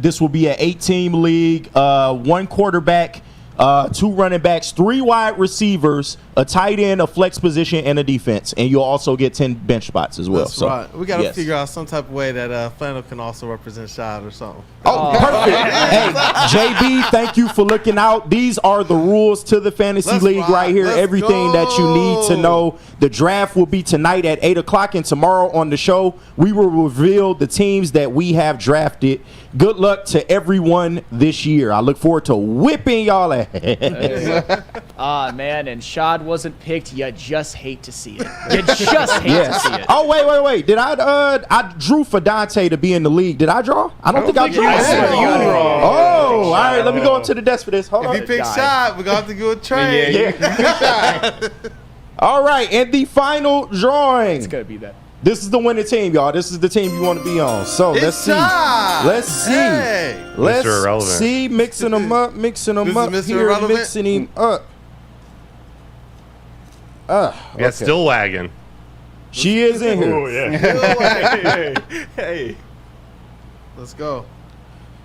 This will be an 8-team league, 1 quarterback, 2 running backs, 3 wide receivers, a tight end, a flex position, and a defense. And you'll also get 10 bench spots as well. That's So right. We got to yes. figure out some type of way that Flannel can also represent Shad or something. Oh, perfect. Hey, JB, thank you for looking out. These are the rules to the fantasy Let's league rock. right here. Let's Everything that you need to know. The draft will be tonight at 8 o'clock, and tomorrow on the show, we will reveal the teams that we have drafted. Good luck to everyone this year. I look forward to whipping y'all ass. Man, and Shad wasn't picked. You just hate to see it. You just hate to see it. Oh, wait. Did I drew for Dante to be in the league. Did I draw? I don't think I drew. Oh, all right. Let me go up to the desk for this. Hold on. If he picks Shad, we're going to have to do a trade. All right, and the final drawing. It's gonna be that. This is the winning team, y'all. This is the team you want to be on. So let's see. Let's see. Hey. Let's see. Mixing them up. This is Mr. Here, Irrelevant? mixing him up. Okay. Still wagging. She is in here. Oh, yeah. Hey. Let's go.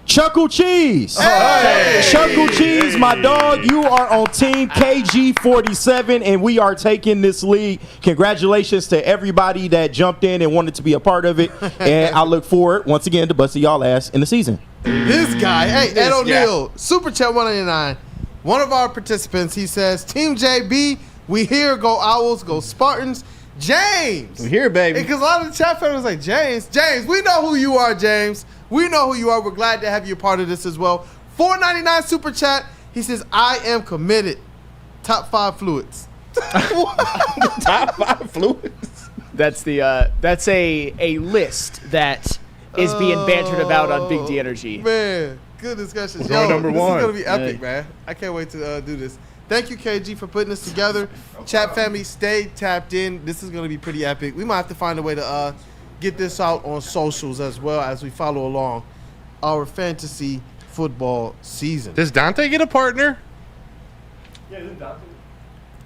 Chuckle Cheese. Hey. Chuckle Cheese, my dog. You are on Team KG47, and we are taking this lead. Congratulations to everybody that jumped in and wanted to be a part of it. And I look forward, once again, to busting y'all ass in the season. This guy, hey, Ed O'Neill, Super Chat 199. One of our participants, he says, Team JB, we here, go Owls, go Spartans. James. We here, baby. Because a lot of the chat fans was like, James, we know who you are, James. We know who you are. We're glad to have you a part of this as well. $4.99 Super Chat. He says, I am committed. Top 5 fluids. Top 5 fluids. That's a list that is being bantered about on Big D Energy. Man, good discussion. We're going number 1. This is going to be epic, man. I can't wait to do this. Thank you, KG, for putting this together. Chat family, stay tapped in. This is going to be pretty epic. We might have to find a way to get this out on socials as well as we follow along our fantasy football season. Does Dante get a partner? Yeah, isn't Dante?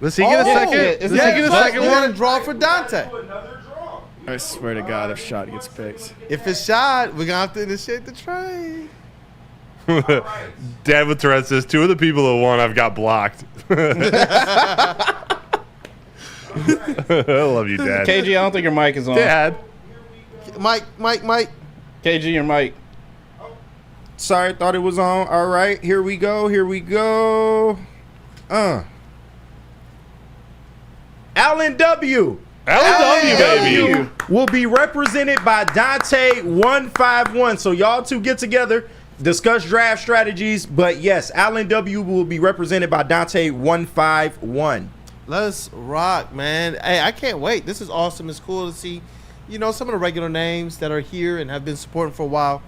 Does he get a second? Does he get a second We're one? going to draw for Dante. I swear to God, if Shot gets picked. If it's Shot, we're going to have to initiate the trade. Dad with Tourette says 2 of the people that won I've got blocked. I love you, Dad. KG, I don't think your mic is on. Dad. Mike. KG, your mic. Sorry, thought it was on. All right, here we go. Allen W. baby. Will be represented by Dante 151. So y'all two get together, discuss draft strategies. But yes, Allen W will be represented by Dante 151. Let's rock, man. Hey, I can't wait. This is awesome. It's cool to see, some of the regular names that are here and have been supporting for a while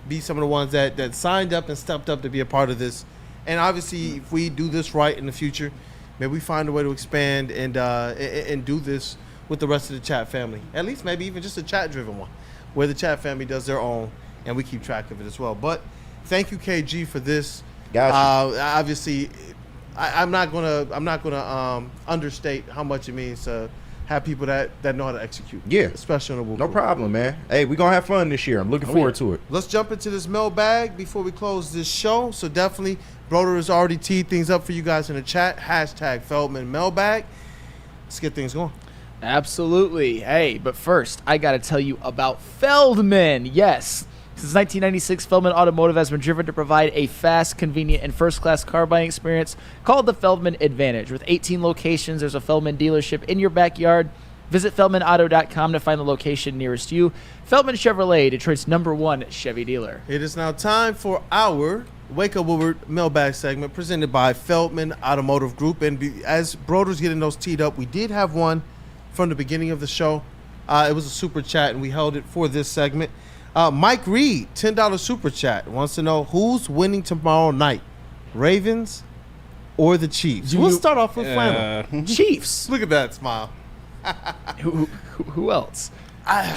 be some of the ones that signed up and stepped up to be a part of this. And obviously, if we do this right in the future, maybe we find a way to expand and do this with the rest of the chat family. At least maybe even just a chat-driven one, where the chat family does their own and we keep track of it as well. But thank you, KG, for this. Gotcha. Obviously, I'm not gonna understate how much it means to have people that know how to execute. Yeah, especially on the WUW No Crew. problem, man. Hey, we're gonna have fun this year. I'm looking forward to it. Let's jump into this mailbag before we close this show. So definitely, Broder has already teed things up for you guys in the chat. # Feldman mailbag. Let's get things going. Absolutely. Hey, but first, I got to tell you about Feldman. Yes. Since 1996, Feldman Automotive has been driven to provide a fast, convenient, and first-class car buying experience called the Feldman Advantage. With 18 locations, there's a Feldman dealership in your backyard. Visit feldmanauto.com to find the location nearest you. Feldman Chevrolet, Detroit's #1 Chevy dealer. It is now time for our Wake Up Woodward mailbag segment presented by Feldman Automotive Group. And as Broder's getting those teed up, we did have one from the beginning of the show. It was a super chat, and we held it for this segment. Mike Reed, $10 super chat, wants to know who's winning tomorrow night, Ravens or the Chiefs? We'll start off with Flannel. Chiefs. Look at that smile. Who else?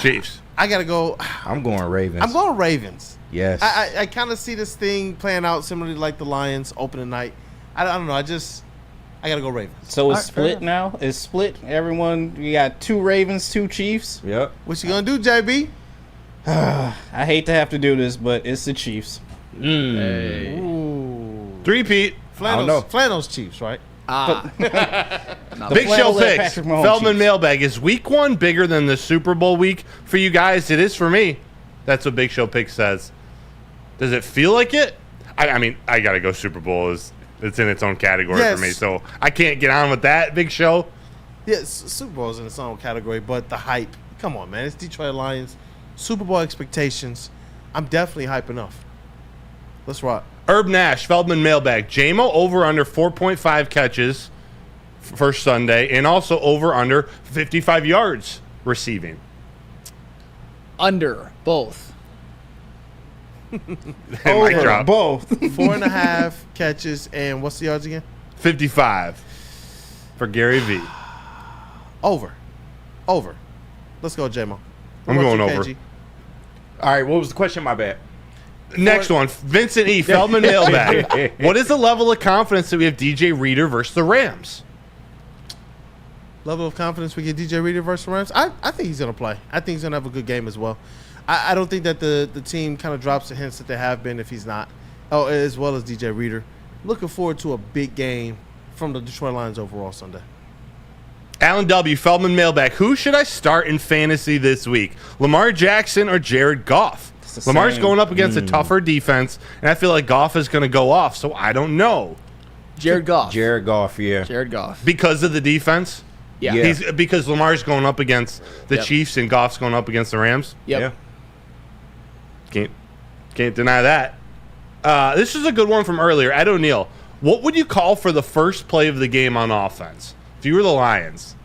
Chiefs. I got to go. I'm going Ravens. I'm going Ravens. Yes. I kind of see this thing playing out similarly like the Lions opening night. I don't know. I got to go Ravens. So it's split now? It's split? Everyone, you got 2 Ravens, 2 Chiefs? Yep. What you going to do, JB? I hate to have to do this, but it's the Chiefs. Hey. Ooh. Three-peat. Flannel's Chiefs, right? Big show picks. Feldman mailbag. Is week 1 bigger than the Super Bowl week for you guys? It is for me. That's what Big Show Pick says. Does it feel like it? I mean, I got to go Super Bowl. It's in its own category for me, so I can't get on with that, Big Show. Yes, Super Bowl is in its own category, but the hype. Come on, man. It's Detroit Lions. Super Bowl expectations. I'm definitely hype enough. Let's rock. Herb Nash, Feldman mailbag. JMO over under 4.5 catches first Sunday, and also over under 55 yards receiving. Under both. Over both. 4.5 catches, and what's the yards again? 55 for Gary V. Over. Let's go, JMO. I'm going over. KG? All right, what was the question? My bad. Next one, Vincent E. Feldman mailbag. What is the level of confidence that we have DJ Reader versus the Rams? level of confidence we get DJ Reader versus the Rams? I think he's going to play. I think he's going to have a good game as well. I don't think that the team kind of drops the hints that they have been if he's not. Oh, as well as DJ Reader. Looking forward to a big game from the Detroit Lions overall Sunday. Alan W. Feldman mailbag. Who should I start in fantasy this week? Lamar Jackson or Jared Goff? Lamar's same. going up against a tougher defense, and I feel like Goff is going to go off, so I don't know. Jared Goff. Jared Goff, yeah. Jared Goff. Because of the defense? Yeah. Because Lamar's going up against the Yep. Chiefs and Goff's going up against the Rams? Yep. Yeah. Can't deny that. This is a good one from earlier. Ed O'Neill. What would you call for the first play of the game on offense if you were the Lions?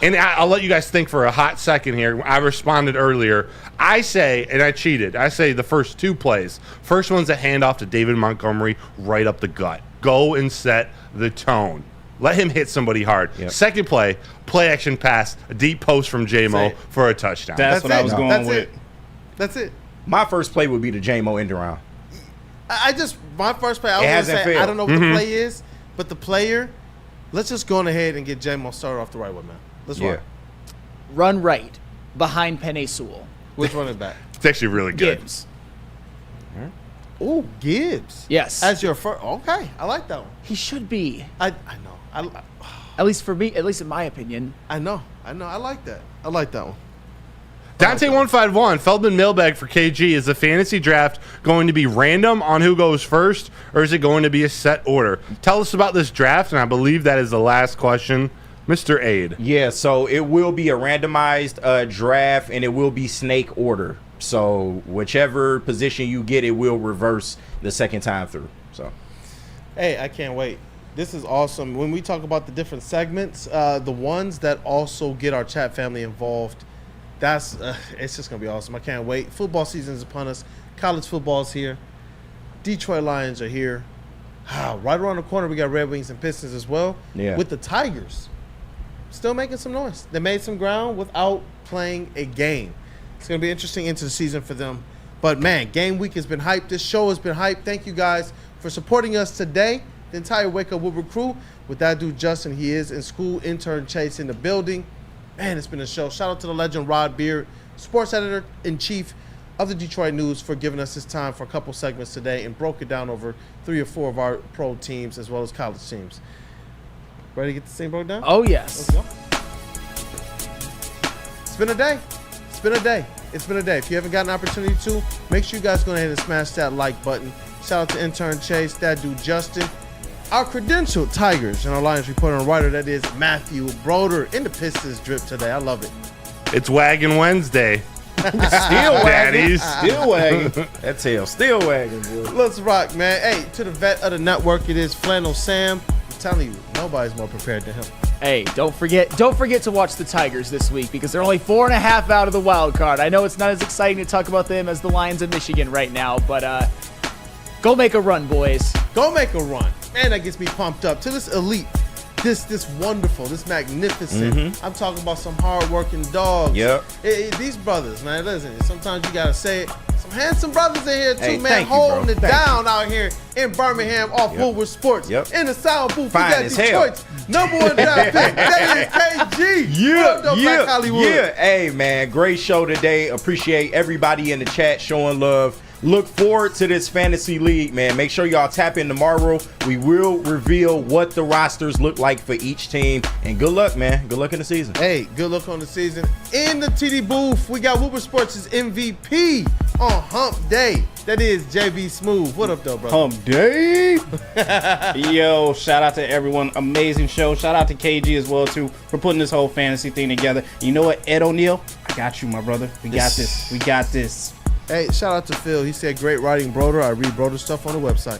And I'll let you guys think for a hot second here. I responded earlier. I say, and I cheated, I say the first 2 plays. First one's a handoff to David Montgomery right up the gut. Go and set the tone. Let him hit somebody hard. Yep. Second play action pass, a deep post from J-Mo for a touchdown. That's what I was going with. That's it. My first play would be the J-Mo end around. My first play, I It was going to hasn't say, failed. I don't know what the play is, but the player, let's just go on ahead and get J-Mo started off the right way, man. Let's Yeah. rock. Run right behind Penei Sewell. Which running back? It's actually really good. Gibbs. Oh, Gibbs. Yes. As your first. Okay, I like that one. He should be. I know. At least for me, at least in my opinion. I know. I like that. I like that one. Dante151, Feldman mailbag for KG. Is the fantasy draft going to be random on who goes first, or is it going to be a set order? Tell us about this draft, and I believe that is the last question. Mr. Aid. Yeah, so it will be a randomized draft, and it will be snake order. So whichever position you get, it will reverse the second time through. So, Hey, I can't wait. This is awesome. When we talk about the different segments, the ones that also get our chat family involved, it's just going to be awesome. I can't wait. Football season is upon us. College football is here. Detroit Lions are here. Right around the corner, we got Red Wings and Pistons as well. Yeah. With the Tigers still making some noise. They made some ground without playing a game. It's going to be interesting into the season for them. But, man, game week has been hyped. This show has been hyped. Thank you guys for supporting us today. The entire Wake Up WUW Crew. With that dude, Justin, he is in school. Intern Chase in the building. Man, it's been a show. Shout out to the legend Rod Beard, sports editor-in-chief of the Detroit News, for giving us his time for a couple segments today and broke it down over 3 or 4 of our pro teams as well as college teams. Ready to get this thing broke down? Oh, yes. Let's go. It's been a day. It's been a day. It's been a day. If you haven't got an opportunity to, make sure you guys go ahead and smash that like button. Shout out to Intern Chase, that dude Justin, our credentialed Tigers and our Lions reporter and writer, that is Matthew Broder, in the Pistons drip today. I love it. It's Wagon Wednesday. still wagging. Daddies. Still wagging. That tail still wagging, boy. Let's rock, man. Hey, to the vet of the network, it is Flannel Sam. I'm telling you, nobody's more prepared than him. Hey, don't forget to watch the Tigers this week, because they're only 4.5 out of the wild card. I know it's not as exciting to talk about them as the Lions of Michigan right now, but go make a run, boys. Go make a run. Man, that gets me pumped up to this elite, this wonderful, this magnificent. I'm talking about some hard-working dogs. Yep. These brothers, man, listen, sometimes you got to say it. Some handsome brothers in here, too, Hey, man, thank you, holding bro. it Thank down out here in Birmingham off Woodward Sports. Yep. In the sound booth, Fine we got as hell. Detroit's #1 draft pick. That is KG. What up, though, Black Hollywood? Yeah. Hey, man, great show today. Appreciate everybody in the chat showing love. Look forward to this fantasy league, man. Make sure y'all tap in tomorrow. We will reveal what the rosters look like for each team. And good luck, man. Good luck in the season. Hey, good luck on the season. In the TD booth, we got Woodward Sports' MVP on Hump Day. That is JB Smooth. What up, though, brother? Hump Day. Yo, shout out to everyone. Amazing show. Shout out to KG as well, too, for putting this whole fantasy thing together. You know what, Ed O'Neill? I got you, my brother. We got this. We got this. Hey, shout out to Phil. He said, great writing, Broder. I read Broder stuff on the website.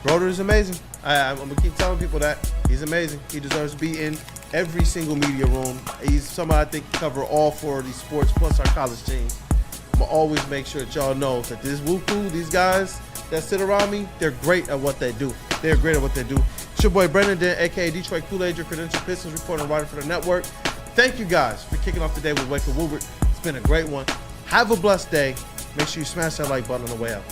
Broder is amazing. I'm going to keep telling people that. He's amazing. He deserves to be in every single media room. He's somebody I think can cover all 4 of these sports plus our college teams. I'm going to always make sure that y'all know that this WUW Crew, these guys that sit around me, they're great at what they do. They're great at what they do. It's your boy Braden, a.k.a. Detroit Kool-Aid, your credentialed Pistons reporter and writer for the network. Thank you guys for kicking off the day with Wake Up Woodward. It's been a great one. Have a blessed day. Make sure you smash that like button on the way out.